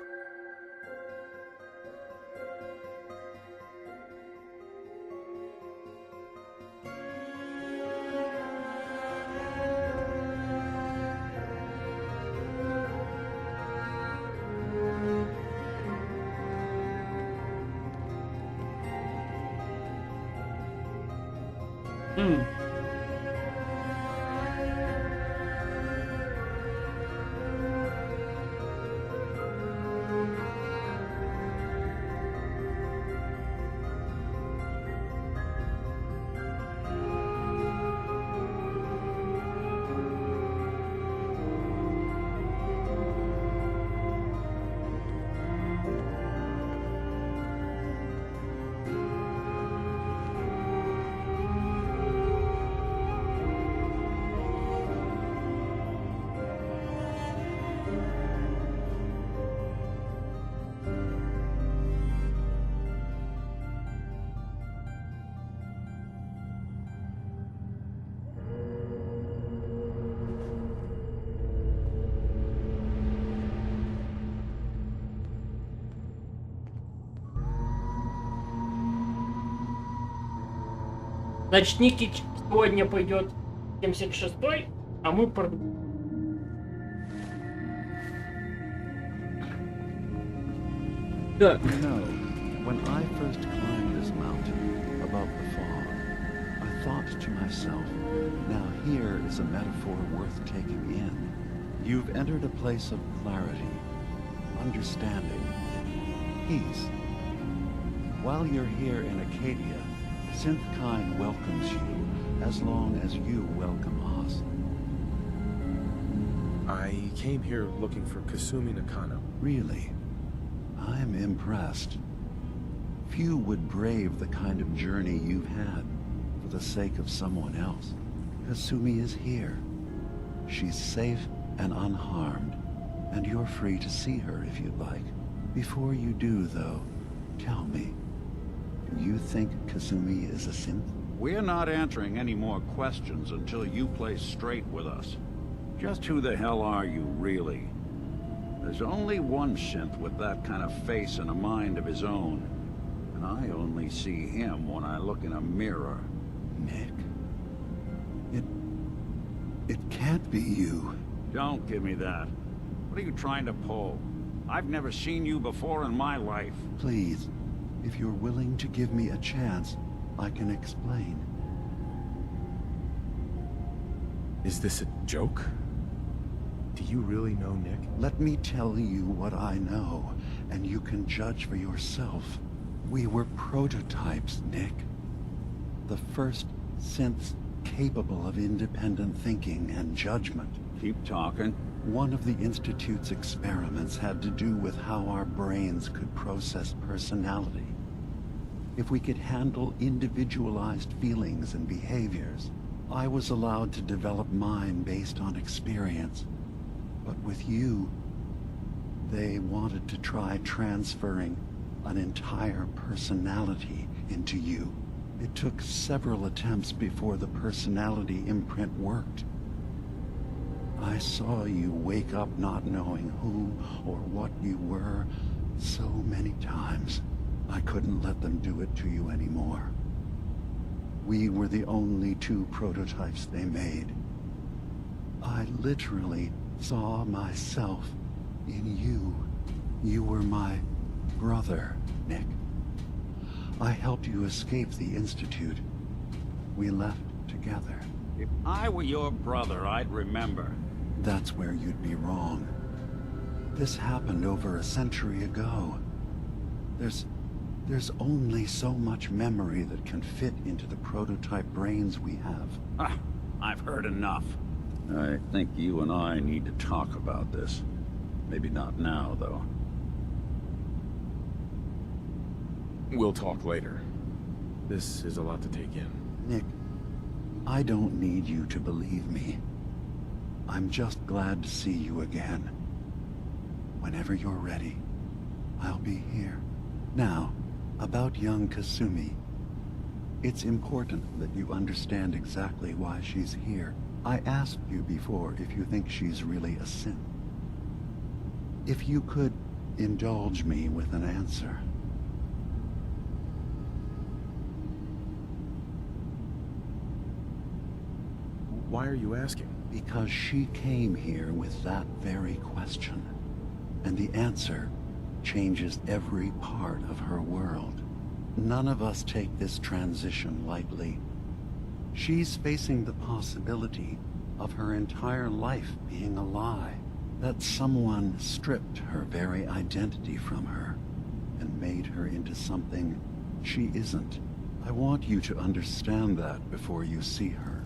Значит, Никич сегодня пойдет 76-й, а мы You know, when I first climbed this mountain above the fog, I thought to myself, now here is a metaphor worth taking in. You've entered a place of clarity, understanding, peace. While you're here in Acadia, Synthkind welcomes you as long as you welcome us. I came here looking for Kasumi Nakano. Really? I'm impressed. Few would brave the kind of journey you've had for the sake of someone else. Kasumi is here. She's safe and unharmed, and you're free to see her if you'd like. Before you do, though, tell me, do you think Kasumi is a synth? We're not answering any more questions until you play straight with us. Just who the hell are you, really? There's only one synth with that kind of face and a mind of his own. And I only see him when I look in a mirror. Nick? It can't be you. Don't give me that. What are you trying to pull? I've never seen you before in my life. Please, if you're willing to give me a chance, I can explain. Is this a joke? Do you really know Nick? Let me tell you what I know, and you can judge for yourself. We were prototypes, Nick. The first synths capable of independent thinking and judgment. Keep talking. One of the Institute's experiments had to do with how our brains could process personality. If we could handle individualized feelings and behaviors, I was allowed to develop mine based on experience. But with you, they wanted to try transferring an entire personality into you. It took several attempts before the personality imprint worked. I saw you wake up not knowing who or what you were so many times. I couldn't let them do it to you anymore. We were the only two prototypes they made. I literally saw myself in you. You were my brother, Nick. I helped you escape the Institute. We left together. If I were your brother, I'd remember. That's where you'd be wrong. This happened over a century ago. There's only so much memory that can fit into the prototype brains we have. Ah, I've heard enough. I think you and I need to talk about this. Maybe not now, though. We'll talk later. This is a lot to take in. Nick, I don't need you to believe me. I'm just glad to see you again. Whenever you're ready, I'll be here. Now, about young Kasumi. It's important that you understand exactly why she's here. I asked you before if you think she's really a synth. If you could indulge me with an answer. Why are you asking? Because she came here with that very question. And the answer changes every part of her world. None of us take this transition lightly. She's facing the possibility of her entire life being a lie. That someone stripped her very identity from her and made her into something she isn't. I want you to understand that before you see her.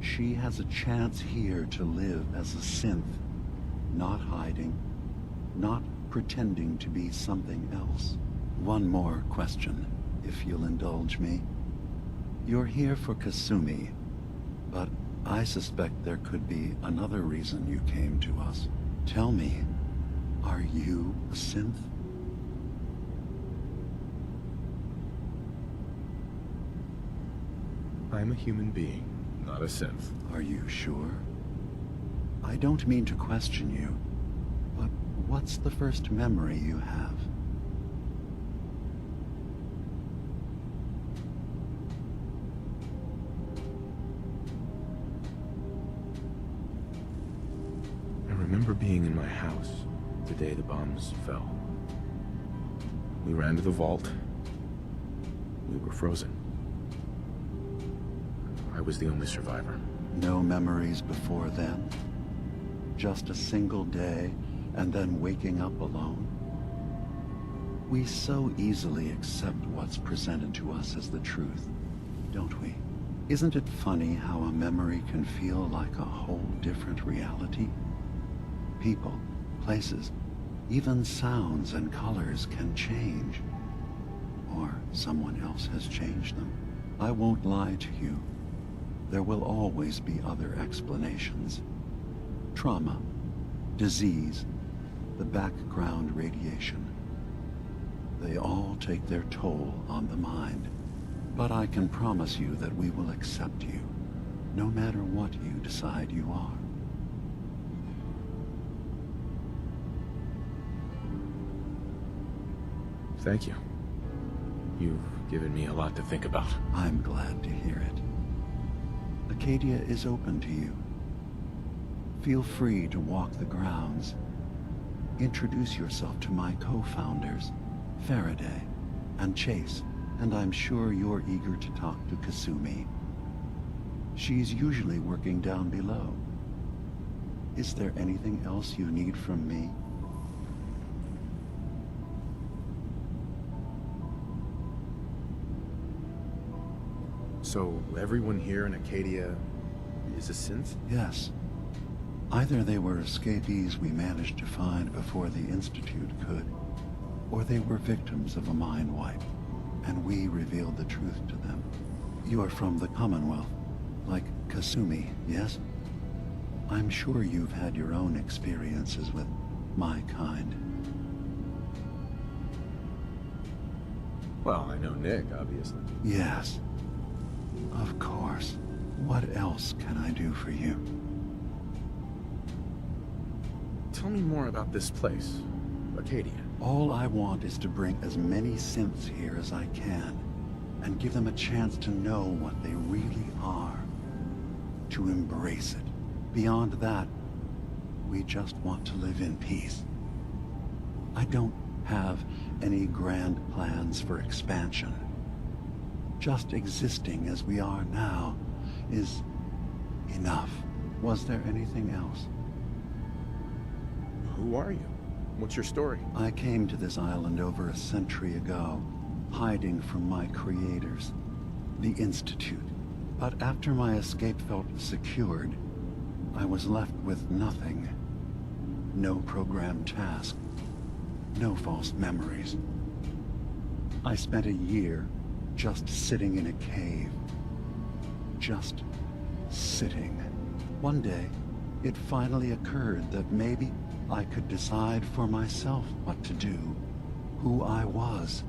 She has a chance here to live as a synth, not hiding, not pretending to be something else. One more question, if you'll indulge me. You're here for Kasumi, but I suspect there could be another reason you came to us. Tell me, are you a synth? I'm a human being, not a synth. Are you sure? I don't mean to question you, but what's the first memory you have? I remember being in my house the day the bombs fell. We ran to the vault. We were frozen. I was the only survivor. No memories before then? Just a single day, and then waking up alone? We so easily accept what's presented to us as the truth, don't we? Isn't it funny how a memory can feel like a whole different reality? People, places, even sounds and colors can change. Or someone else has changed them. I won't lie to you. There will always be other explanations. Trauma, disease, the background radiation. They all take their toll on the mind. But I can promise you that we will accept you, no matter what you decide you are. Thank you. You've given me a lot to think about. I'm glad to hear it. Acadia is open to you. Feel free to walk the grounds. Introduce yourself to my co-founders, Faraday and Chase, and I'm sure you're eager to talk to Kasumi. She's usually working down below. Is there anything else you need from me? So, everyone here in Acadia is a synth? Yes. Either they were escapees we managed to find before the Institute could, or they were victims of a mind wipe, and we revealed the truth to them. You are from the Commonwealth, like Kasumi, yes? I'm sure you've had your own experiences with my kind. Well, I know Nick, obviously. Yes. Of course. What else can I do for you? Tell me more about this place, Arcadia. All I want is to bring as many synths here as I can, and give them a chance to know what they really are. To embrace it. Beyond that, we just want to live in peace. I don't have any grand plans for expansion. Just existing as we are now is enough. Was there anything else? Who are you? What's your story? I came to this island over a century ago, hiding from my creators, the Institute. But after my escape felt secured, I was left with nothing. No programmed task. No false memories. I spent a year just sitting in a cave. Just sitting. One day, it finally occurred that maybe I could decide for myself what to do, who I was.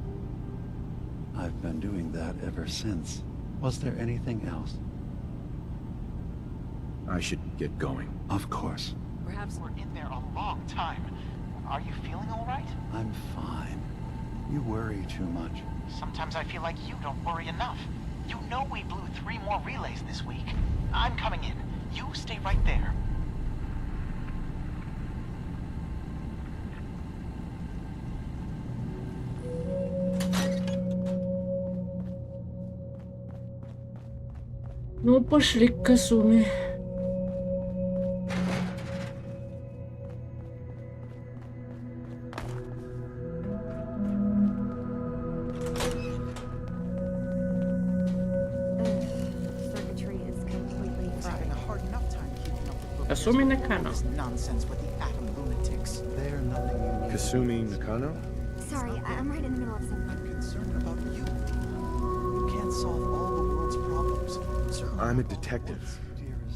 I've been doing that ever since. Was there anything else? I should get going. Of course. Perhaps we're in there a long time. Are you feeling all right? I'm fine. You worry too much. Sometimes I feel like you don't worry enough. You know we blew 3 more relays this week. I'm coming in. You stay right there. Ну, пошли к Касуме. Kasumi Nakano. Nonsense with the atom lunatics. They're nothing unique. Kasumi Nakano? Sorry, I'm right in the middle of something. I'm concerned about you. You can't solve all the world's problems. Certainly I'm a detective.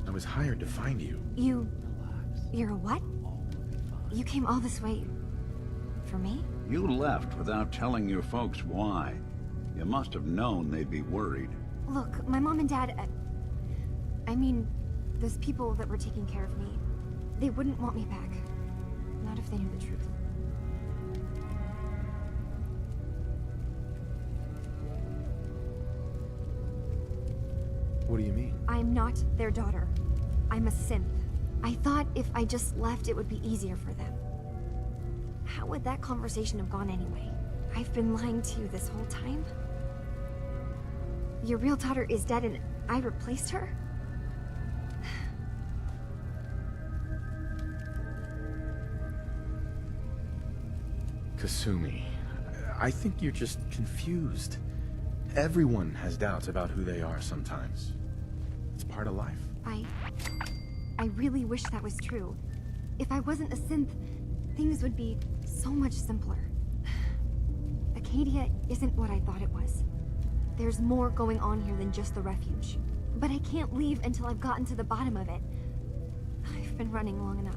I was hired to find you. You're a what? You came all this way for me? You left without telling your folks why. You must have known they'd be worried. Look, my mom and dad, I mean, those people that were taking care of me, they wouldn't want me back. Not if they knew the truth. What do you mean? I'm not their daughter. I'm a synth. I thought if I just left, it would be easier for them. How would that conversation have gone anyway? I've been lying to you this whole time? Your real daughter is dead and I replaced her? Kasumi, I think you're just confused. Everyone has doubts about who they are sometimes. It's part of life. I really wish that was true. If I wasn't a synth, things would be so much simpler. Acadia isn't what I thought it was. There's more going on here than just the refuge. But I can't leave until I've gotten to the bottom of it. I've been running long enough.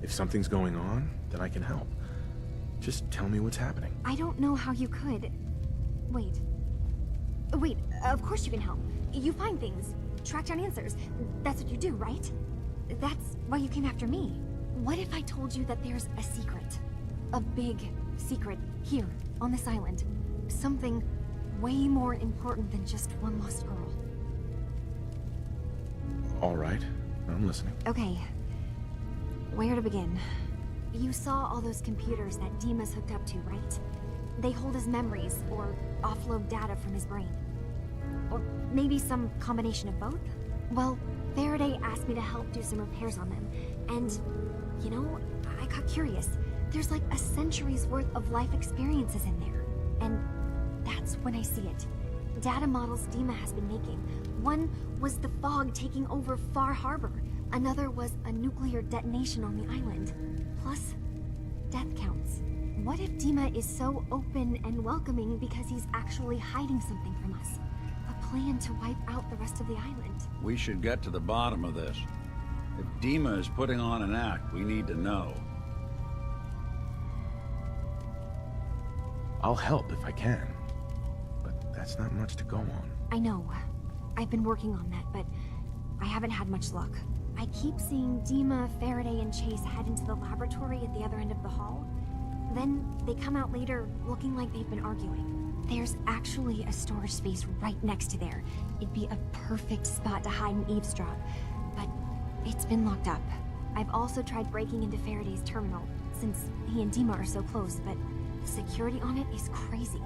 If something's going on, then I can help. Just tell me what's happening. I don't know how you could. Wait. Wait, of course you can help. You find things, track down answers. That's what you do, right? That's why you came after me. What if I told you that there's a secret? A big secret here, on this island. Something way more important than just one lost girl. All right, I'm listening. Okay. Where to begin? You saw all those computers that Dima's hooked up to, right? They hold his memories, or offload data from his brain. Or maybe some combination of both? Well, Faraday asked me to help do some repairs on them, and, you know, I got curious. There's like a century's worth of life experiences in there, and that's when I see it. Data models Dima has been making. One was the fog taking over Far Harbor. Another was a nuclear detonation on the island. Plus, death counts. What if Dima is so open and welcoming because he's actually hiding something from us? A plan to wipe out the rest of the island. We should get to the bottom of this. If Dima is putting on an act, we need to know. I'll help if I can. But that's not much to go on. I know. I've been working on that, but I haven't had much luck. I keep seeing Dima, Faraday, and Chase head into the laboratory at the other end of the hall. Then they come out later looking like they've been arguing. There's actually a storage space right next to there. It'd be a perfect spot to hide and eavesdrop, but it's been locked up. I've also tried breaking into Faraday's terminal, since he and Dima are so close, but the security on it is crazy.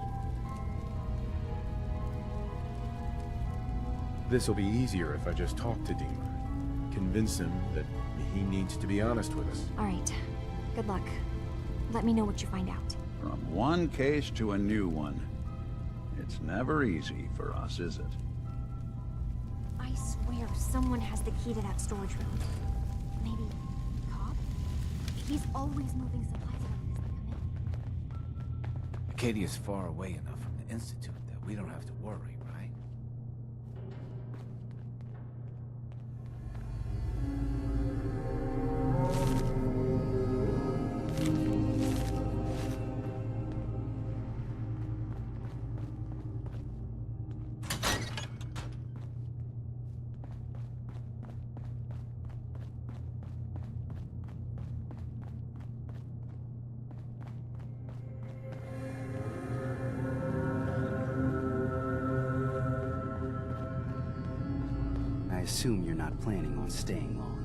This'll be easier if I just talk to Dima. Convince him that he needs to be honest with us. All right. Good luck. Let me know what you find out. From one case to a new one. It's never easy for us, is it? I swear someone has the key to that storage room. Maybe Cobb? He's always moving supplies around as they come in. Acadia's far away enough from the Institute that we don't have to worry, right? I assume you're not planning on staying long.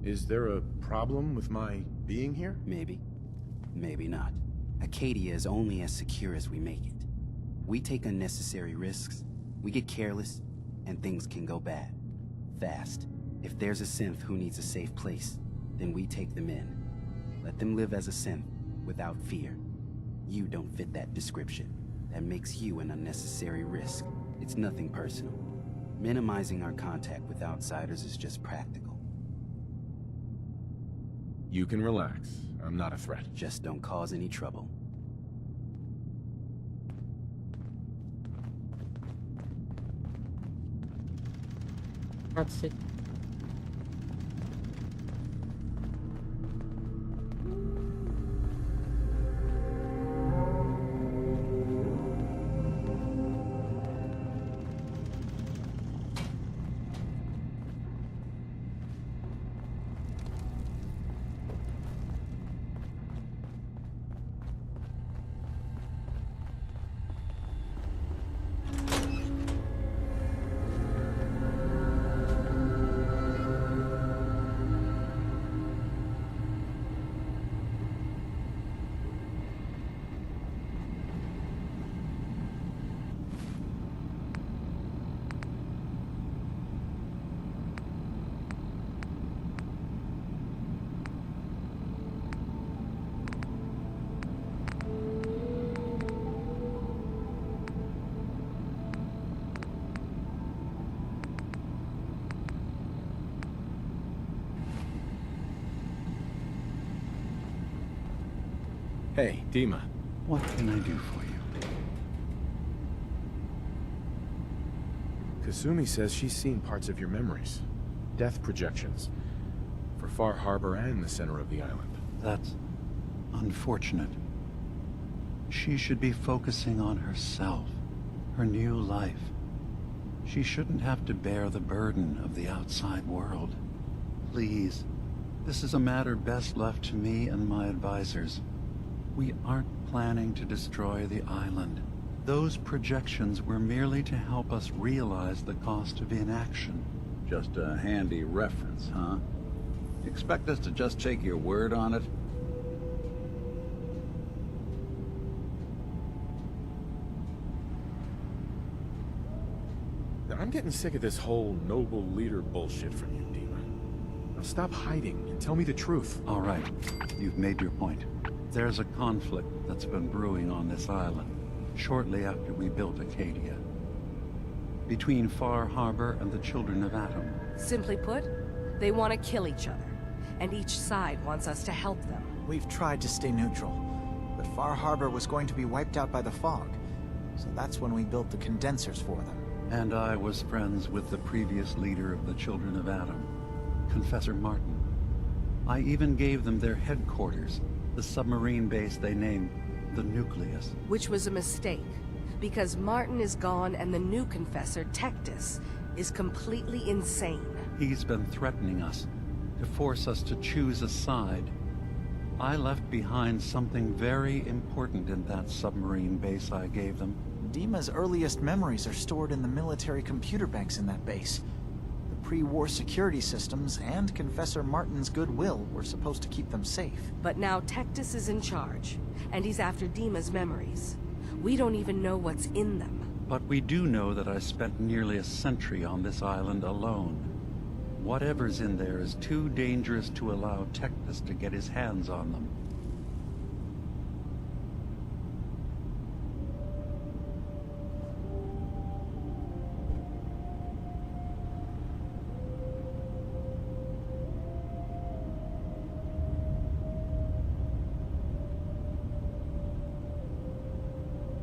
Is there a problem with my being here? Maybe. Maybe not. Acadia is only as secure as we make it. We take unnecessary risks, we get careless, and things can go bad. Fast. If there's a synth who needs a safe place, then we take them in. Let them live as a synth, without fear. You don't fit that description. That makes you an unnecessary risk. It's nothing personal. Minimizing our contact with outsiders is just practical. You can relax. I'm not a threat. Just don't cause any trouble. That's it. Hey, Dima. What can I do for you? Kasumi says she's seen parts of your memories. Death projections. For Far Harbor and the center of the island. That's unfortunate. She should be focusing on herself, her new life. She shouldn't have to bear the burden of the outside world. Please, this is a matter best left to me and my advisors. We aren't planning to destroy the island. Those projections were merely to help us realize the cost of inaction. Just a handy reference, huh? You expect us to just take your word on it? I'm getting sick of this whole noble leader bullshit from you, Dima. Now stop hiding and tell me the truth. All right, you've made your point. There's a conflict that's been brewing on this island, shortly after we built Acadia. Between Far Harbor and the Children of Atom. Simply put, they want to kill each other, and each side wants us to help them. We've tried to stay neutral, but Far Harbor was going to be wiped out by the fog, so that's when we built the condensers for them. And I was friends with the previous leader of the Children of Atom. Confessor Martin. I even gave them their headquarters, the submarine base they named the Nucleus. Which was a mistake, because Martin is gone and the new Confessor, Tectus, is completely insane. He's been threatening us, to force us to choose a side. I left behind something very important in that submarine base I gave them. Dima's earliest memories are stored in the military computer banks in that base. The pre-war security systems and Confessor Martin's goodwill were supposed to keep them safe. But now Tectus is in charge, and he's after Dima's memories. We don't even know what's in them. But we do know that I spent nearly a century on this island alone. Whatever's in there is too dangerous to allow Tectus to get his hands on them.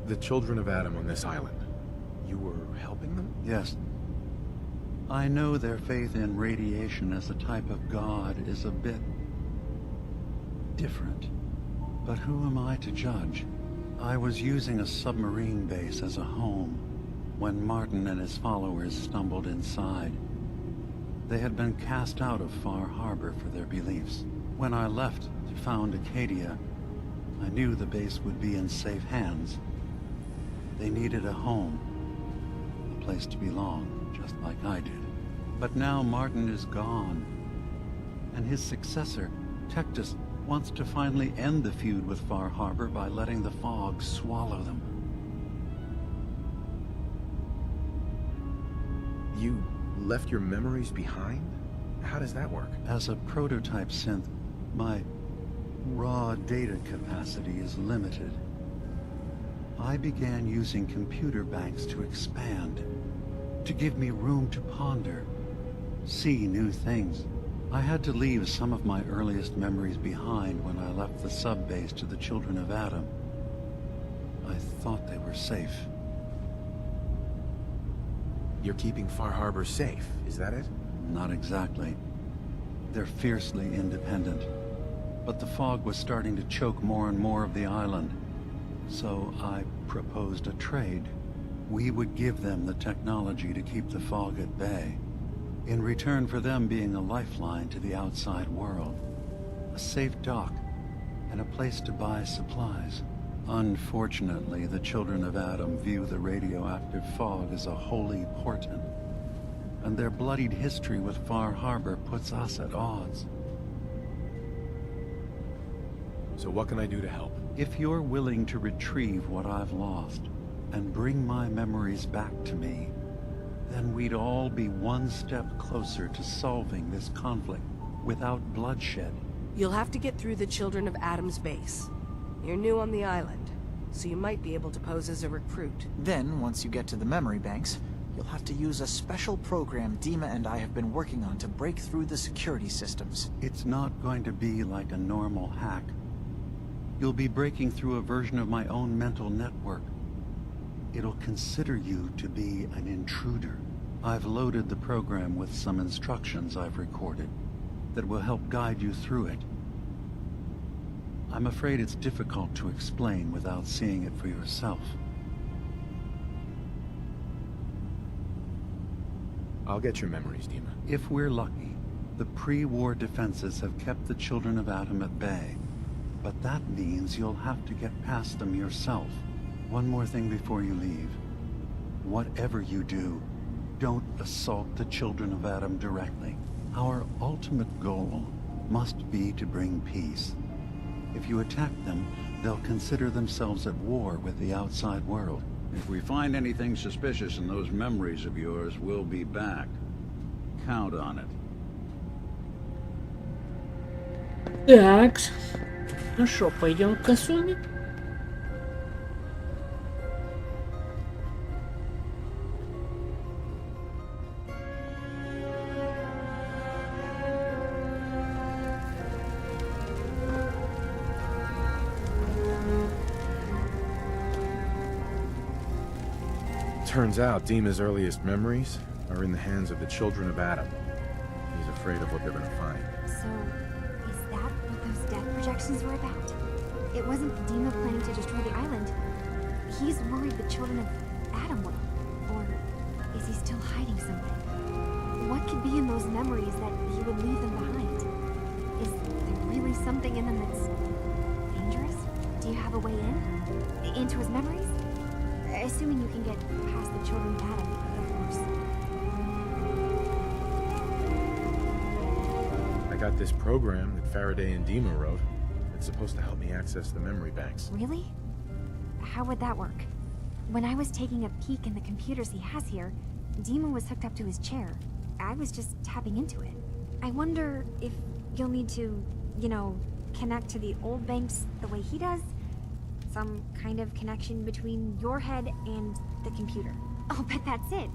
The children of Adam on this island. You were helping them? Yes. I know their faith in radiation as a type of god is a bit different. But who am I to judge? I was using a submarine base as a home when Martin and his followers stumbled inside. They had been cast out of Far Harbor for their beliefs. When I left to found Acadia, I knew the base would be in safe hands. They needed a home, a place to belong, just like I did. But now Martin is gone, and his successor, Tectus, wants to finally end the feud with Far Harbor by letting the fog swallow them. You left your memories behind? How does that work? As a prototype synth, my raw data capacity is limited. I began using computer banks to expand, to give me room to ponder, see new things. I had to leave some of my earliest memories behind when I left the sub-base to the children of Adam. I thought they were safe. You're keeping Far Harbor safe, is that it? Not exactly. They're fiercely independent. But the fog was starting to choke more and more of the island. So I proposed a trade. We would give them the technology to keep the fog at bay, in return for them being a lifeline to the outside world, a safe dock, and a place to buy supplies. Unfortunately, the children of Adam view the radioactive fog as a holy portent, and their bloodied history with Far Harbor puts us at odds. So what can I do to help? If you're willing to retrieve what I've lost and bring my memories back to me, then we'd all be one step closer to solving this conflict without bloodshed. You'll have to get through the Children of Adam's base. You're new on the island, so you might be able to pose as a recruit. Then, once you get to the memory banks, you'll have to use a special program Dima and I have been working on to break through the security systems. It's not going to be like a normal hack. You'll be breaking through a version of my own mental network. It'll consider you to be an intruder. I've loaded the program with some instructions I've recorded that will help guide you through it. I'm afraid it's difficult to explain without seeing it for yourself. I'll get your memories, Dima. If we're lucky, the pre-war defenses have kept the children of Adam at bay. But that means you'll have to get past them yourself. One more thing before you leave. Whatever you do, don't assault the children of Adam directly. Our ultimate goal must be to bring peace. If you attack them, they'll consider themselves at war with the outside world. If we find anything suspicious in those memories of yours, we'll be back. Count on it. Так. Ну что, пойдем к Касуме? Turns out Dima's earliest memories are in the hands of the children of Adam. He's afraid of what they're gonna find. So, is that what those death projections were about? It wasn't Dima planning to destroy the island. He's worried the children of Adam will. Or is he still hiding something? What could be in those memories that he would leave them behind? Is there really something in them that's dangerous? Do you have a way in? Into his memories? Assuming you can get past the children of Adam, of course. I got this program that Faraday and Dima wrote. It's supposed to help me access the memory banks. Really? How would that work? When I was taking a peek in the computers he has here, Dima was hooked up to his chair. I was just tapping into it. I wonder if you'll need to, you know, connect to the old banks the way he does? Some kind of connection between your head and the computer. I'll bet that's it.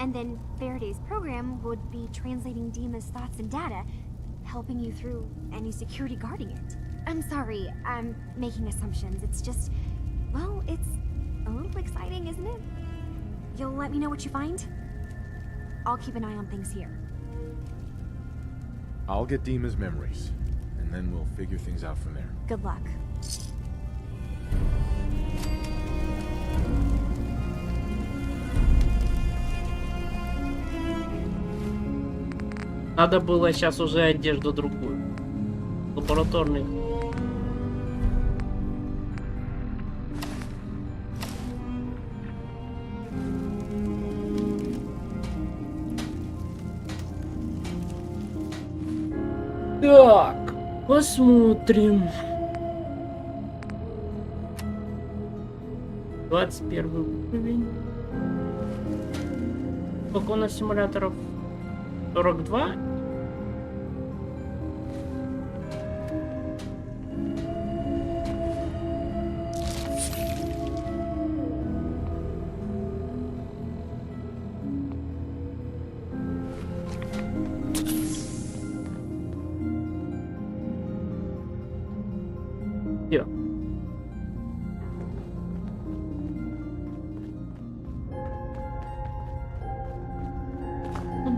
And then Faraday's program would be translating Dima's thoughts and data, helping you through any security guarding it. I'm sorry, I'm making assumptions. It's just, well, it's a little exciting, isn't it? You'll let me know what you find? I'll keep an eye on things here. I'll get Dima's memories, and then we'll figure things out from there. Good luck. Надо было сейчас уже одежду другую. Лабораторный. Так, посмотрим. 21 уровень. Сколько у нас симуляторов? 42?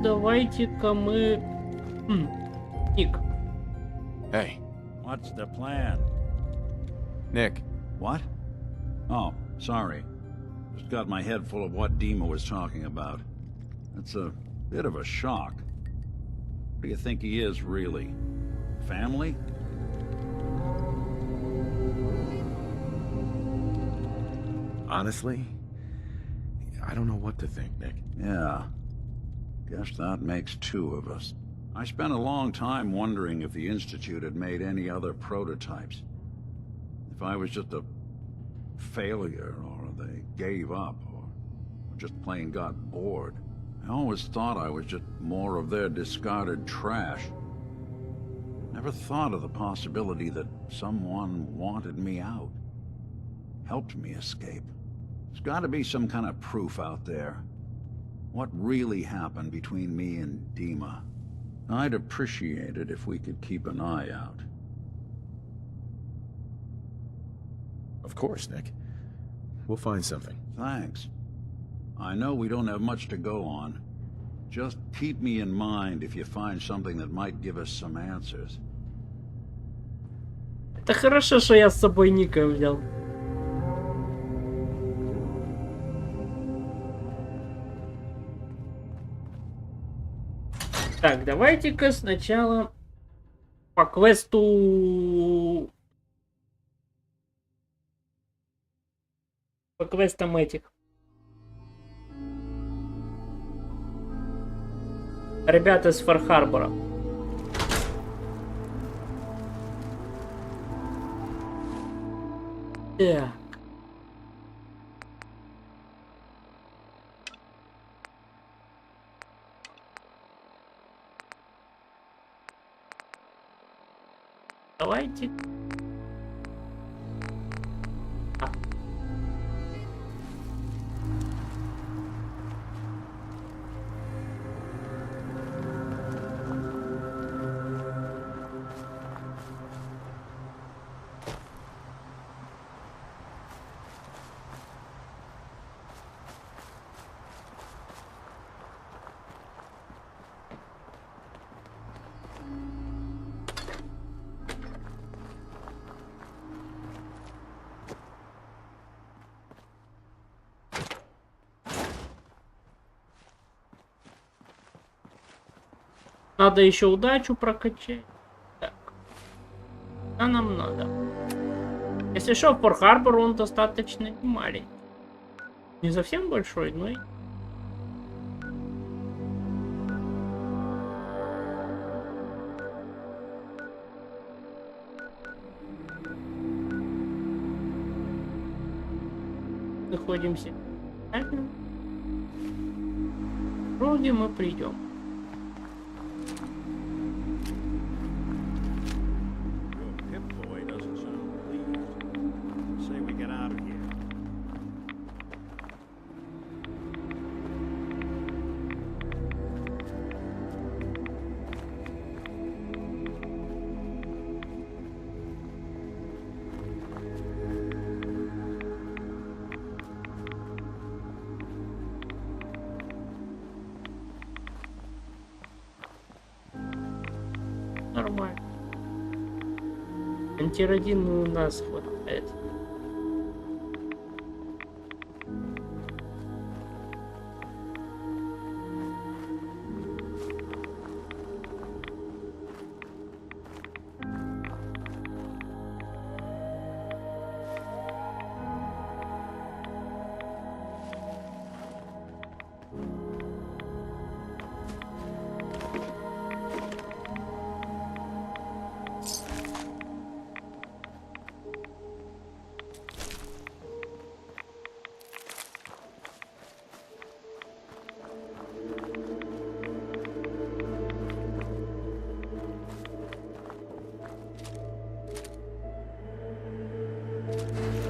Давайте-ка мы... Ник. Hey. What's the plan? Nick. What? Oh, sorry. Just got my head full of what Dima was talking about. It's a bit of a shock. What do you think he is, really? Family? Honestly, I don't know what to think, Nick. Yeah. Guess that makes two of us. I spent a long time wondering if the Institute had made any other prototypes. If I was just a failure, or they gave up, or just plain got bored. I always thought I was just more of their discarded trash. Never thought of the possibility that someone wanted me out. Helped me escape. There's gotta be some kind of proof out there. What really happened between me and Dima? I'd appreciate it if we could keep an eye out. Of course, Nick. We'll find something. Thanks. I know we don't have much to go on. Just keep me in mind if you find something that might give us some answers. Это хорошо, что я с собой Ника взял. Так, давайте-ка сначала по квесту... По квестам этих. Ребята из Фар-Харбора. Так. Давайте. надо еще удачу прокачать. Так. А нам надо. Если что, Фор-Харбор он достаточно маленький. Не совсем большой, но и... Находимся. Вроде мы придем. Нормально. Антиродины у нас хватает.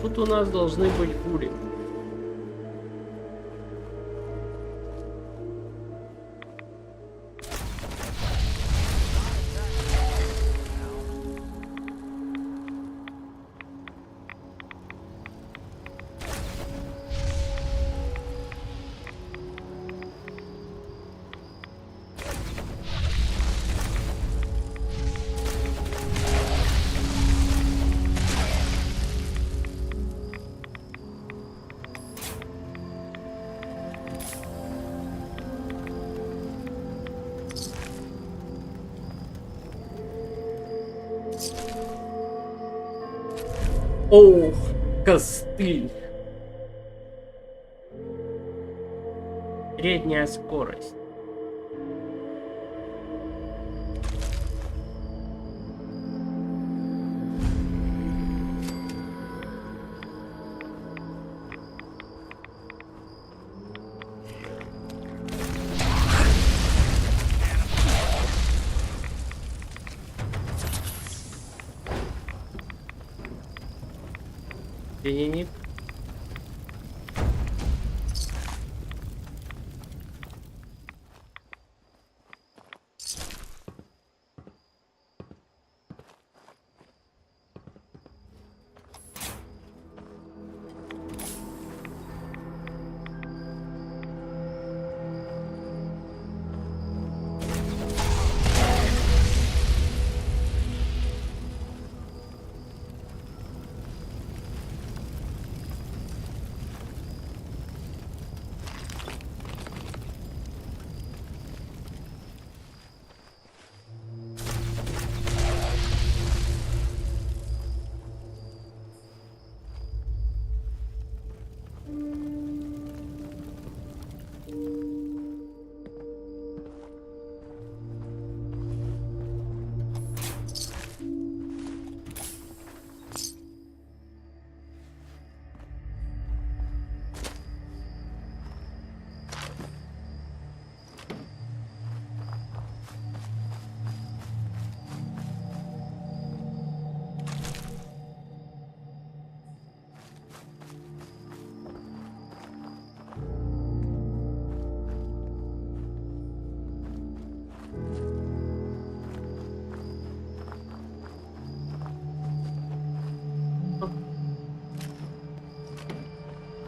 Тут у нас должны быть пули. Ох, костыль. Средняя скорость. Денег.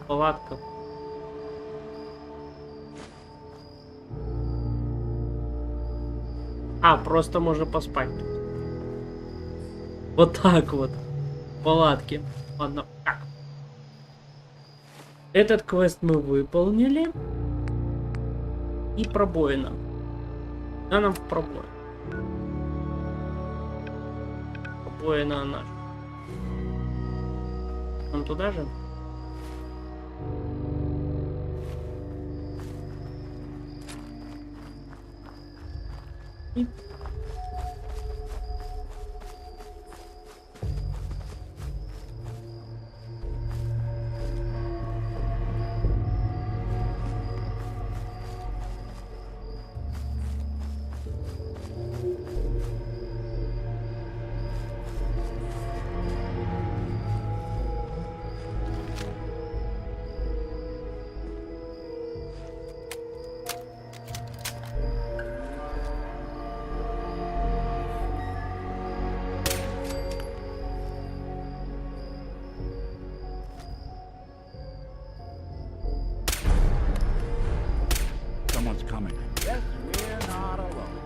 Палатка. А, просто можно поспать. Вот так вот. Палатки. Ладно. Так. Этот квест мы выполнили. И пробоина. Да, нам в пробоину. Обои на наш. Он туда же? И... Someone's coming. Yes, we're not alone.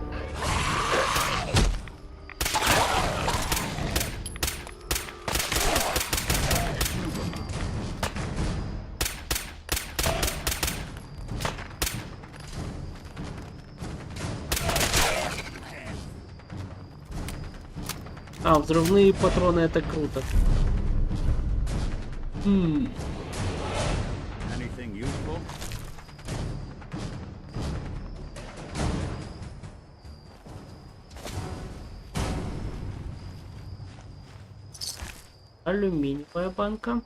А, взрывные патроны, это круто. Anything useful? Алюминиевая банка.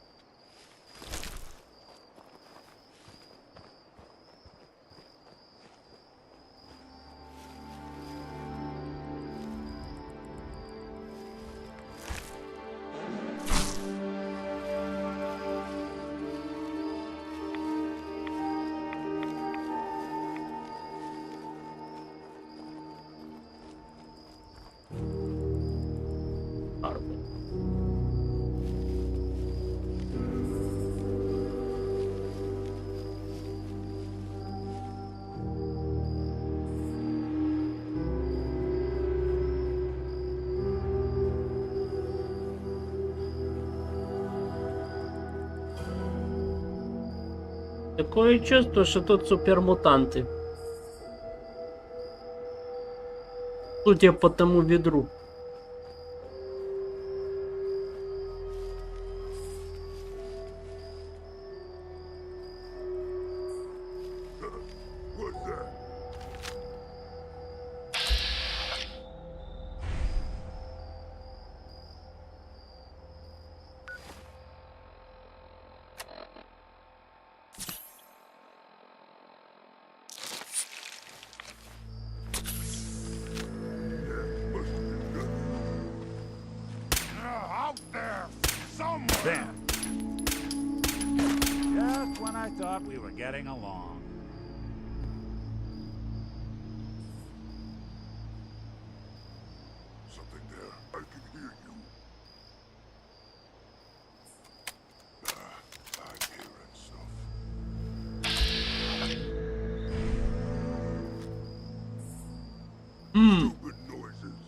Такое чувство, что тут супермутанты. Судя по тому ведру. Bam! Just when I thought we were getting along. Something there. I can hear you. I'm hearing stuff. Stupid noises.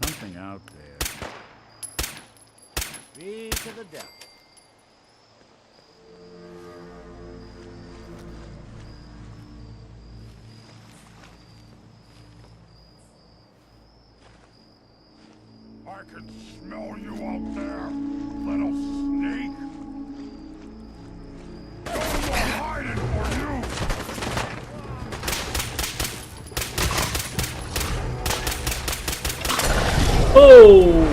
Something out there. Be to the depth. I can smell you out there, little snake. I'm hiding for you. Оу!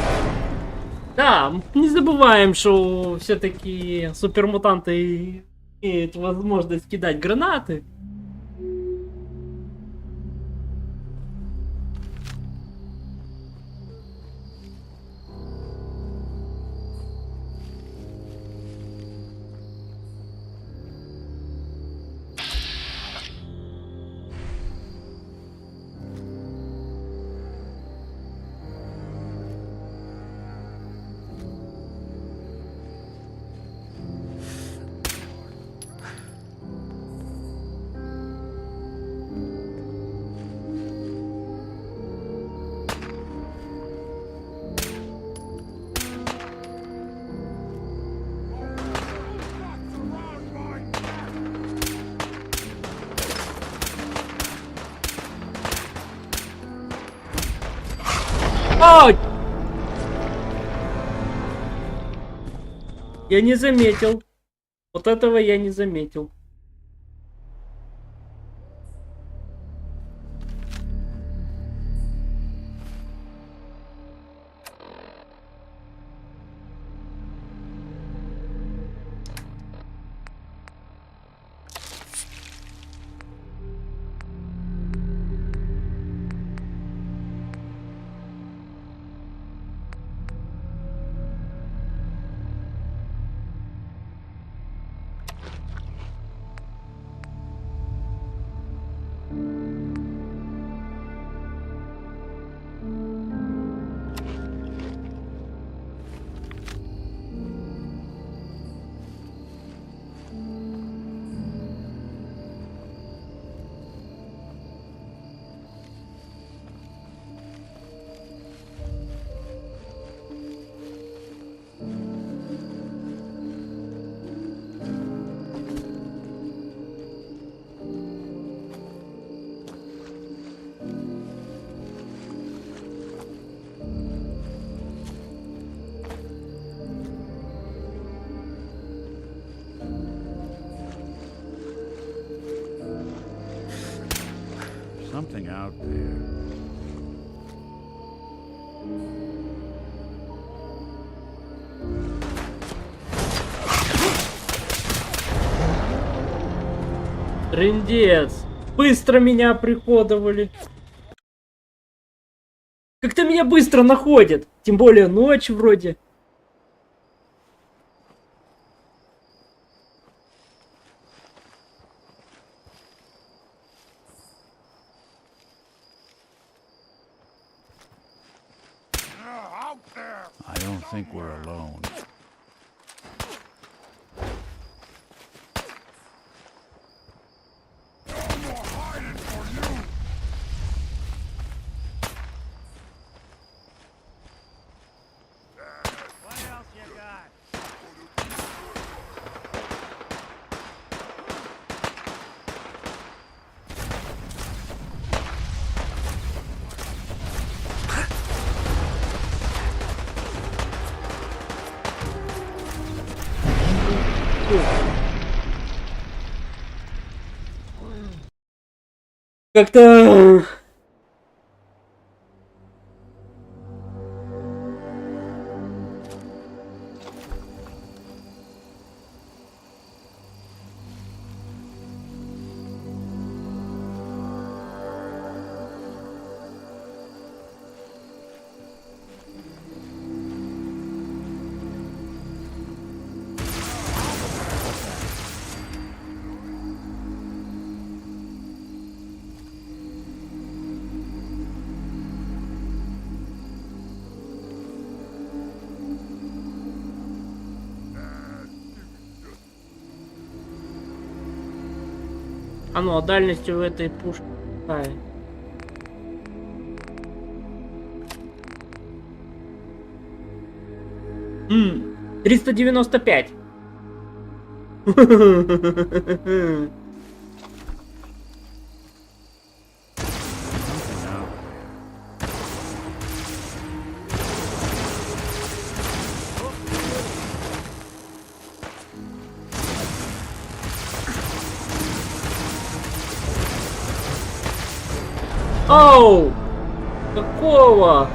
Да, не забываем, что все-таки супермутанты имеют возможность кидать гранаты. Ой! Я не заметил. Вот этого я не заметил. Something out there. Трындец. Быстро меня приходовали. Как-то меня быстро находят. Тем более ночь вроде. I don't think we're alone. Как-то... А ну, а дальность у этой пушки какая? Ммм, 395. Оу! Какого?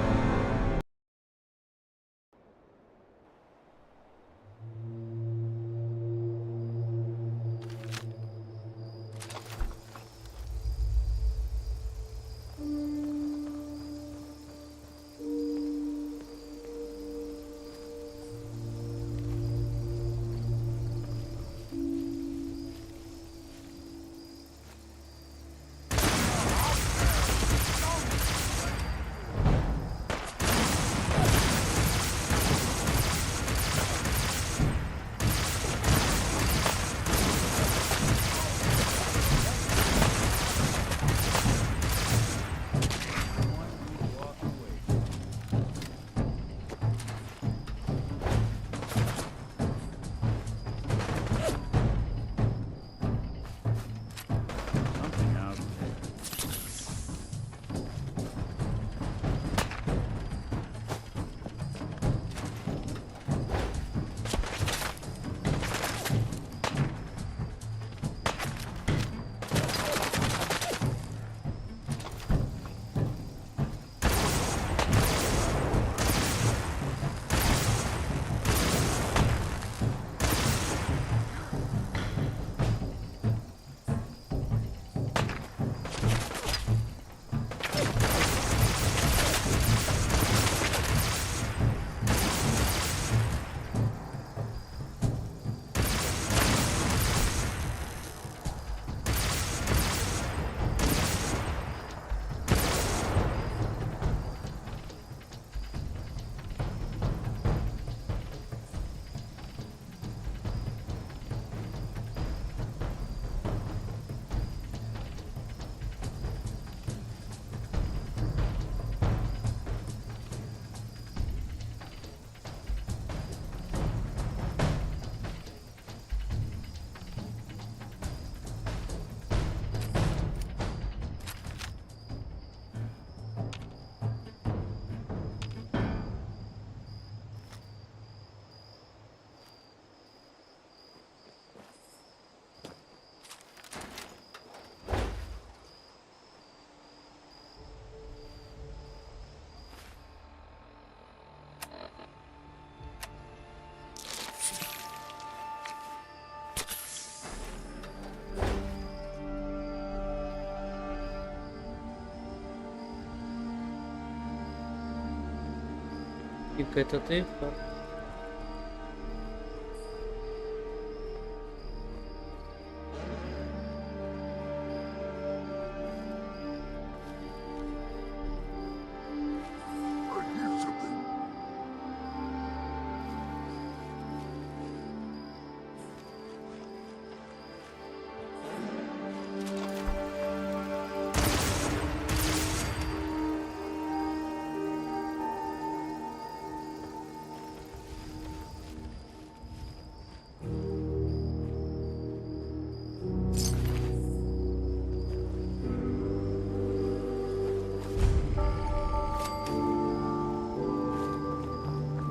Тик, это ты?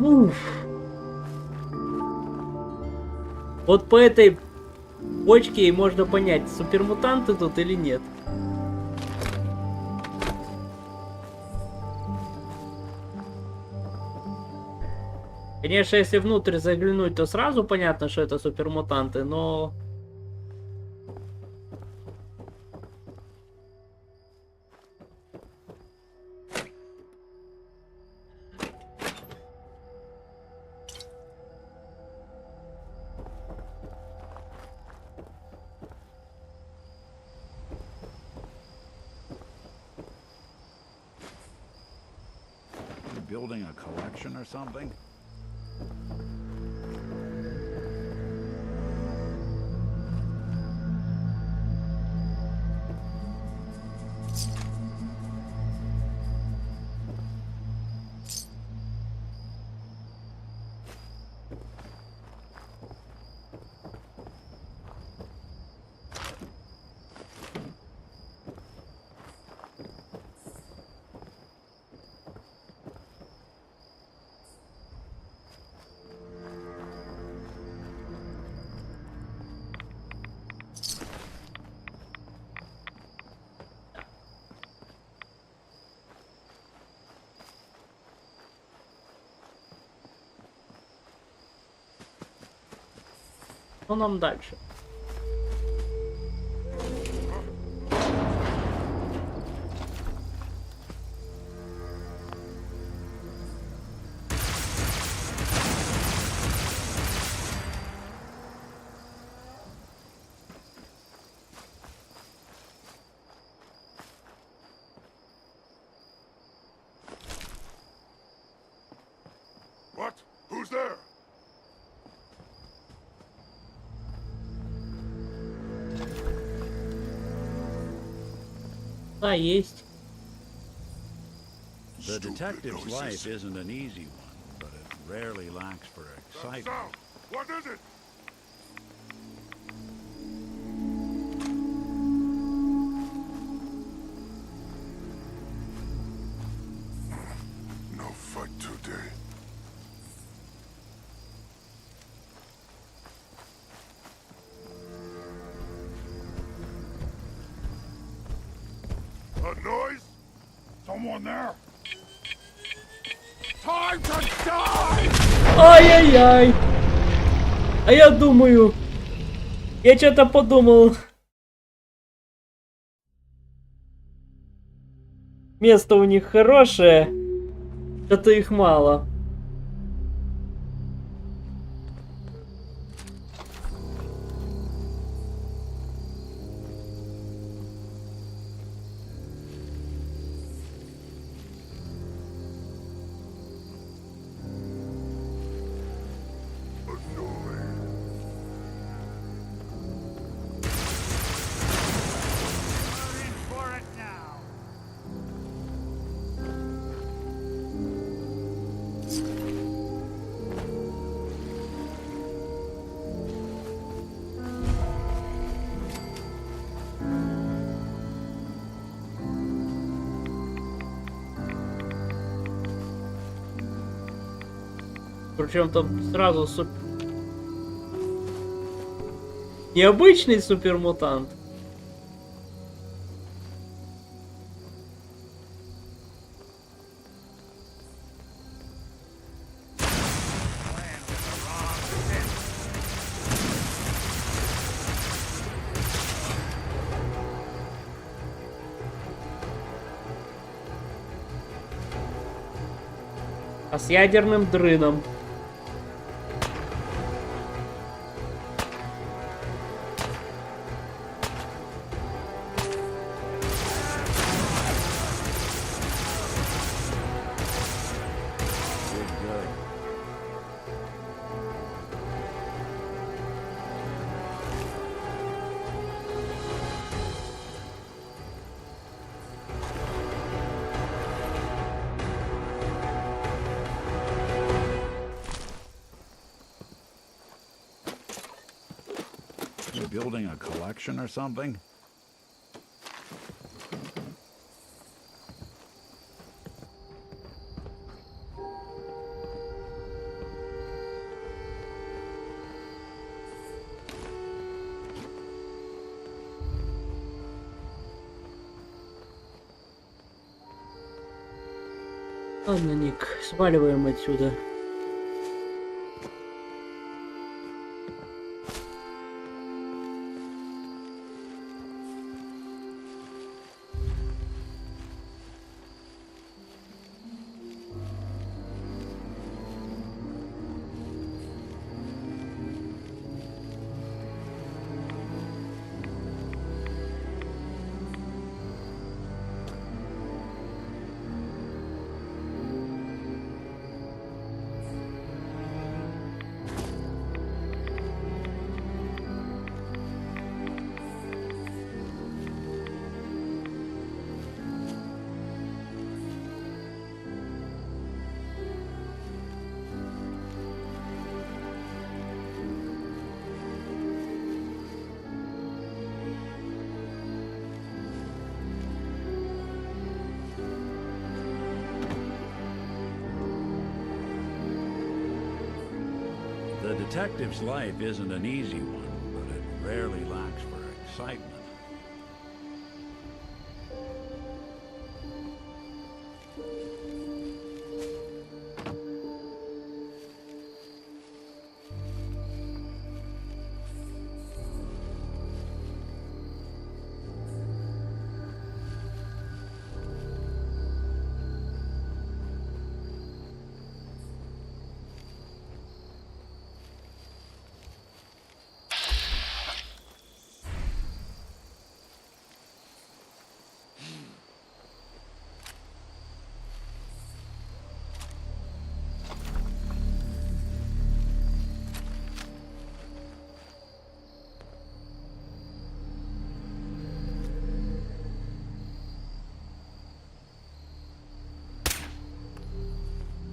Уф. Вот по этой почке и можно понять, супермутанты тут или нет. Конечно, если внутрь заглянуть, то сразу понятно, что это супермутанты, но... Building a collection or something? Что нам дальше? What? Who's there? Да, есть. The detective's life isn't an easy one, but it rarely lacks for excitement. What is it? No fight today. A noise? Someone there? Time to die! Ай-яй-яй! А я думаю... Я что-то подумал. Место у них хорошее. Что-то их мало. Причем там сразу необычный супермутант. А А с ядерным дрыном. You building a collection or something? Ладно, Ник, сваливаем отсюда. The detective's life isn't an easy one, but it rarely lacks for excitement.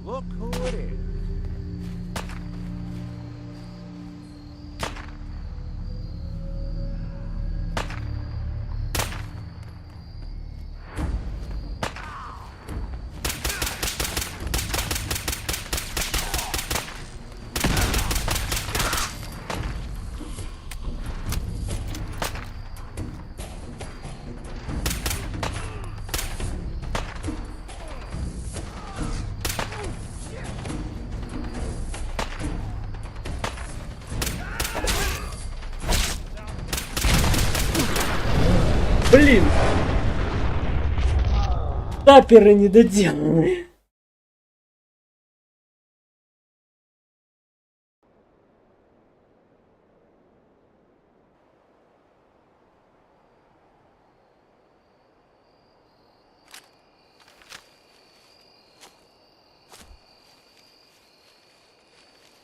Look who it is. Блин! Таперы недоделанные.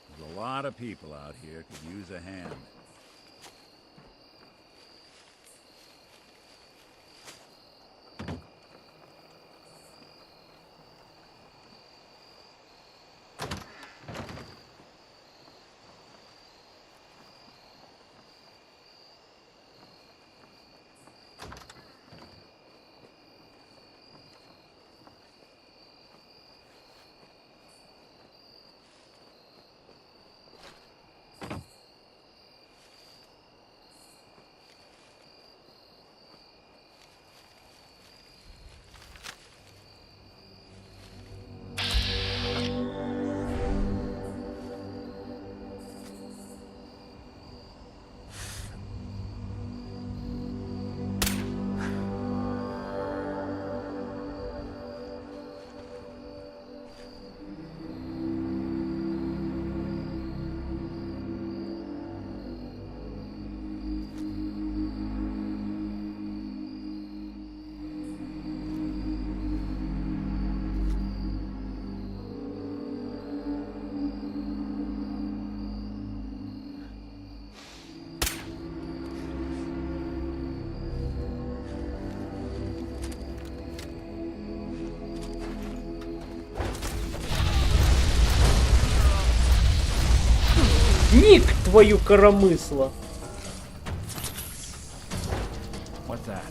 There's a lot of people out here could use a hand. Ник твою коромысло. What's that?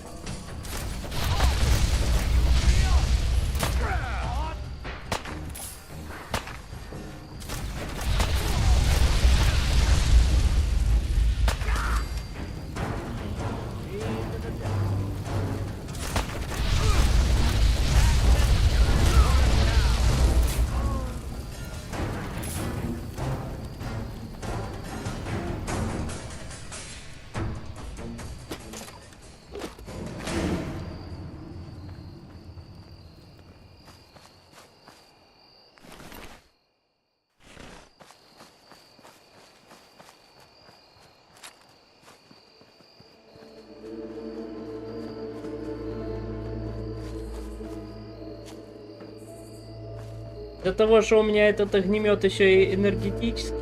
Из-за того, что у меня этот огнемет еще и энергетический,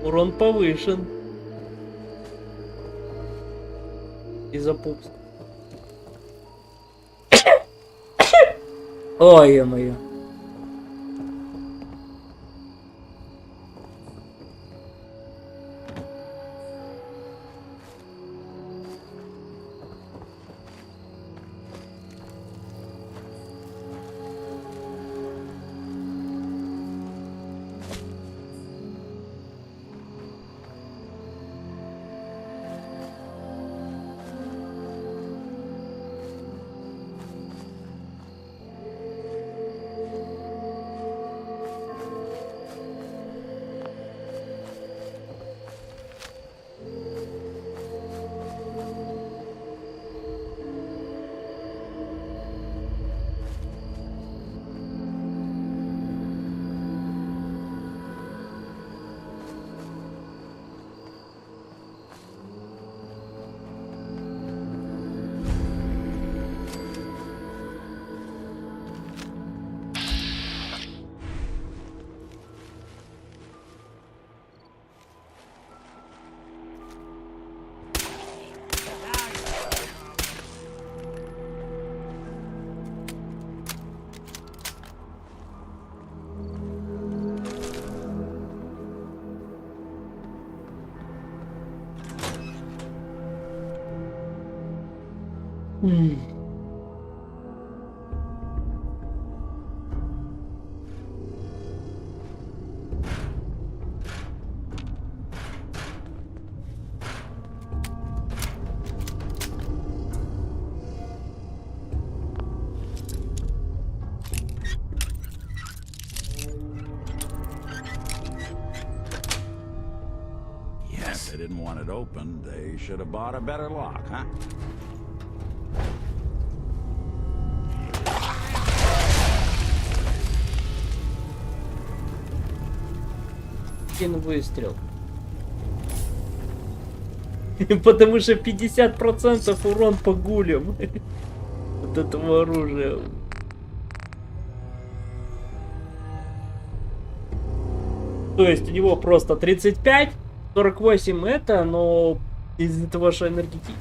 урон повышен. Из-за пупса. Ой, ё-моё. If they didn't want it opened, they should have bought a better lock, huh? Один выстрел. Потому что 50% урон по гулям от этого оружия. То есть у него просто 35, 48 это, но из-за того, что энергетик.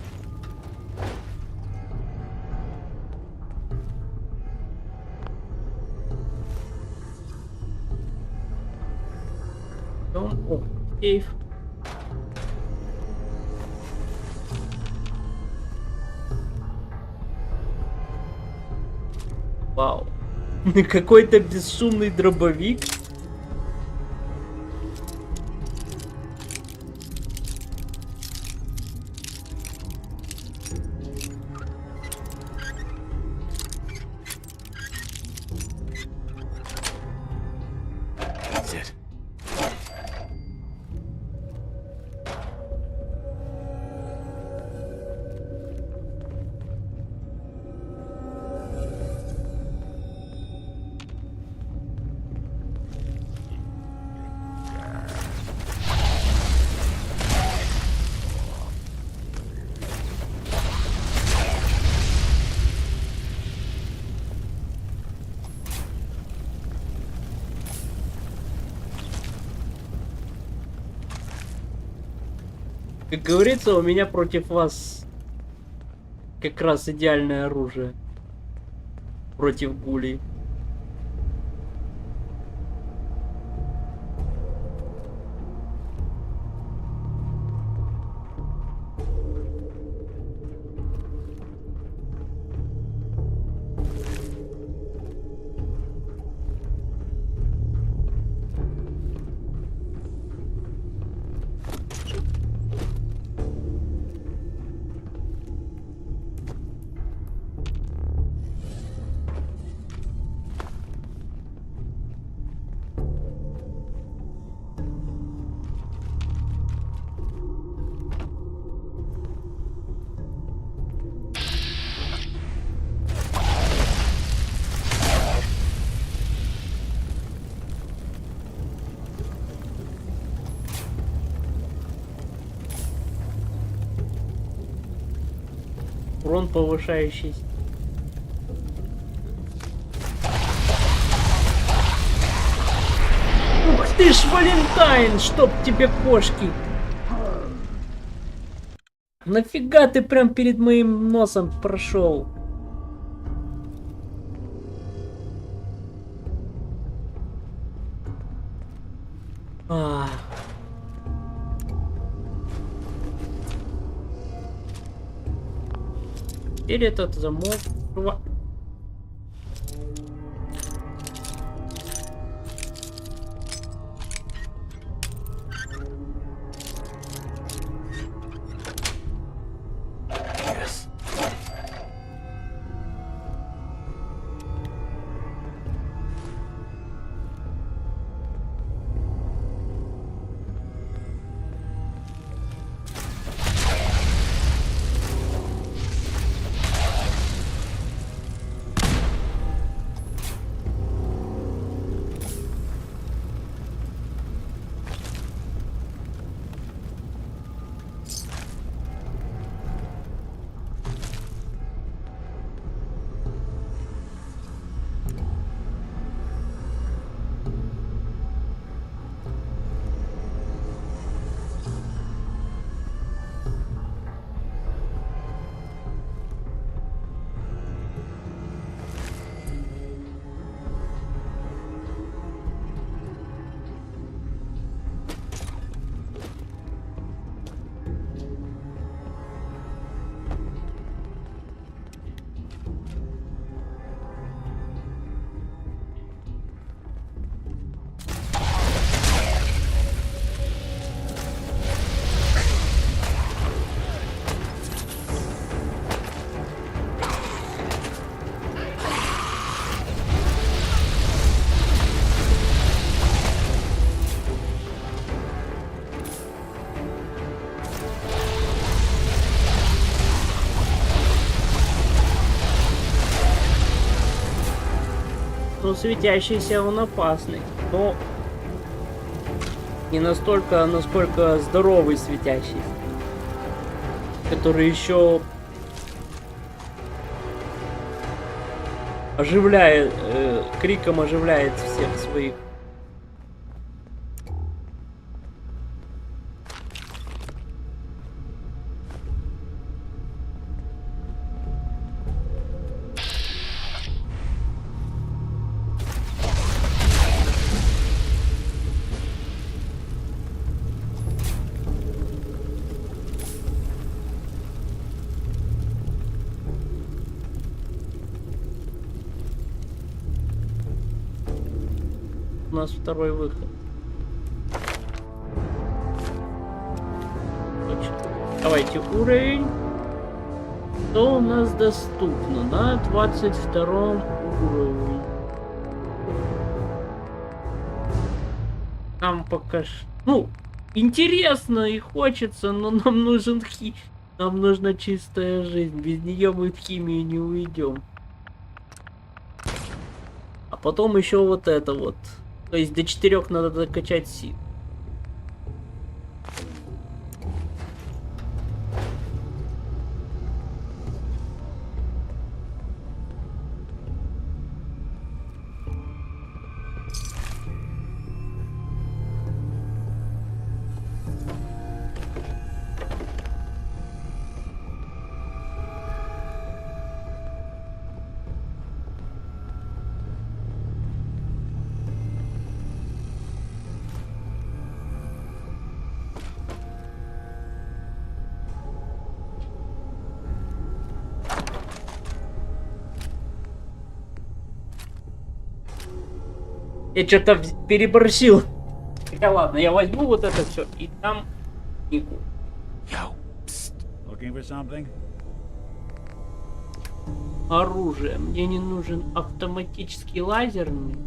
О, сейф. Вау. Какой-то бесшумный дробовик. Как говорится, у меня против вас как раз идеальное оружие. Против гулей. Урон повышающийся. Ух ты ж, Валентайн, чтоб тебе кошки. Нафига ты прям перед моим носом прошел? Теперь этот замок. Ну, светящийся он опасный, но не настолько, насколько здоровый светящийся, который еще оживляет, криком оживляет всех своих. У нас второй выход. Точно. Давайте уровень. Что у нас доступно на 22 уровне? Нам пока что... Ну, интересно и хочется, но нам нужен нам нужна чистая жизнь. Без нее мы в химию не уйдем. А потом еще вот это вот. То есть до 4 надо докачать сил. Я что-то переборщил. Хотя ладно, я возьму вот это все и там Нику. Оружие. Мне не нужен автоматический лазерный.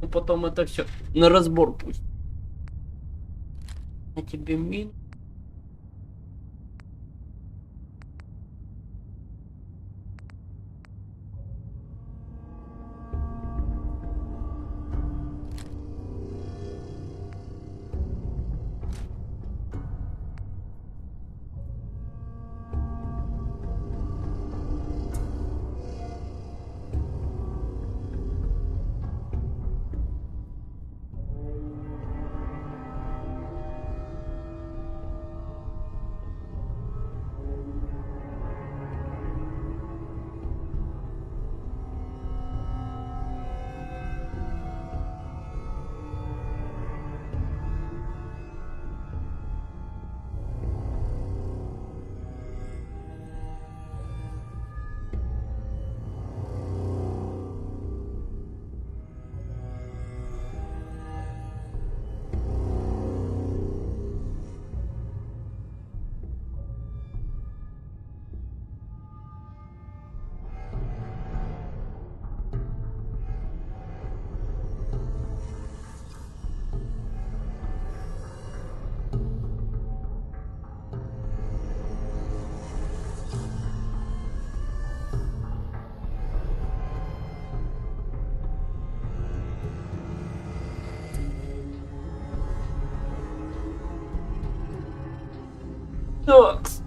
И потом это все на разбор пусть. А тебе мин. Такс.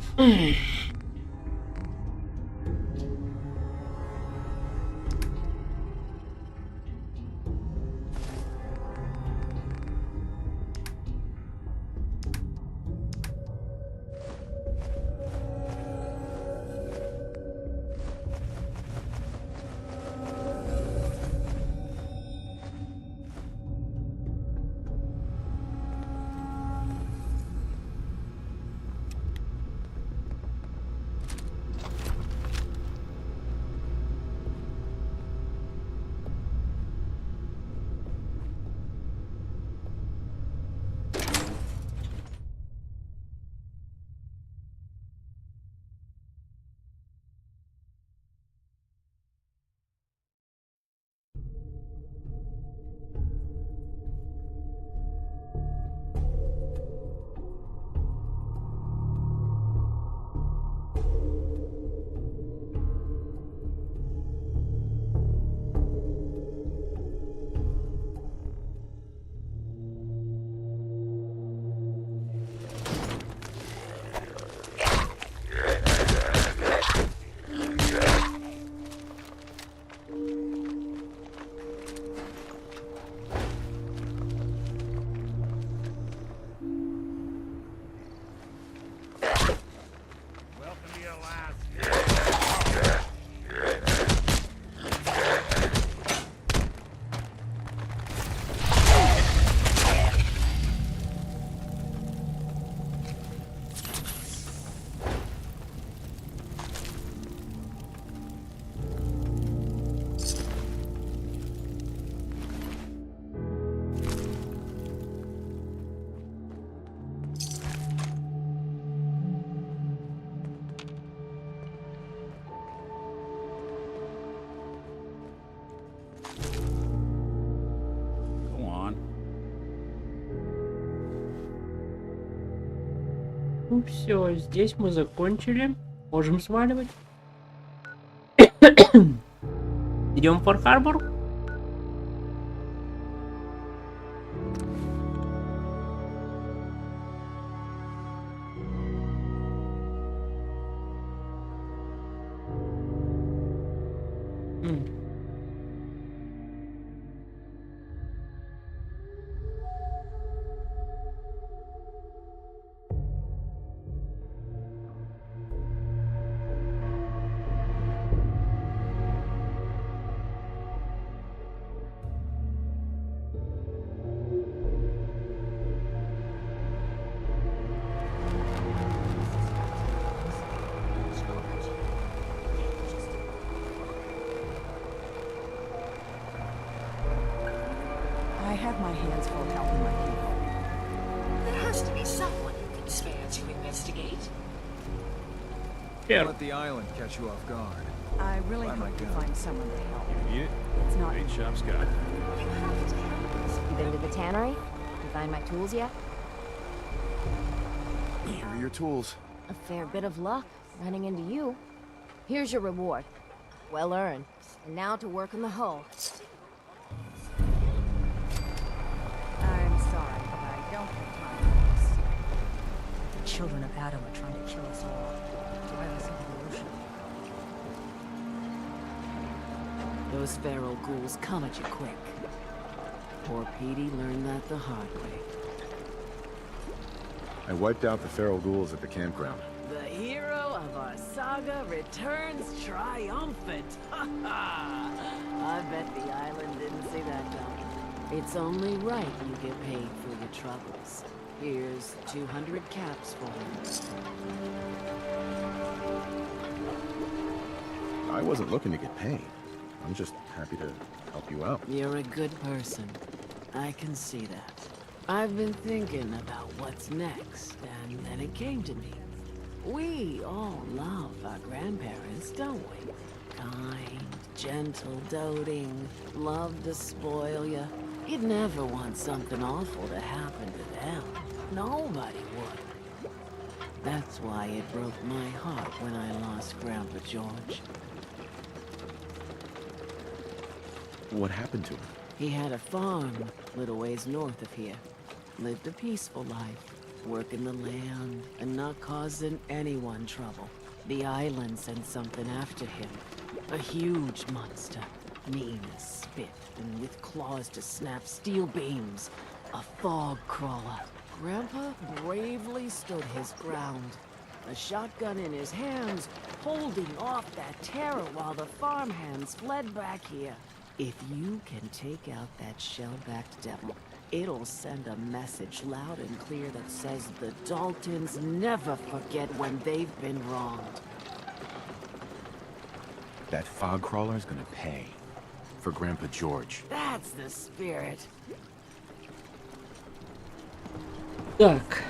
Ну все, здесь мы закончили. Можем сваливать. Идем в Фор-Харбор. I have my hands full helping my people. There has to be someone you can spare to investigate. Don't let the island catch you off guard. I really hope you find someone to help. Yeah. It's not Great job, Scott. You been to the tannery? You find my tools yet? Here are your tools. A fair bit of luck running into you. Here's your reward. Well earned. And now to work on the hull. I'm sorry, but I don't have time for this. The children of Adam are trying to kill us all. Drive us into the ocean. Those feral ghouls come at you quick. Poor Petey learned that the hard way. I wiped out the feral ghouls at the campground. The hero of our saga returns triumphant. Ha ha! I bet the island didn't see that coming. It's only right you get paid for your troubles. Here's 200 caps for you. I wasn't looking to get paid. I'm just happy to help you out. You're a good person. I can see that. I've been thinking about what's next, and then it came to me. We all love our grandparents, don't we? Kind, gentle, doting, love to spoil you. You'd never want something awful to happen to them. Nobody would. That's why it broke my heart when I lost Grandpa George. What happened to him? He had a farm, little ways north of here. Lived a peaceful life. working the land and not causing anyone trouble. The island sent something after him. A huge monster, mean as spit and with claws to snap steel beams. A fog crawler. Grandpa bravely stood his ground. A shotgun in his hands, holding off that terror while the farmhands fled back here. If you can take out that shell-backed devil, it'll send a message loud and clear that says the Daltons never forget when they've been wronged. That fog crawler is gonna pay for Grandpa George. That's the spirit. Так.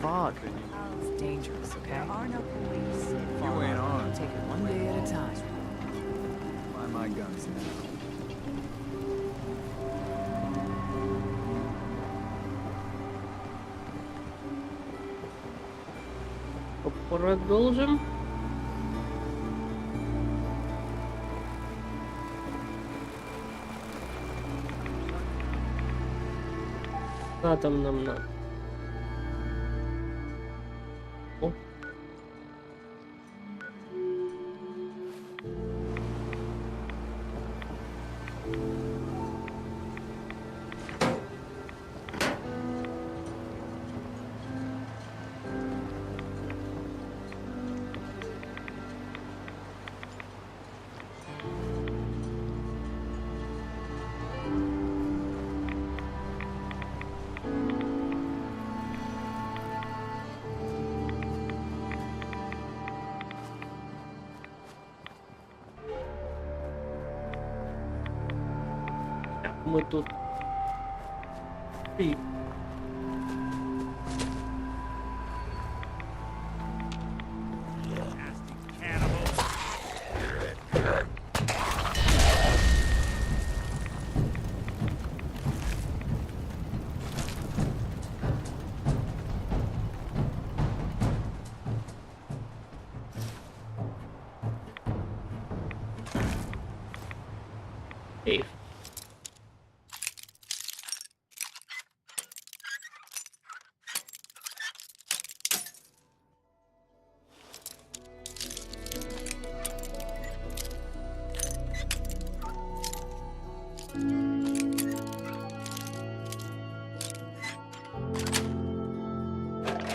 Fog. It's dangerous, okay? There are no police. You ain't on. Take it one day at a time. Find my guns now. Продолжим. Куда там нам надо? О. Мы тут. И... Эй.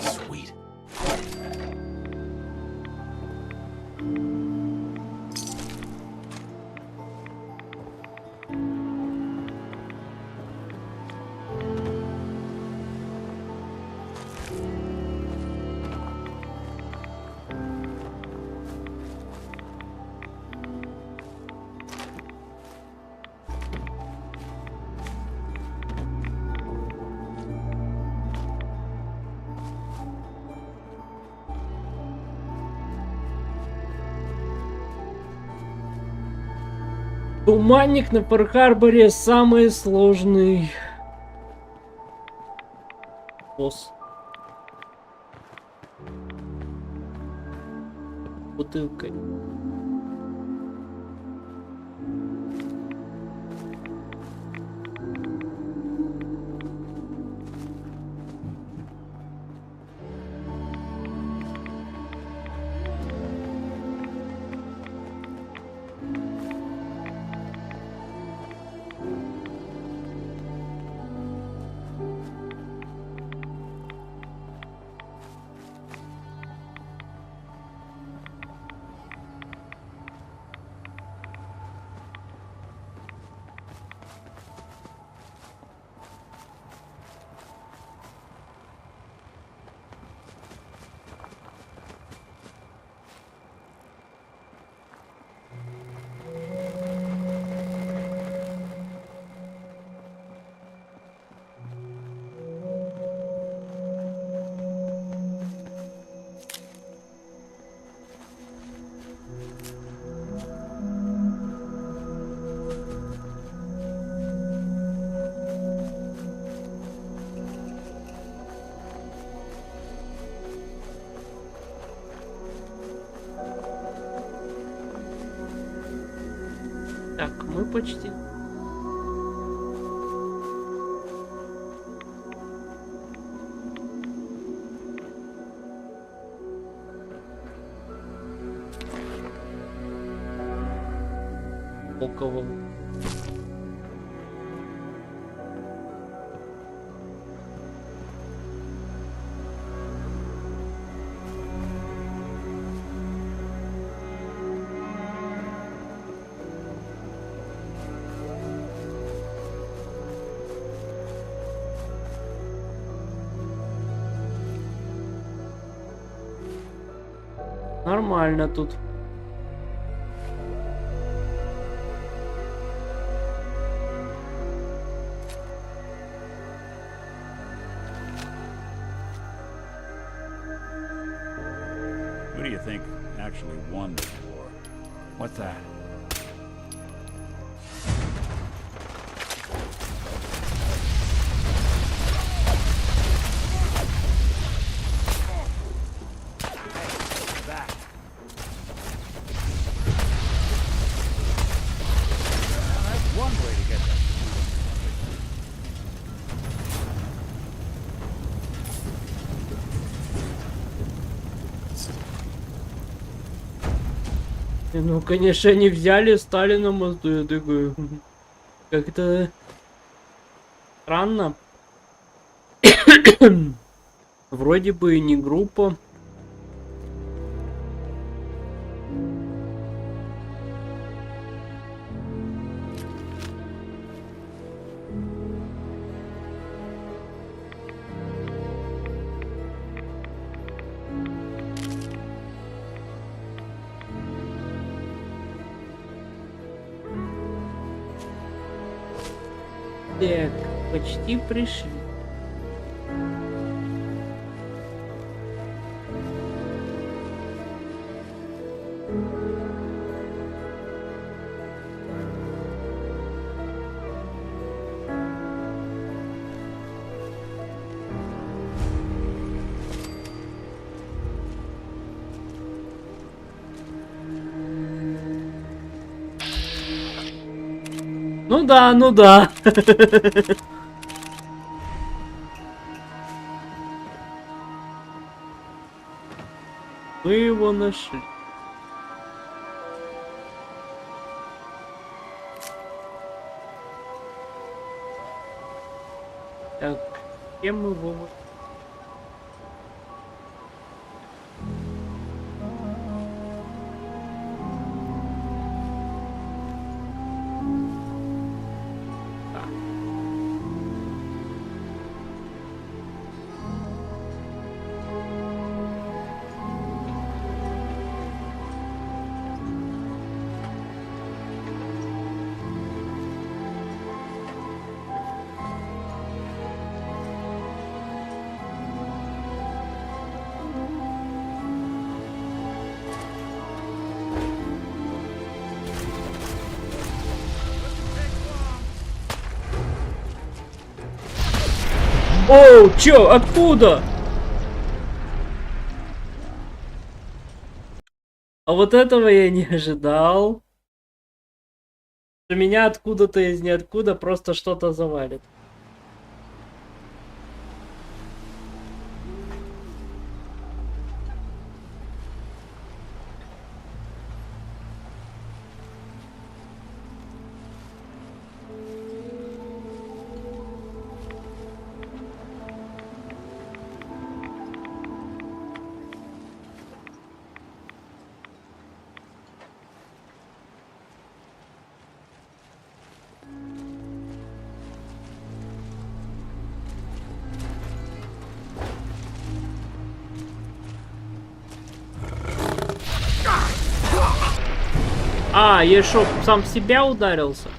Sweet. Туманник на Перл-Харборе самый сложный босс. Бутылкой. почти. Около. Нормально тут. Who do you think actually won the war? What's that? Ну, конечно, они взяли, стали на мосту, я такой, как-то странно. Вроде бы и не группа. Так, почти пришли. Ну да, ну да. Мы его нашли. Так, кем его? Оу, чё, откуда? А вот этого я не ожидал. Что меня откуда-то из ниоткуда просто что-то завалит. А, я шо, сам в себя ударился?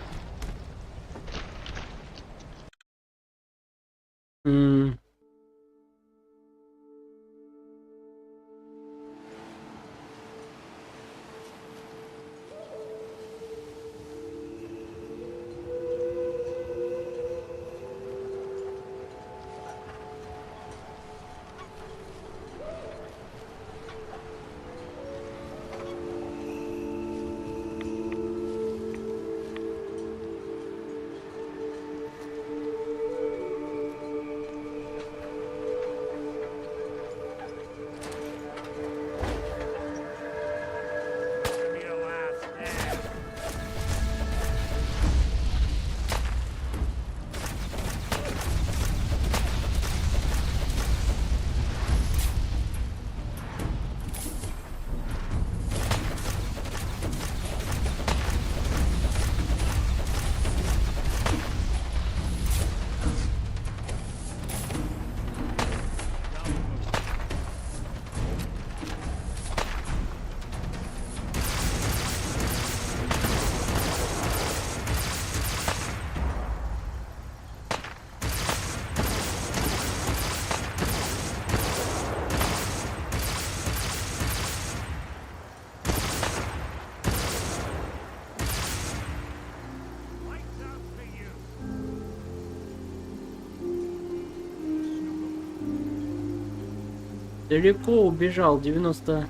Далеко убежал, 90...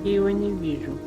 Я его не вижу.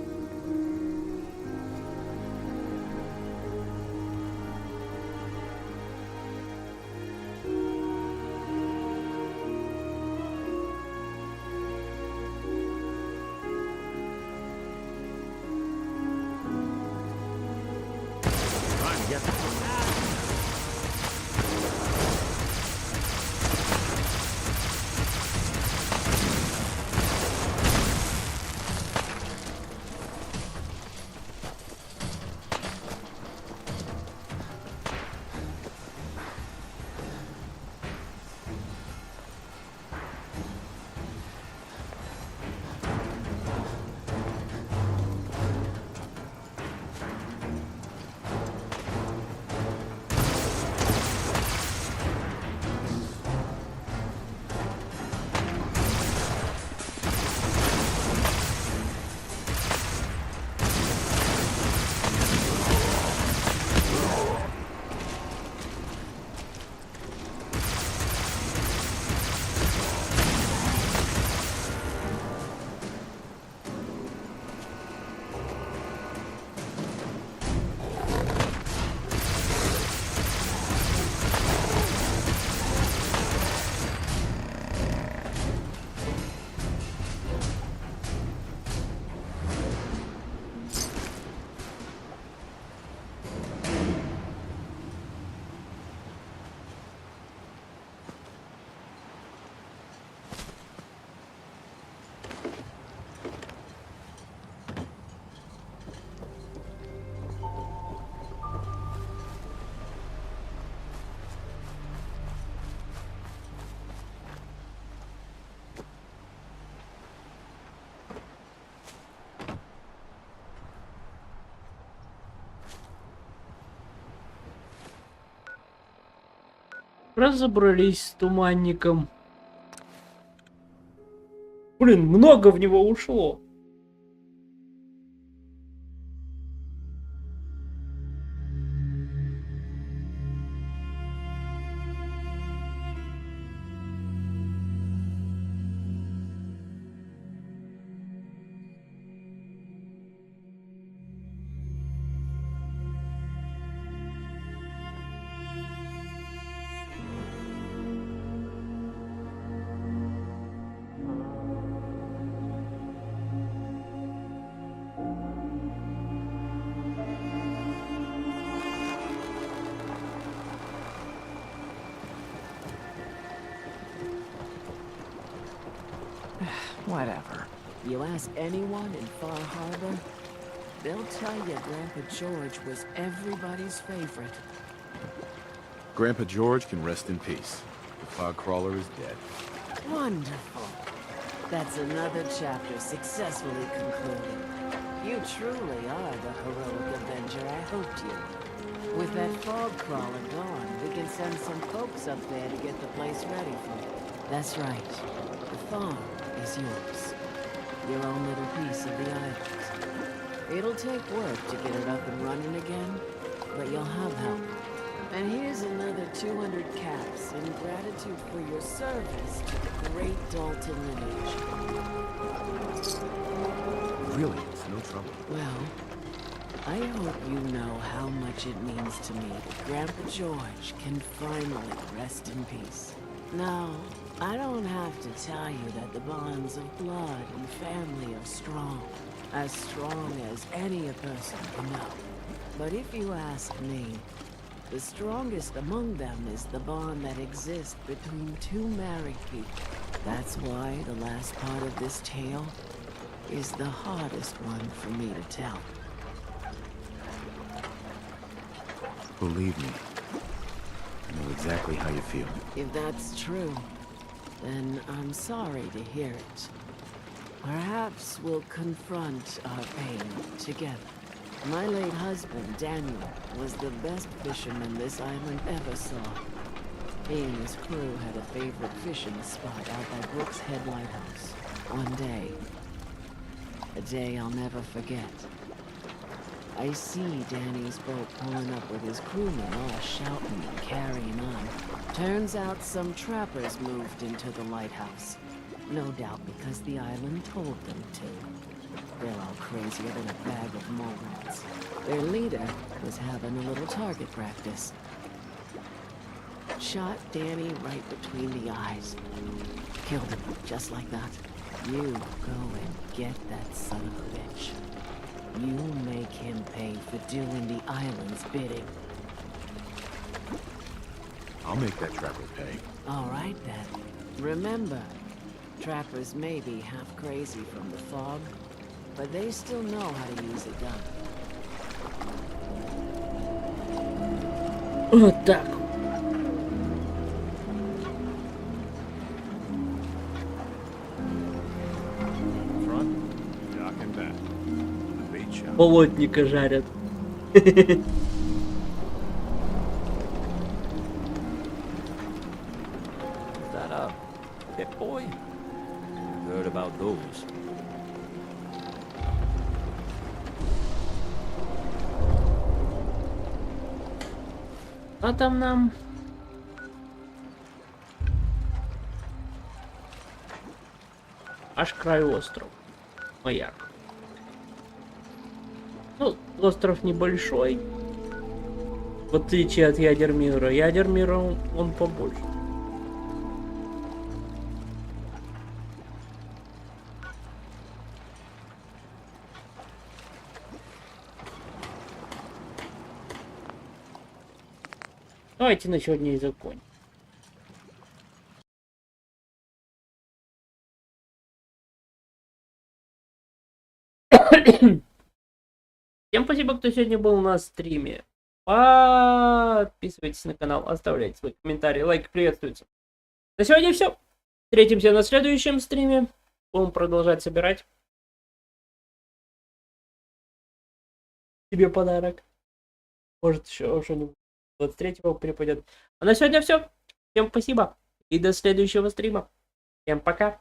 Разобрались с туманником. Блин, много в него ушло. Whatever. You ask anyone in Far Harbor, they'll tell you Grandpa George was everybody's favorite. Grandpa George can rest in peace. The fog crawler is dead. Wonderful. That's another chapter successfully concluded. You truly are the heroic avenger I hoped you. With that fog crawler gone, we can send some folks up there to get the place ready for you. That's right. The farm is yours. Your own little piece of the island. It'll take work to get it up and running again, but you'll have help. And here's another 200 caps in gratitude for your service to the great Dalton lineage. Really, it's no trouble. Well, I hope you know how much it means to me that Grandpa George can finally rest in peace. Now, I don't have to tell you that the bonds of blood and family are strong as any a person can know. But if you ask me, The strongest among them is the bond that exists between two married people. That's why the last part of this tale is the hardest one for me to tell. Believe me, I know exactly how you feel. If that's true, then I'm sorry to hear it. Perhaps we'll confront our pain together. My late husband, Daniel, was the best fisherman this island ever saw. He and his crew had a favorite fishing spot out by Brooks Head Lighthouse. One day, a day I'll never forget, I see Danny's boat pulling up with his crewmen all shouting and carrying on. Turns out some trappers moved into the lighthouse. No doubt because the island told them to. They're all crazier than a bag of mole rats. Their leader was having a little target practice. Shot Danny right between the eyes. Killed him, just like that. You go and get that son of a bitch. You make him pay for doing the island's bidding. I'll make that trapper pay. All right, then. Remember, trappers may be half crazy from the fog, but they still know how to use a gun. Вот так. Болотника жарят. That a Pip Boy? Heard about those. А там нам? Аж край острова. Маяк. Ну, остров небольшой. В отличие от Ядермира. Ядермира он побольше. Давайте на сегодня и закончим. Всем спасибо, кто сегодня был на стриме. Подписывайтесь на канал, оставляйте свои комментарии, лайки приветствуются. На сегодня все. Встретимся на следующем стриме. Будем продолжать собирать тебе подарок. Может, еще что-нибудь 23-го припадет. А на сегодня все. Всем спасибо. И до следующего стрима. Всем пока.